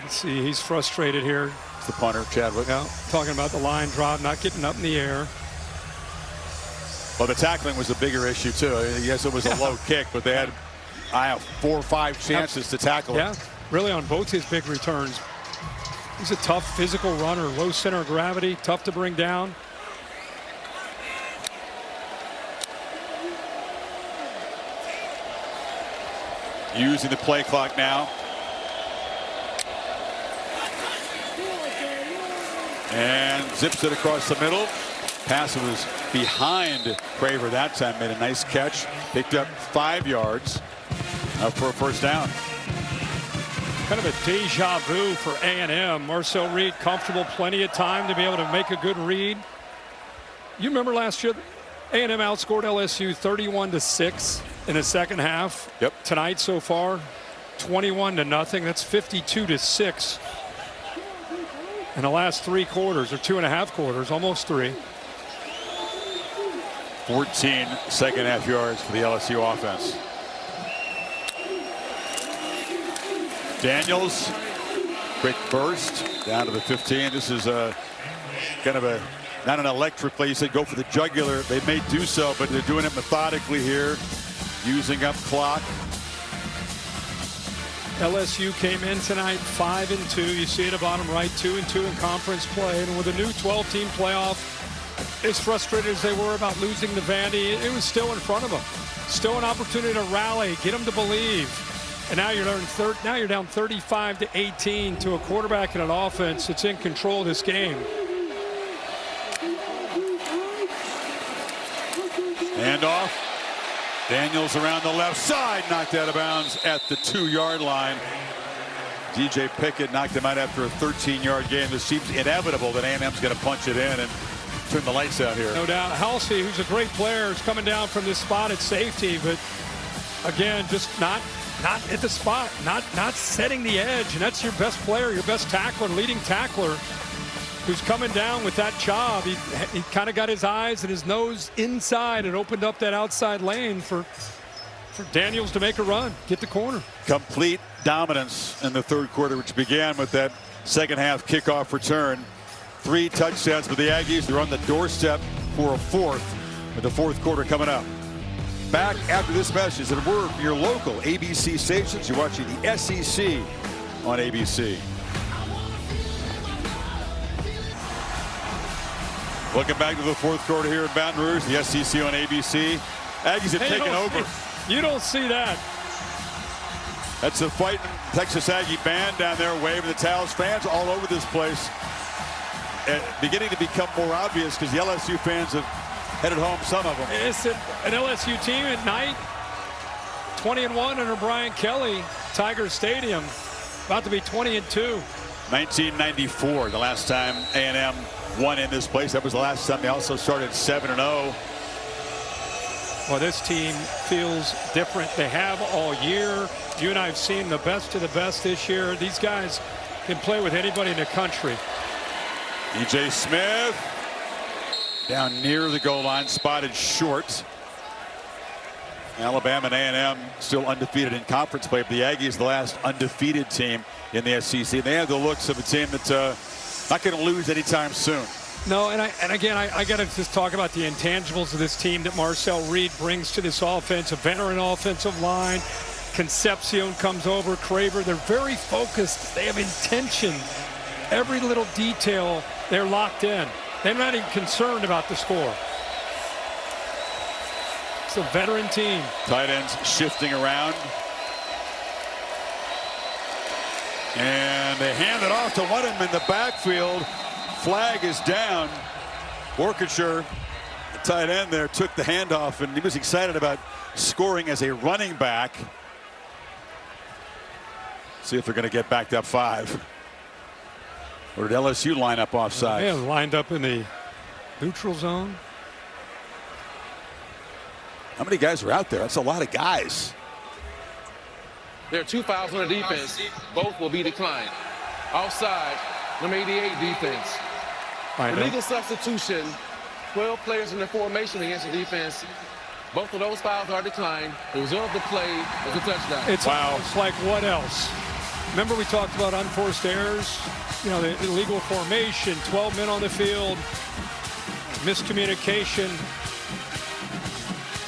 See, he's frustrated here. It's the punter, Chadwick. Yeah, talking about the line drop, not getting up in the air. Well, the tackling was a bigger issue, too. Yes, it was a low kick, but they had I have 4 or 5 chances to tackle him. Yeah, really on both his big returns. He's a tough physical runner, low center of gravity, tough to bring down. Using the play clock now. And zips it across the middle. Pass was behind Craver that time. Made a nice catch. Picked up 5 yards for a first down. Kind of a deja vu for A&M. Marcel Reed comfortable, plenty of time to be able to make a good read. You remember last year, A&M outscored LSU 31-6 in the second half. Yep. Tonight so far, 21-0. That's 52-6 in the last 3 quarters, or 2.5 quarters, almost 3. 14 second half yards for the LSU offense. Daniels, quick burst down to the 15. This is a kind of a, not an electric play. You said go for the jugular. They may do so, but they're doing it methodically here, using up clock. LSU came in tonight 5-2. You see at the bottom right, 2-2 in conference play. And with a new 12-team playoff, as frustrated as they were about losing to Vandy, it was still in front of them. Still an opportunity to rally, get them to believe. And now you're down 35-18 to a quarterback and an offense that's in control of this game. Hand off. Daniels around the left side, knocked out of bounds at the 2-yard line. DJ Pickett knocked him out after a 13-yard game. This seems inevitable that A&M's going to punch it in and turn the lights out here. No doubt. Halsey, who's a great player, is coming down from this spot at safety, but again, just not at the spot, not setting the edge. And that's your best player, your best tackler, leading tackler, who's coming down with that job. He kind of got his eyes and his nose inside and opened up that outside lane for Daniels to make a run, get the corner. Complete dominance in the third quarter, which began with that second half kickoff return. 3 touchdowns for the Aggies. They're on the doorstep for a 4th, with the fourth quarter coming up. Back after this message, and we're your local ABC stations. You're watching the SEC on ABC. Welcome back to the fourth quarter here in Baton Rouge, the SEC on ABC. Aggies have taken over. You don't see that. That's the fighting Texas Aggie band down there waving the towels. Fans all over this place. Beginning to become more obvious because the LSU fans have headed home, some of them. It's an LSU team at night. 20-1 under Brian Kelly. Tiger Stadium about to be 20-2. 1994, the last time A&M won in this place. That was the last time they also started 7-0. Well, this team feels different. They have all year. You and I have seen the best of the best this year. These guys can play with anybody in the country. E.J. Smith down near the goal line, spotted short. Alabama and A&M still undefeated in conference play. But the Aggies, the last undefeated team in the SEC. They have the looks of a team that's not going to lose anytime soon. No, and again, I got to just talk about the intangibles of this team that Marcel Reed brings to this offense. A veteran offensive line. Concepcion comes over. Craver. They're very focused. They have intention. Every little detail, they're locked in. They're not even concerned about the score. It's a veteran team. Tight ends shifting around. And they hand it off to one of them in the backfield. Flag is down. Orchestra, the tight end there, took the handoff, and he was excited about scoring as a running back. See if they're going to get backed up 5. Or did LSU line up offside? Yeah, lined up in the neutral zone. How many guys are out there? That's a lot of guys. There are 2 fouls on the defense. Both will be declined. Offside, number 88 defense. Illegal substitution, 12 players in the formation against the defense. Both of those fouls are declined. The result of the play is a touchdown. It's like what else? Remember we talked about unforced errors? You know, the illegal formation, 12 men on the field, miscommunication.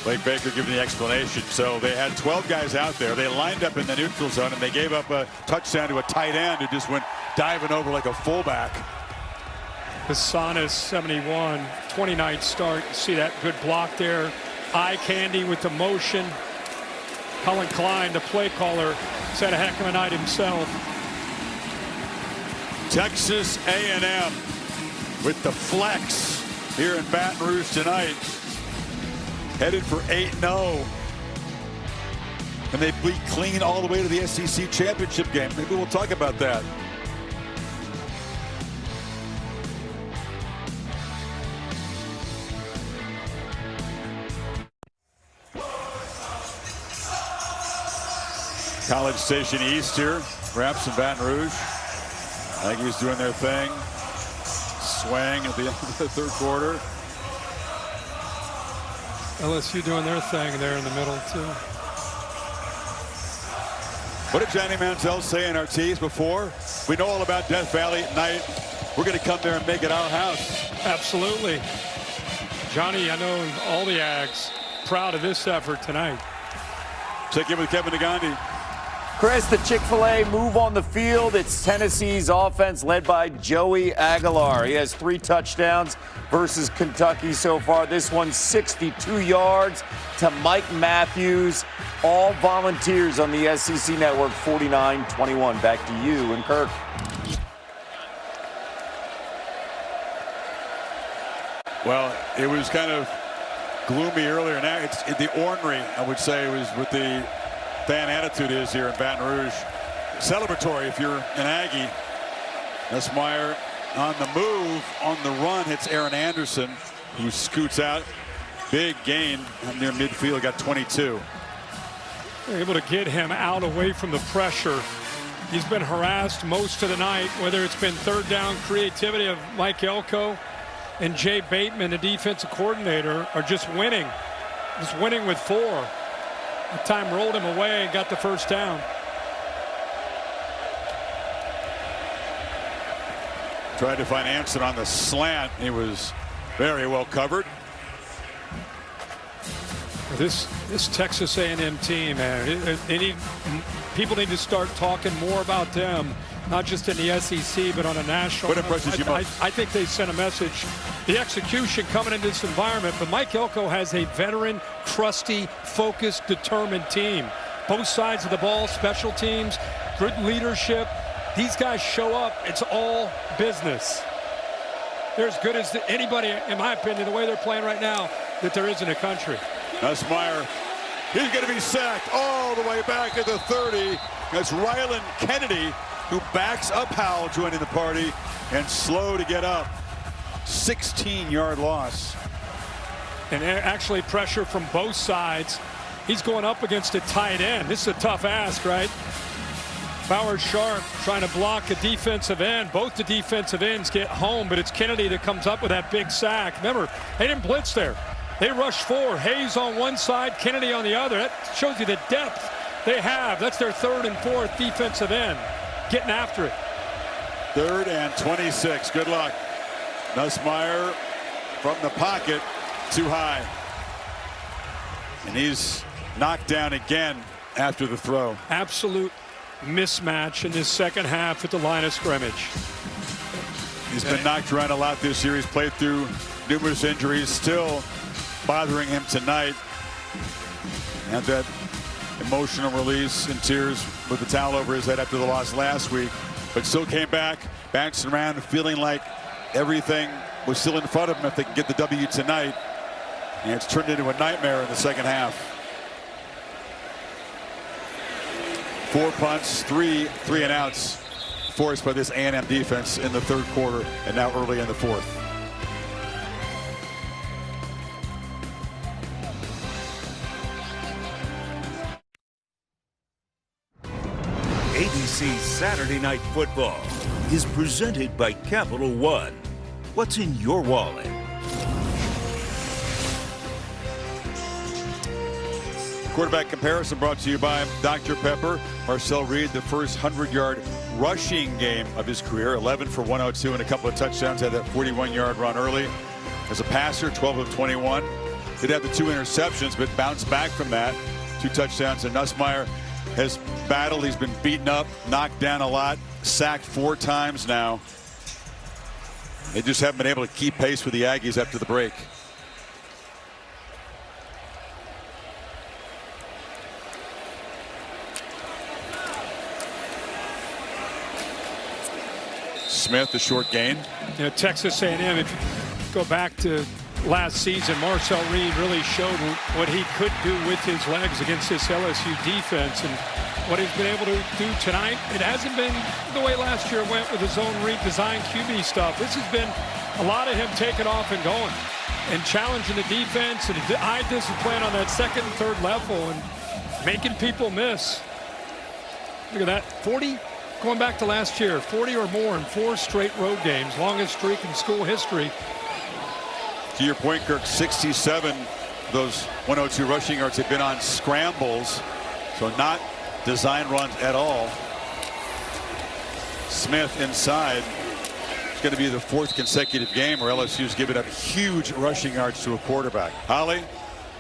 Blake Baker giving the explanation. So they had 12 guys out there. They lined up in the neutral zone, and they gave up a touchdown to a tight end who just went diving over like a fullback. Baton, 71, 29th start. You see that good block there. Eye candy with the motion. Colin Klein, the play caller, has had a heck of a night himself. Texas A&M with the flex here in Baton Rouge tonight. Headed for 8-0. And they bleed clean all the way to the SEC championship game. Maybe we'll talk about that. College Station East here. Raps in Baton Rouge. Aggies doing their thing. Swang at the end of the third quarter. LSU doing their thing there in the middle, too. What did Johnny Manziel say in our tease before? We know all about Death Valley at night. We're going to come there and make it our house. Absolutely. Johnny, I know all the Ags proud of this effort tonight. Check in with Kevin Nagandi. Chris, the Chick-fil-A move on the field. It's Tennessee's offense led by Joey Aguilar. He has 3 touchdowns versus Kentucky so far. This one's 62 yards to Mike Matthews. All volunteers on the SEC Network, 49-21. Back to you and Kirk. Well, it was kind of gloomy earlier. Now it's the ornery, I would say, was what the fan attitude is here in Baton Rouge. Celebratory if you're an Aggie. Nussmeier on the move, on the run, hits Aaron Anderson, who scoots out. Big gain near midfield, got 22. They're able to get him out away from the pressure. He's been harassed most of the night, whether it's been third down creativity of Mike Elko and Jay Bateman, the defensive coordinator, are just winning with 4. The time rolled him away and got the first down. Tried to find Anson on the slant. He was very well covered. This Texas A&M team, man, people need to start talking more about them, not just in the SEC, but on a national. What impresses you most? I think they sent a message. The execution coming into this environment, but Mike Elko has a veteran, crusty, focused, determined team. Both sides of the ball, special teams, good leadership. These guys show up. It's all business. They're as good as anybody, in my opinion, the way they're playing right now, that there is in the country. Nussmeier, he's going to be sacked all the way back at the 30. That's Ryland Kennedy, who backs up Howell, joining the party, and slow to get up. 16-yard loss. And actually pressure from both sides. He's going up against a tight end. This is a tough ask, right? Bauer Sharp trying to block a defensive end. Both the defensive ends get home, but it's Kennedy that comes up with that big sack. Remember, they didn't blitz there. They rushed 4. Hayes on one side, Kennedy on the other. That shows you the depth they have. That's their 3rd and 4th defensive end. Getting after it. 3rd and 26. Good luck. Nussmeier from the pocket, too high. And he's knocked down again after the throw. Absolute mismatch in this second half at the line of scrimmage. He's been knocked around a lot this year. He's played through numerous injuries, still bothering him tonight. And that emotional release and tears with the towel over his head after the loss last week, but still came back, bouncing around, feeling like everything was still in front of him if they can get the W tonight. And it's turned into a nightmare in the second half. 4 punts, 3 and outs forced by this A&M defense in the 3rd quarter and now early in the 4th. ABC's Saturday Night Football is presented by Capital One. What's in your wallet? Quarterback comparison brought to you by Dr. Pepper. Marcel Reed, the first 100-yard rushing game of his career, 11 for 102 and a couple of touchdowns. Had that 41-yard run early. As a passer, 12 of 21. Did have the 2 interceptions, but bounced back from that. 2 touchdowns, and Nussmeier has battled. He's been beaten up, knocked down a lot, sacked 4 times now. They just haven't been able to keep pace with the Aggies after the break. Smith, the short gain. You know, Texas A&M, if you go back to last season, Marcel Reed really showed what he could do with his legs against this LSU defense, and what he's been able to do tonight, it hasn't been the way last year went with his own redesigned QB stuff. This has been a lot of him taking off and going and challenging the defense and eye discipline on that second and third level and making people miss. Look at that, 40, going back to last year, 40 or more in 4 straight road games, longest streak in school history. To your point, Kirk, 67 those 102 rushing yards have been on scrambles, so not design runs at all. Smith inside. It's going to be the 4th consecutive game where LSU's given up huge rushing yards to a quarterback. Holly?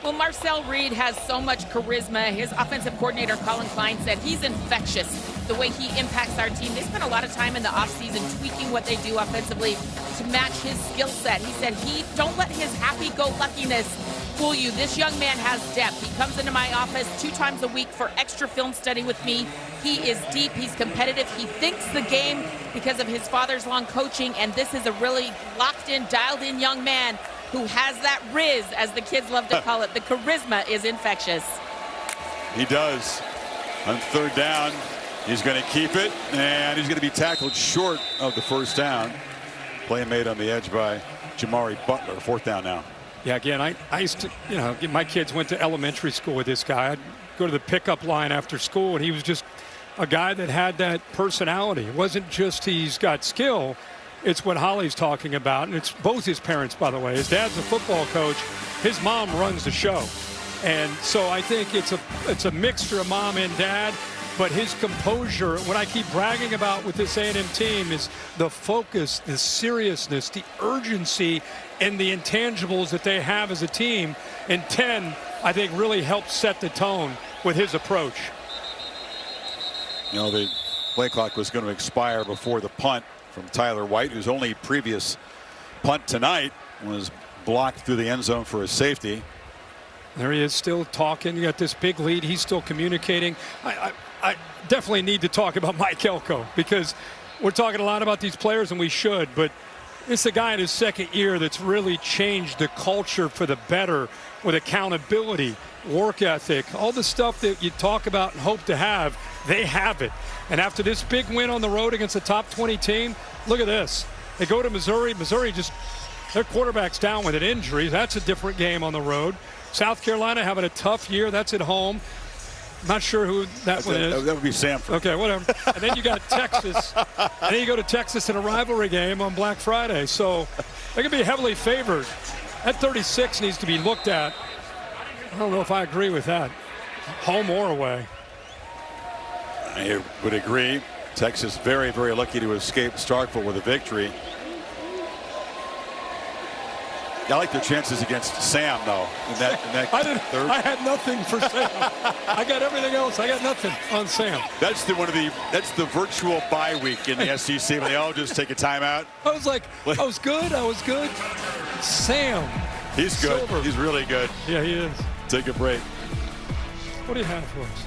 Well, Marcel Reed has so much charisma. His offensive coordinator, Colin Klein, said he's infectious, the way he impacts our team. They spent a lot of time in the offseason tweaking what they do offensively to match his skill set. He said, don't let his happy-go-luckiness fool you. This young man has depth. He comes into my office 2 times a week for extra film study with me. He is deep. He's competitive. He thinks the game because of his father's long coaching, and this is a really locked-in, dialed-in young man who has that riz, as the kids love to call it. The charisma is infectious. He does. On 3rd down, he's going to keep it, and he's going to be tackled short of the 1st down. Play made on the edge by Jamari Butler. 4th down now. Yeah, again, I used to, you know, my kids went to elementary school with this guy. I'd go to the pickup line after school, and he was just a guy that had that personality. It wasn't just he's got skill. It's what Holly's talking about, and it's both his parents, by the way. His dad's a football coach. His mom runs the show. And so I think it's a mixture of mom and dad, but his composure, what I keep bragging about with this A&M team is the focus, the seriousness, the urgency, and the intangibles that they have as a team. And 10, I think, really helped set the tone with his approach. You know, the play clock was going to expire before the punt from Tyler White, whose only previous punt tonight was blocked through the end zone for a safety. There he is, still talking. You got this big lead. He's still communicating. I definitely need to talk about Mike Elko, because we're talking a lot about these players, and we should, but it's a guy in his 2nd year that's really changed the culture for the better with accountability, work ethic, all the stuff that you talk about and hope to have. They have it. And after this big win on the road against a top 20 team, look at this. They go to Missouri. Missouri just, their quarterback's down with an injury. That's a different game on the road. South Carolina having a tough year. That's at home. Not sure who that one is. That would be Samford. Okay, whatever. And then you got Texas. And then you go to Texas in a rivalry game on Black Friday. So they're going to be heavily favored. That 36 needs to be looked at. I don't know if I agree with that. Home or away. I would agree. Texas very, very lucky to escape Starkville with a victory. I like their chances against Sam, though, in that third. I had nothing for Sam. I got everything else. I got nothing on Sam. That's the virtual bye week in the SEC when they all just take a timeout. I was like, I was good. Sam. He's good. Silver. He's really good. Yeah, he is. Take a break. What do you have for us?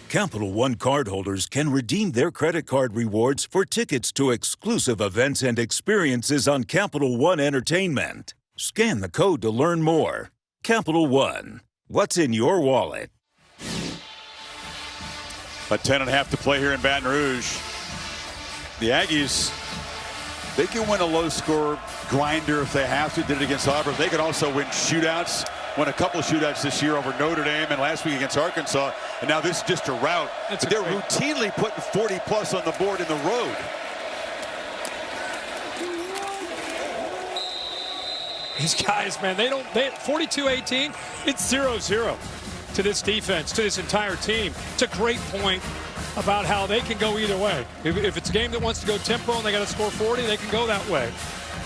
Capital One cardholders can redeem their credit card rewards for tickets to exclusive events and experiences on Capital One Entertainment. Scan the code to learn more. Capital One. What's in your wallet? A 10.5 to play here in Baton Rouge. The Aggies, they can win a low-score grinder if they have to. Did it against Auburn. They can also win shootouts. Won a couple of shootouts this year over Notre Dame and last week against Arkansas. And now this is just a rout. But they're routinely putting 40-plus on the board in the road. These guys, man, they 42-18, it's 0-0 to this defense, to this entire team. It's a great point about how they can go either way. If it's a game that wants to go tempo and they got to score 40, they can go that way.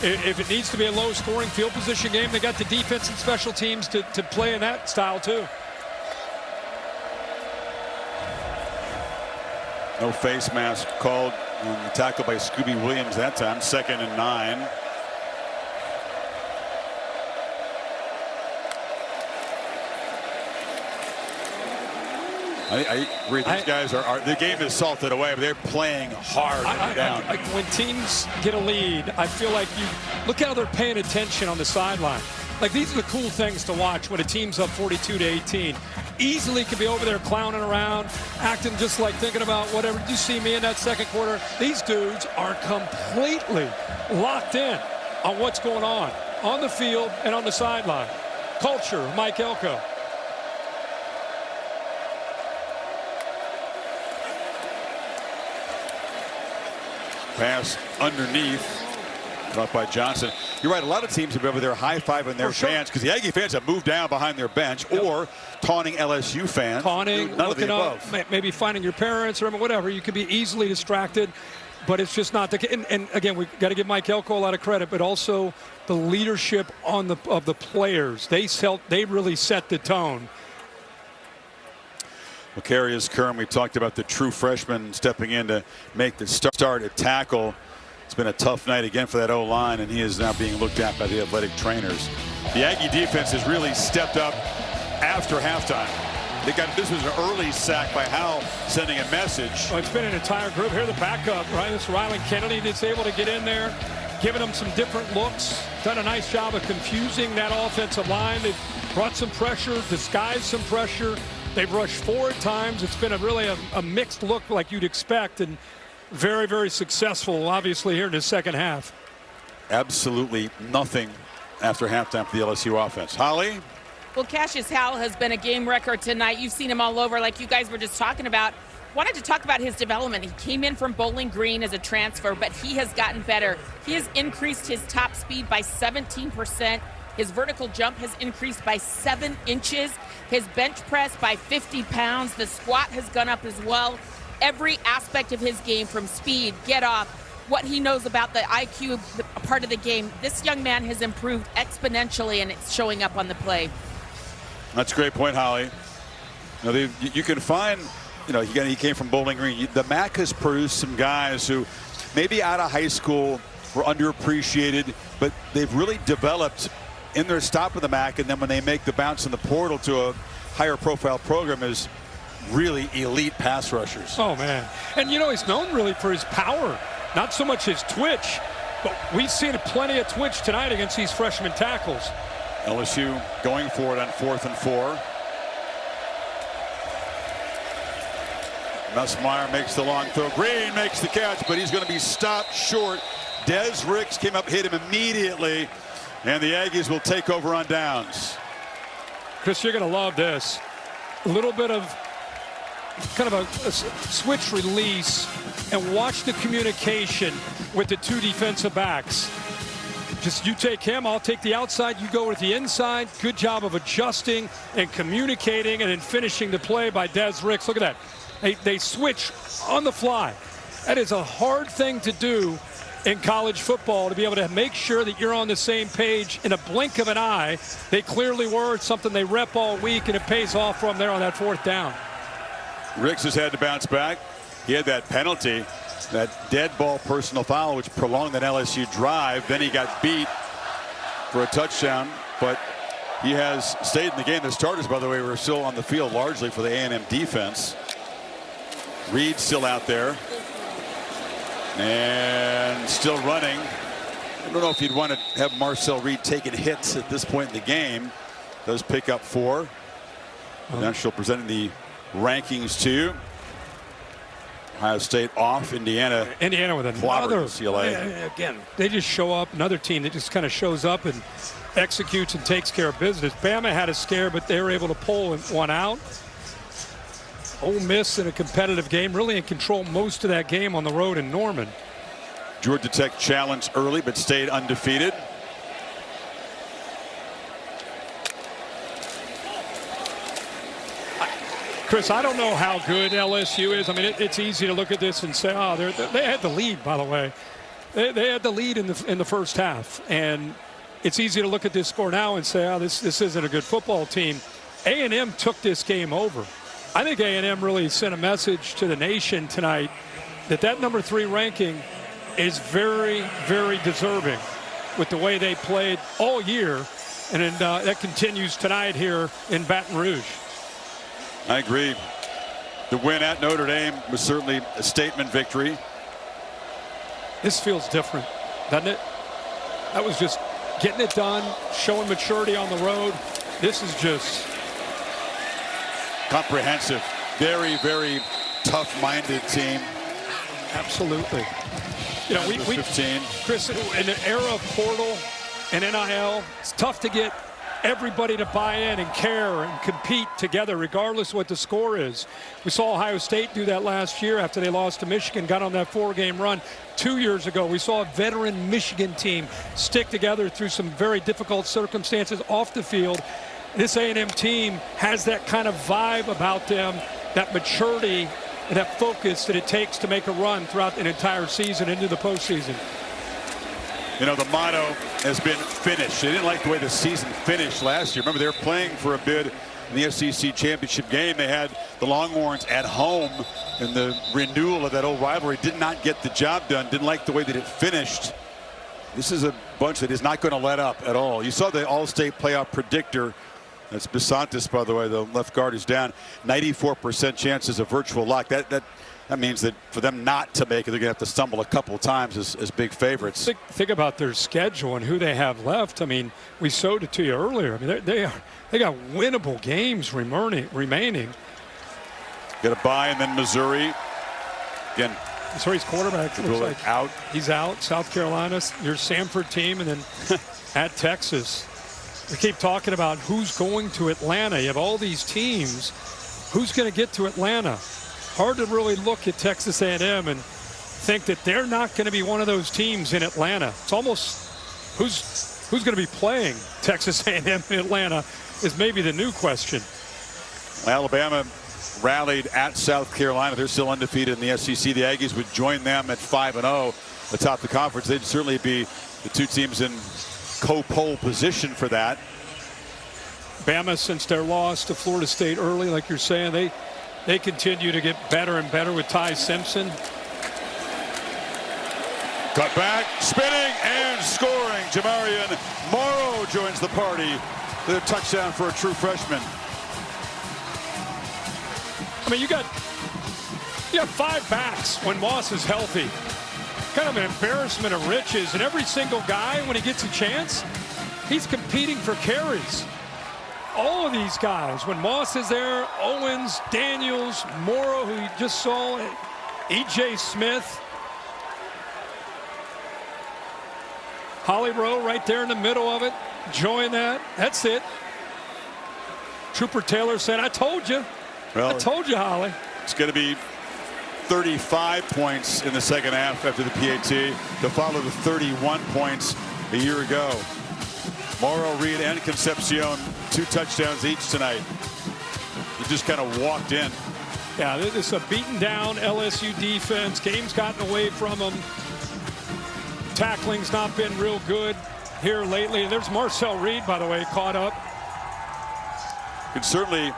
if it needs to be a low-scoring field position game, they got the defense and special teams to play in that style too. No face mask called on the tackle by Scooby Williams that time. 2nd and 9. I agree. These guys are the game is salted away, but they're playing hard down. When teams get a lead, I feel like you look how they're paying attention on the sideline. Like, these are the cool things to watch when a team's up 42-18. Easily could be over there clowning around, acting just like thinking about whatever. Did you see me in that second quarter? These dudes are completely locked in on what's going on the field and on the sideline. Culture, Mike Elko. Pass underneath. Up by Johnson. You're right. A lot of teams have been over there high-fiving their fans because the Aggie fans have moved down behind their bench or taunting LSU fans. Taunting, none of the looking up, above. maybe finding your parents or whatever. You could be easily distracted, but it's just not the case. And again, we've got to give Mike Elko a lot of credit, but also the leadership of the players. They really set the tone. Macarius Curran, we talked about the true freshman stepping in to make the start at tackle. It's been a tough night again for that O-line, and he is now being looked at by the athletic trainers. The Aggie defense has really stepped up after halftime. This was an early sack by Howell, sending a message. Well, it's been an entire group. Here, the backup, right? This Rylan Kennedy that's able to get in there, giving them some different looks. Done a nice job of confusing that offensive line. They've brought some pressure, disguised some pressure. They've rushed 4 times. It's been really a mixed look like you'd expect, and very, very successful, obviously, here in the second half. Absolutely nothing after halftime for the LSU offense. Holly? Well, Cassius Howell has been a game record tonight. You've seen him all over, like you guys were just talking about. Wanted to talk about his development. He came in from Bowling Green as a transfer, but he has gotten better. He has increased his top speed by 17%. His vertical jump has increased by 7 inches. His bench press by 50 pounds. The squat has gone up as well. Every aspect of his game, from speed, get off, what he knows about the IQ part of the game, this young man has improved exponentially, and it's showing up on the play. That's a great point, Holly. You can find, he came from Bowling Green. The MAC has produced some guys who maybe out of high school were underappreciated, but they've really developed in their stop of the MAC, and then when they make the bounce in the portal to a higher profile program is really elite pass rushers. Oh, man. And, he's known really for his power, not so much his twitch, but we've seen plenty of twitch tonight against these freshman tackles. LSU going for it on 4th and 4. Nussmeier makes the long throw. Green makes the catch, but he's going to be stopped short. Des Ricks came up, hit him immediately, and the Aggies will take over on downs. Chris, you're going to love this. A little bit of kind of a switch release, and watch the communication with the 2 defensive backs. Just you take him, I'll take the outside, you go with the inside. Good job of adjusting and communicating and then finishing the play by Des Ricks. Look at that. They switch on the fly. That is a hard thing to do in college football, to be able to make sure that you're on the same page in a blink of an eye. They clearly were. It's something they rep all week, and it pays off for them there on that 4th down. Ricks has had to bounce back. He had that penalty, that dead ball personal foul, which prolonged that LSU drive. Then he got beat for a touchdown, but he has stayed in the game. The starters, by the way, were still on the field largely for the A&M defense. Reed still out there and still running. I don't know if you'd want to have Marcel Reed taking hits at this point in the game. Does pick up 4. Now she'll present the rankings to Ohio State off. Indiana with another. UCLA. Again, they just show up. Another team that just kind of shows up and executes and takes care of business. Bama had a scare, but they were able to pull one out. Ole Miss in a competitive game, really in control most of that game on the road in Norman. Georgia Tech challenged early, but stayed undefeated. Chris, I don't know how good LSU is. I mean, it's easy to look at this and say, oh, they had the lead, by the way. They had the lead in the first half, and it's easy to look at this score now and say, oh, this isn't a good football team. A&M took this game over. I think A&M really sent a message to the nation tonight that number 3 ranking is very, very deserving with the way they played all year, and that continues tonight here in Baton Rouge. I agree. The win at Notre Dame was certainly a statement victory. This feels different, doesn't it? That was just getting it done, showing maturity on the road. This is just comprehensive. Very, very tough-minded team. Absolutely. You know, we 15. Chris, in the era of portal and NIL, it's tough to get everybody to buy in and care and compete together regardless of what the score is. We saw Ohio State do that last year after they lost to Michigan, got on that 4-game run. 2 years ago, we saw a veteran Michigan team stick together through some very difficult circumstances off the field. This A&M team has that kind of vibe about them, that maturity and that focus that it takes to make a run throughout an entire season into the postseason. You know, the motto has been finish. They didn't like the way the season finished last year. Remember, they were playing for a bid in the SEC championship game. They had the Longhorns at home, and the renewal of that old rivalry did not get the job done. Didn't like the way that it finished. This is a bunch that is not going to let up at all. You saw the All-State playoff predictor. That's Besantis, by the way. The left guard is down. 94% chances of virtual lock. That means that for them not to make it, they're going to have to stumble a couple of times as big favorites. Think about their schedule and who they have left. I mean, we showed it to you earlier. I mean, they got winnable games remaining. Get a bye, and then Missouri. Again, Missouri's quarterback looks like out. He's out. South Carolina, your Samford team, and then at Texas. We keep talking about who's going to Atlanta. You have all these teams. Who's going to get to Atlanta? Hard to really look at Texas A&M and think that they're not going to be one of those teams in Atlanta. It's almost who's going to be playing Texas A&M in Atlanta is maybe the new question. Alabama rallied at South Carolina. They're still undefeated in the SEC. The Aggies would join them at 5-0 atop the conference. They'd certainly be the two teams in co-pole position for that. Bama, since their loss to Florida State early, like you're saying, they continue to get better and better with Ty Simpson. Cut back, spinning and scoring. Jamarian Morrow joins the party with a touchdown for a true freshman. I mean, you got 5 backs when Moss is healthy. Kind of an embarrassment of riches, and every single guy, when he gets a chance, he's competing for carries. All of these guys, when Moss is there, Owens, Daniels, Morrow, who you just saw, E.J. Smith, Holly Rowe right there in the middle of it, enjoying that. That's it. Trooper Taylor said, I told you. Well, I told you, Holly. It's going to be 35 points in the second half after the PAT to follow the 31 points a year ago. Morrow, Reed, and Concepcion, 2 touchdowns each tonight. He just kind of walked in. Yeah, this is a beaten down LSU defense. Game's gotten away from them. Tackling's not been real good here lately. There's Marcel Reed, by the way, caught up. Can certainly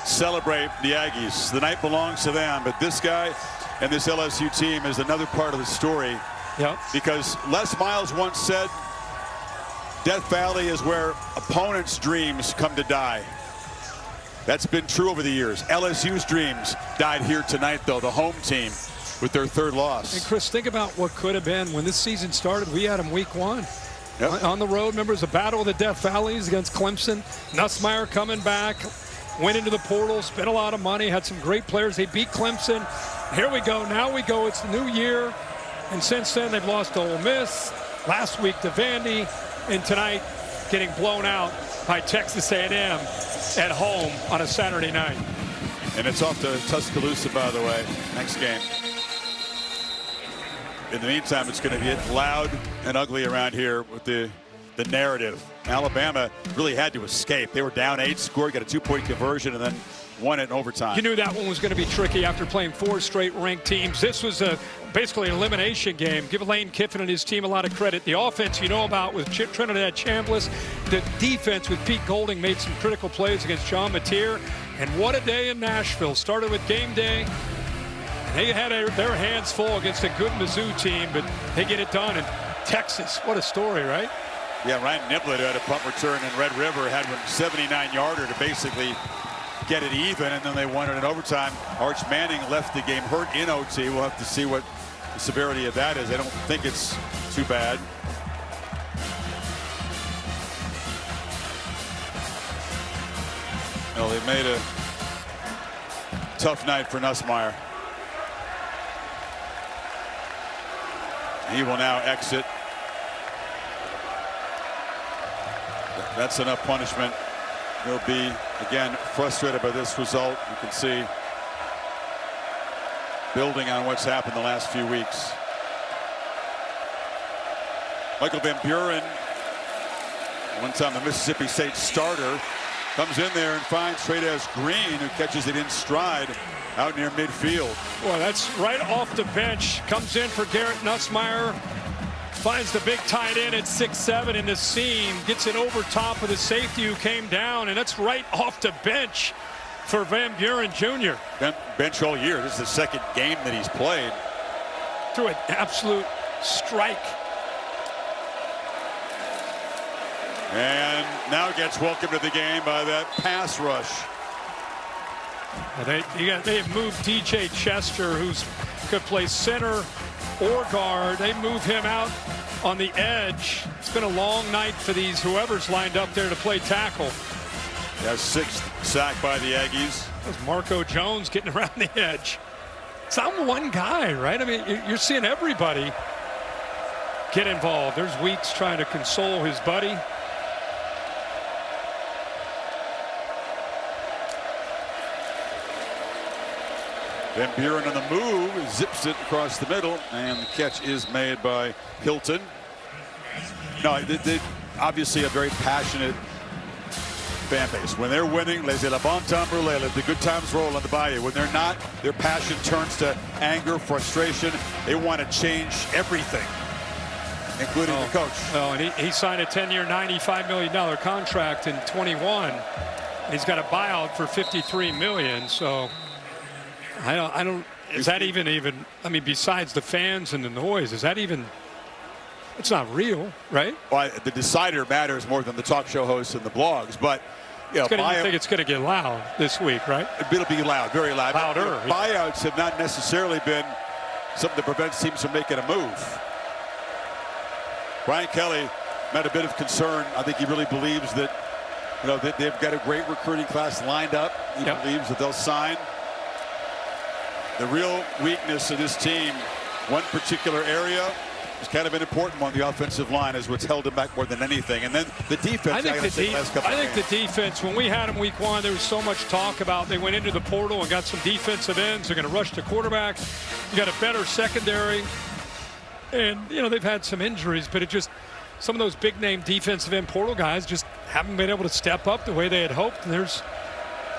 celebrate the Aggies. The night belongs to them, but this guy and this LSU team is another part of the story. Yep. Because Les Miles once said, Death Valley is where opponents' dreams come to die. That's been true over the years. LSU's dreams died here tonight, though, the home team with their 3rd loss. And Chris, think about what could have been when this season started. We had them week 1. Yep. On the road, remember, it was a battle of the Death Valleys against Clemson. Nussmeier coming back, went into the portal, spent a lot of money, had some great players. They beat Clemson. Here we go. Now we go. It's the new year. And since then, they've lost to Ole Miss. Last week to Vandy. And tonight, getting blown out by Texas A&M at home on a Saturday night. And it's off to Tuscaloosa, by the way, next game. In the meantime, it's going to get loud and ugly around here with the narrative. Alabama really had to escape. They were down 8, scored, got a 2-point conversion, and then won it in overtime. You knew that one was going to be tricky after playing 4 straight ranked teams. This was basically an elimination game. Give Lane Kiffin and his team a lot of credit. The offense you know about with Trinidad Chambliss. The defense with Pete Golding made some critical plays against John Mateer. And what a day in Nashville. Started with game day. They had their hands full against a good Mizzou team, but they get it done. And Texas, what a story, right? Yeah, Ryan Niblett had a punt return in Red River, had one 79-yarder to basically get it even, and then they won it in overtime. Arch Manning left the game hurt in OT. We'll have to see what the severity of that is. I don't think it's too bad. Well, they made a tough night for Nussmeier. He will now exit. That's enough punishment. He'll be, again, frustrated by this result. You can see building on what's happened the last few weeks. Michael Van Buren, one time the Mississippi State starter, comes in there and finds Trey'Dez Green, who catches it in stride out near midfield. Well, that's right off the bench. Comes in for Garrett Nussmeier. Finds the big tight end at 6'7" in the seam. Gets it over top of the safety who came down, and that's right off the bench for Van Buren Jr. Bench all year. This is the second game that he's played. Through an absolute strike. And now gets welcomed to the game by that pass rush. They have moved DJ Chester, who's could play center or guard. They move him out on the edge. It's been a long night for these whoever's lined up there to play tackle. Yeah, 6th sack by the Aggies. That's Marco Jones getting around the edge. It's not one guy, right? I mean, you're seeing everybody get involved. There's Weeks trying to console his buddy. Van Buren on the move, zips it across the middle, and the catch is made by Hilton. No, they obviously a very passionate fan base. When they're winning, les la bon temps brûlé, let the good times roll on the bayou. When they're not, their passion turns to anger, frustration. They want to change everything, including the coach. Oh, and he signed a 10-year, $95 million contract in 21. He's got a buyout for $53 million, so I don't. Is that even? I mean, besides the fans and the noise, is that even? It's not real, right? Well, the decider matters more than the talk show hosts and the blogs. But you know, I think it's going to get loud this week, right? It'll be loud, very loud. Louder. Buyouts have not necessarily been something that prevents teams from making a move. Brian Kelly had a bit of concern. I think he really believes that, you know, that they've got a great recruiting class lined up. He believes that they'll sign. The real weakness of this team, one particular area, is kind of an important one. The offensive line is what's held them back more than anything. And then the defense. I think the defense, when we had them week one, there was so much talk about they went into the portal and got some defensive ends. They're going to rush the quarterback. You got a better secondary. And, you know, they've had some injuries, but it just, some of those big name defensive end portal guys just haven't been able to step up the way they had hoped. And there's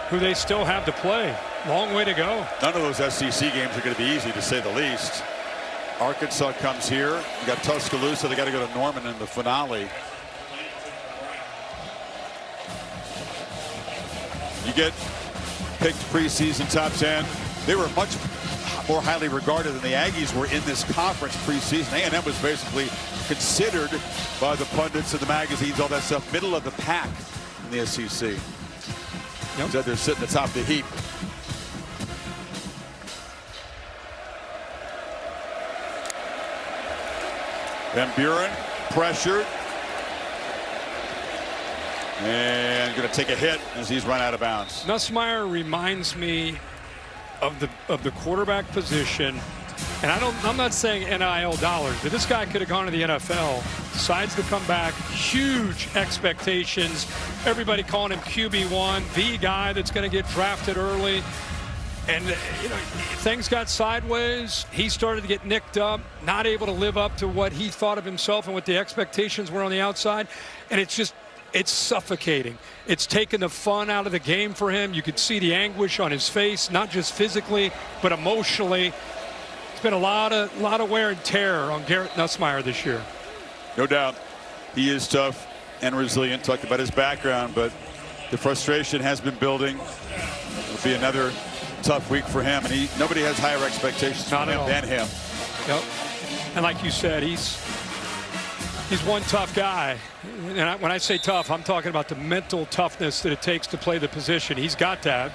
who they still have to play. Long way to go. None of those SEC games are going to be easy, to say the least. Arkansas comes here. You got Tuscaloosa. They got to go to Norman in the finale. You get picked preseason top 10. They were much more highly regarded than the Aggies were in this conference preseason. A&M was basically considered by the pundits and the magazines, all that stuff, middle of the pack in the SEC. Instead, they're sitting atop the heap. Van Buren pressured. And going to take a hit as he's run out of bounds. Nussmeier reminds me of the quarterback position. And I'm not saying NIL dollars, but this guy could have gone to the NFL. Decides to come back. Huge expectations. Everybody calling him QB1, the guy that's going to get drafted early. And, you know, things got sideways. He started to get nicked up, not able to live up to what he thought of himself and what the expectations were on the outside. And it's just, it's suffocating. It's taken the fun out of the game for him. You could see the anguish on his face, not just physically, but emotionally. It's been a lot of wear and tear on Garrett Nussmeier this year. No doubt. He is tough and resilient. Talked about his background, but the frustration has been building. It'll be another tough week for him, and nobody has higher expectations from him than him. Yep. And like you said, he's one tough guy. And when I say tough, I'm talking about the mental toughness that it takes to play the position. He's got that,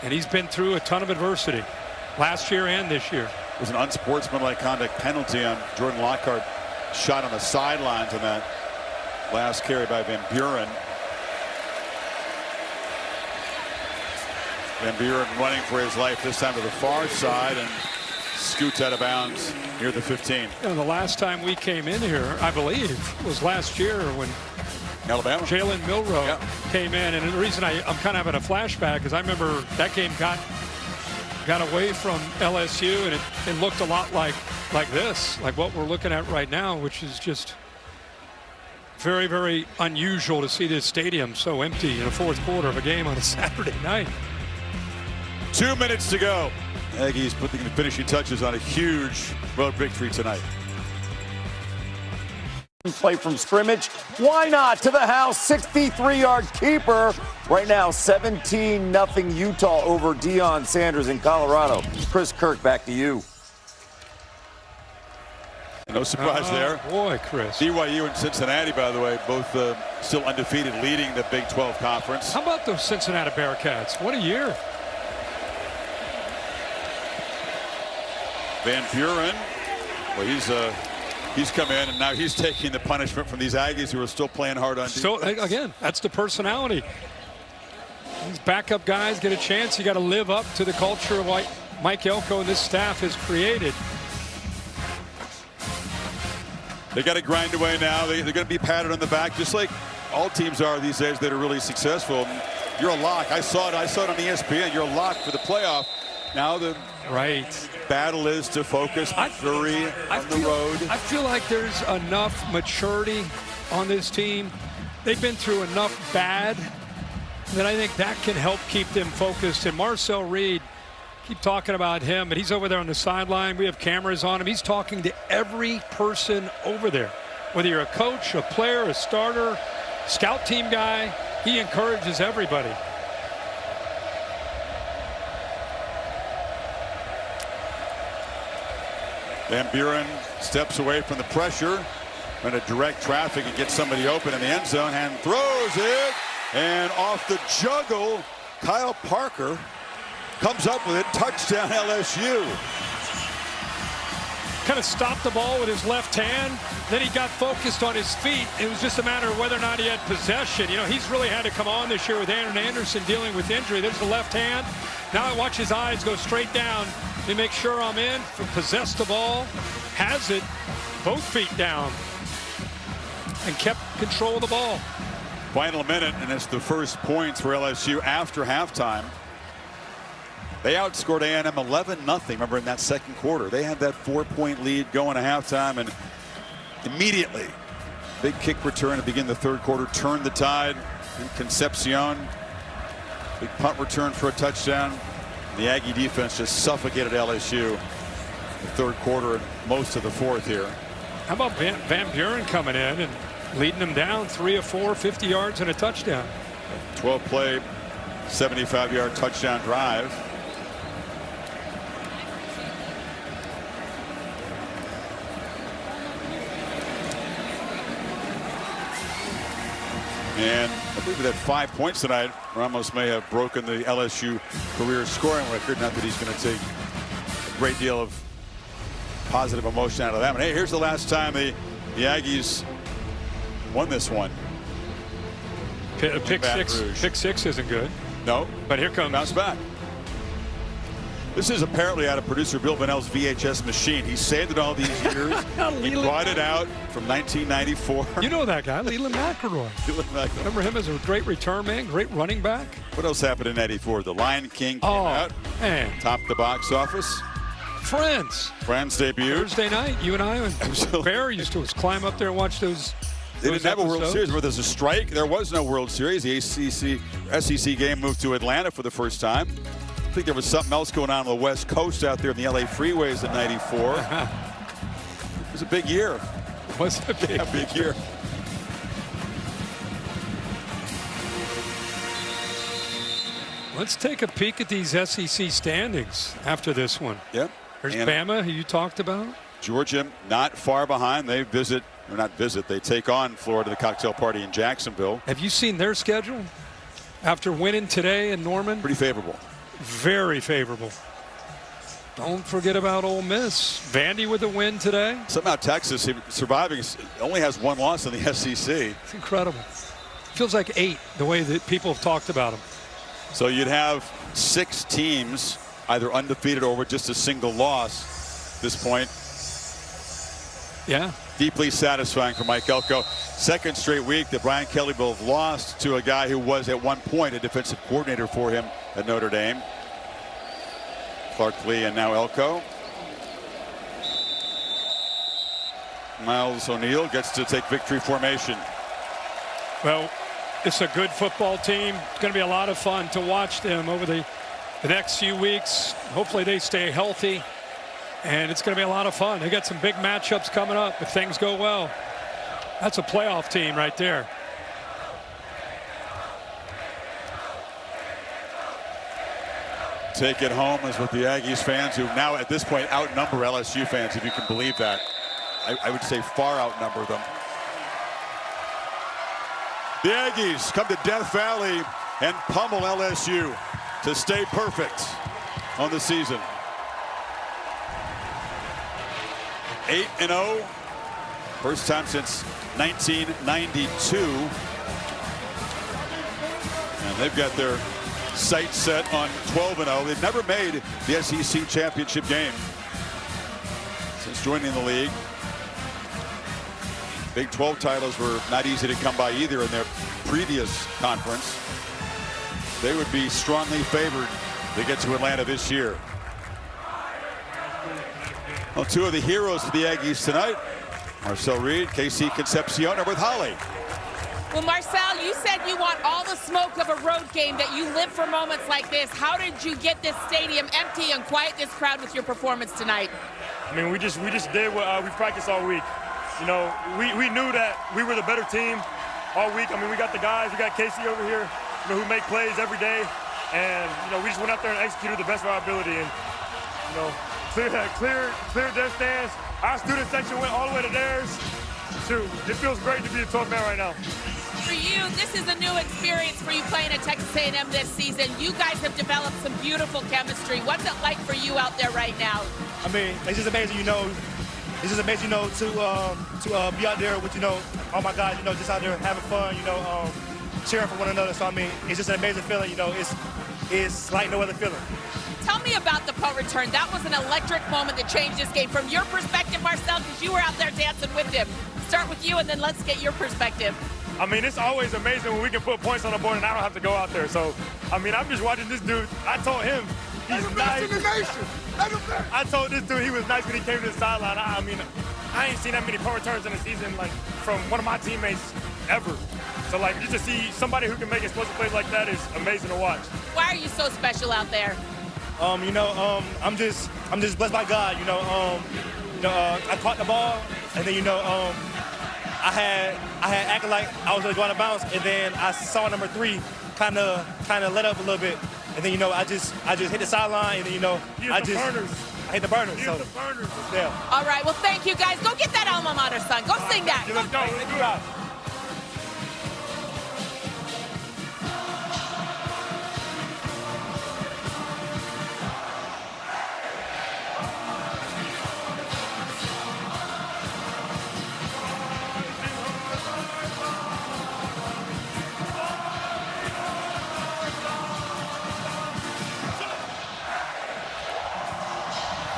and he's been through a ton of adversity last year and this year. It was an unsportsmanlike conduct penalty on Jordan Lockhart, shot on the sidelines on that last carry by Van Buren. Van Buren running for his life, this time to the far side, and scoots out of bounds near the 15. And the last time we came in here, I believe, was last year when Alabama. Jalen Milroe came in. And the reason I'm kind of having a flashback is I remember that game got away from LSU, and it looked a lot like this, like what we're looking at right now, which is just very, very unusual to see this stadium so empty in the fourth quarter of a game on a Saturday night. 2 minutes to go. Aggies putting the finishing touches on a huge road victory tonight. Play from scrimmage. Why not? To the house, 63-yard keeper. Right now, 17-0 Utah over Deion Sanders in Colorado. Chris Kirk, back to you. No surprise there. Boy, Chris. BYU and Cincinnati, by the way, both still undefeated, leading the Big 12 conference. How about those Cincinnati Bearcats? What a year. Van Buren, well, he's come in, and now he's taking the punishment from these Aggies who are still playing hard on defense. So, again, that's the personality. These backup guys get a chance. You got to live up to the culture of what Mike Elko and this staff has created. They got to grind away now. They're going to be patted on the back, just like all teams are these days that are really successful. You're a lock. I saw it on ESPN. You're a lock for the playoff. Now the battle is to focus Missouri on the road. I feel like there's enough maturity on this team. They've been through enough bad that I think that can help keep them focused. And Marcel Reed, keep talking about him, but he's over there on the sideline. We have cameras on him. He's talking to every person over there. Whether you're a coach, a player, a starter, scout team guy, he encourages everybody. Van Buren steps away from the pressure, going to direct traffic and get somebody open in the end zone, and throws it. And off the juggle, Kyle Parker comes up with it. Touchdown LSU. Kind of stopped the ball with his left hand. Then he got focused on his feet. It was just a matter of whether or not he had possession. You know, he's really had to come on this year with Aaron Anderson dealing with injury. There's the left hand. Now I watch his eyes go straight down. He makes sure I'm in. Possessed the ball. Has it. Both feet down. And kept control of the ball. Final minute, and it's the first points for LSU after halftime. They outscored A&M 11-0. Remember, in that second quarter, they had that 4-point lead going to halftime, and immediately, big kick return to begin the third quarter, turned the tide. And Concepcion, big punt return for a touchdown. The Aggie defense just suffocated LSU the third quarter and most of the fourth here. How about Van Buren coming in and leading them down 3 of 4, 50 yards and a touchdown. 12-play, 75-yard touchdown drive. And I believe we had 5 points tonight. Ramos may have broken the LSU career scoring record. Not that he's going to take a great deal of positive emotion out of that one. Hey, here's the last time the Aggies won this one. Pick six isn't good. No. But here comes. Bounce back. This is apparently out of producer Bill Bonnell's VHS machine. He saved it all these years. He brought it out from 1994. You know that guy, Leland McElroy. Remember him as a great return man, great running back? What else happened in 94? The Lion King came out. Man. Topped the box office. Friends debuted. Thursday night, you and I and Bear used to climb up there and watch those They didn't have a World Series where there's a strike. There was no World Series. The SEC game moved to Atlanta for the first time. I think there was something else going on the West Coast out there in the LA freeways in '94. It was a big year. Was it a big year? Let's take a peek at these SEC standings after this one. Yep. There's Bama, who you talked about. Georgia not far behind. They they take on Florida, the cocktail party in Jacksonville. Have you seen their schedule after winning today in Norman? Pretty favorable. Very favorable. Don't forget about Ole Miss. Vandy with a win today. Somehow Texas, surviving, only has one loss in the SEC. It's incredible. Feels like 8, the way that people have talked about them. So you'd have 6 teams either undefeated or with just a single loss at this point. Yeah. Deeply satisfying for Mike Elko. Second straight week that Brian Kelly will have lost to a guy who was at one point a defensive coordinator for him at Notre Dame. Clark Lee and now Elko. Miles O'Neill gets to take victory formation. Well, it's a good football team. It's going to be a lot of fun to watch them over the next few weeks. Hopefully they stay healthy, and it's going to be a lot of fun. They got some big matchups coming up if things go well. That's a playoff team right there. Take it home is what the Aggies fans, who now at this point outnumber LSU fans, if you can believe that. I would say far outnumber them. The Aggies come to Death Valley and pummel LSU to stay perfect on the season. 8-0, first time since 1992. And they've got their sights set on 12-0. They've never made the SEC championship game since joining the league. Big 12 titles were not easy to come by either in their previous conference. They would be strongly favored to get to Atlanta this year. Well, 2 of the heroes for the Aggies tonight, Marcel Reed, Casey Concepcion, are with Holly. Well, Marcel, you said you want all the smoke of a road game, that you live for moments like this. How did you get this stadium empty and quiet this crowd with your performance tonight? I mean, we just did what we practiced all week. You know, we knew that we were the better team all week. I mean, we got the guys, we got Casey over here, you know, who make plays every day. And, you know, we just went out there and executed the best of our ability. And, you know, clear their stands. Our student section went all the way to theirs. Shoot, it feels great to be a 12th man right now. For you, this is a new experience for you playing at Texas A&M this season. You guys have developed some beautiful chemistry. What's it like for you out there right now? I mean, it's just amazing, you know. It's just amazing, you know, to be out there with, you know, all my guys, you know, just out there having fun, you know, cheering for one another. So, I mean, it's just an amazing feeling, you know. It's like no other feeling. Tell me about the punt return. That was an electric moment that changed this game. From your perspective, Marcel, because you were out there dancing with him. Start with you, and then let's get your perspective. I mean, it's always amazing when we can put points on the board and I don't have to go out there. So, I mean, I'm just watching this dude. I told him he's nice. I told this dude he was nice when he came to the sideline. I mean, I ain't seen that many punt returns in a season, like, from one of my teammates ever. So, like, just to see somebody who can make explosive plays like that is amazing to watch. Why are you so special out there? You know, I'm just blessed by God. You know, I caught the ball, and then, you know, I had acted like I was going to go out of bounds, and then I saw number 3 kind of let up a little bit, and then, you know, I just hit the sideline, and then, you know, I hit the burners. Yeah. All right, well, thank you guys. Go get that alma mater, son. Go sing that. Let's go. Let's do it.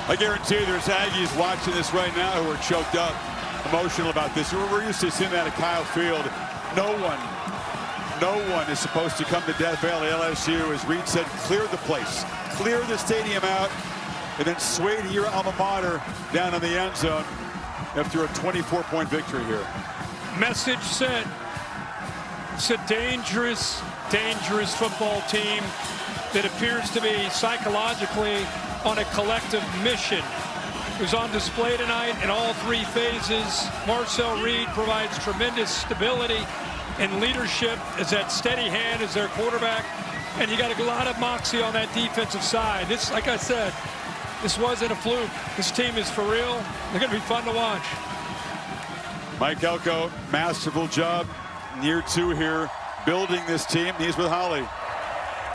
I guarantee you there's Aggies watching this right now who are choked up, emotional about this. We're used to seeing that at Kyle Field. No one is supposed to come to Death Valley. LSU, as Reed said, clear the place, clear the stadium out, and then sway to your alma mater down in the end zone after a 24-point victory here. Message sent. It's a dangerous, dangerous football team that appears to be psychologically on a collective mission. It was on display tonight in all three phases. Marcel Reed provides tremendous stability and leadership as that steady hand as their quarterback. And you got a lot of moxie on that defensive side. This, like I said, this wasn't a fluke. This team is for real. They're going to be fun to watch. Mike Elko, masterful job, year 2 here, building this team. He's with Holly.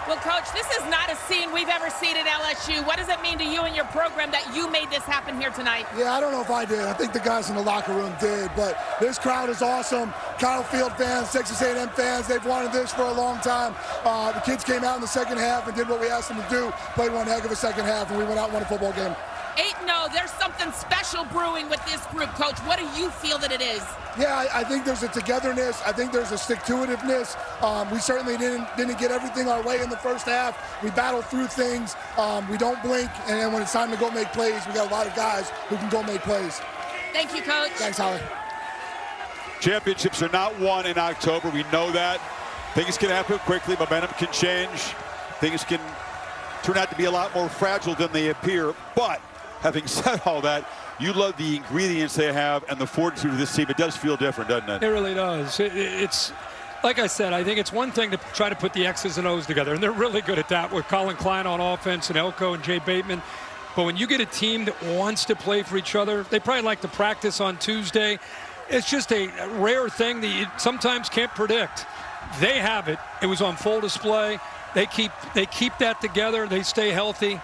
Well, Coach, this is not a scene we've ever seen at LSU. What does it mean to you and your program that you made this happen here tonight? Yeah, I don't know if I did. I think the guys in the locker room did. But this crowd is awesome. Kyle Field fans, Texas A&M fans, they've wanted this for a long time. The kids came out in the second half and did what we asked them to do, played one heck of a second half, and we went out and won a football game. 8-0, there's something special brewing with this group, Coach. What do you feel that it is? Yeah, I think there's a togetherness. I think there's a stick-to-itiveness. We certainly didn't get everything our way in the first half. We battled through things. We don't blink, and then when it's time to go make plays, we got a lot of guys who can go make plays. Thank you, Coach. Thanks, Holly. Championships are not won in October. We know that. Things can happen quickly. Momentum can change. Things can turn out to be a lot more fragile than they appear. But having said all that, you love the ingredients they have and the fortitude of this team. It does feel different, doesn't it? It really does. It's, like I said, I think it's one thing to try to put the X's and O's together, and they're really good at that with Colin Klein on offense and Elko and Jay Bateman. But when you get a team that wants to play for each other, they probably like to practice on Tuesday. It's just a rare thing that you sometimes can't predict. They have it. It was on full display. They keep that together. They stay healthy.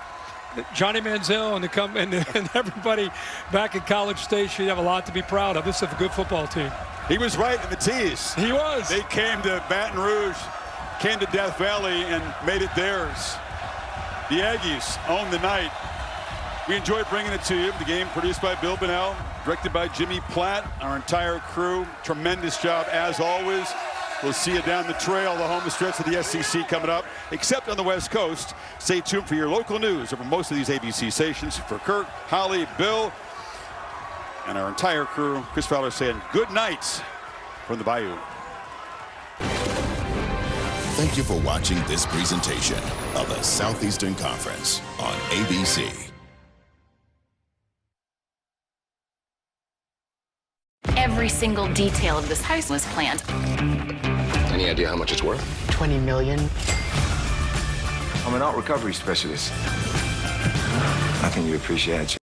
Johnny Manziel and everybody back at College Station, you have a lot to be proud of. This is a good football team. He was right in the tease. He was. They came to Baton Rouge, came to Death Valley, and made it theirs. The Aggies own the night. We enjoyed bringing it to you. The game produced by Bill Bunnell, directed by Jimmy Platt, our entire crew. Tremendous job as always. We'll see you down the trail, the home stretch of the SEC coming up, except on the West Coast. Stay tuned for your local news over most of these ABC stations. For Kirk, Holly, Bill, and our entire crew, Chris Fowler saying good night from the Bayou. Thank you for watching this presentation of the Southeastern Conference on ABC. Every single detail of this house was planned. Any idea how much it's worth? $20 million. I'm an art recovery specialist. I think you appreciate it.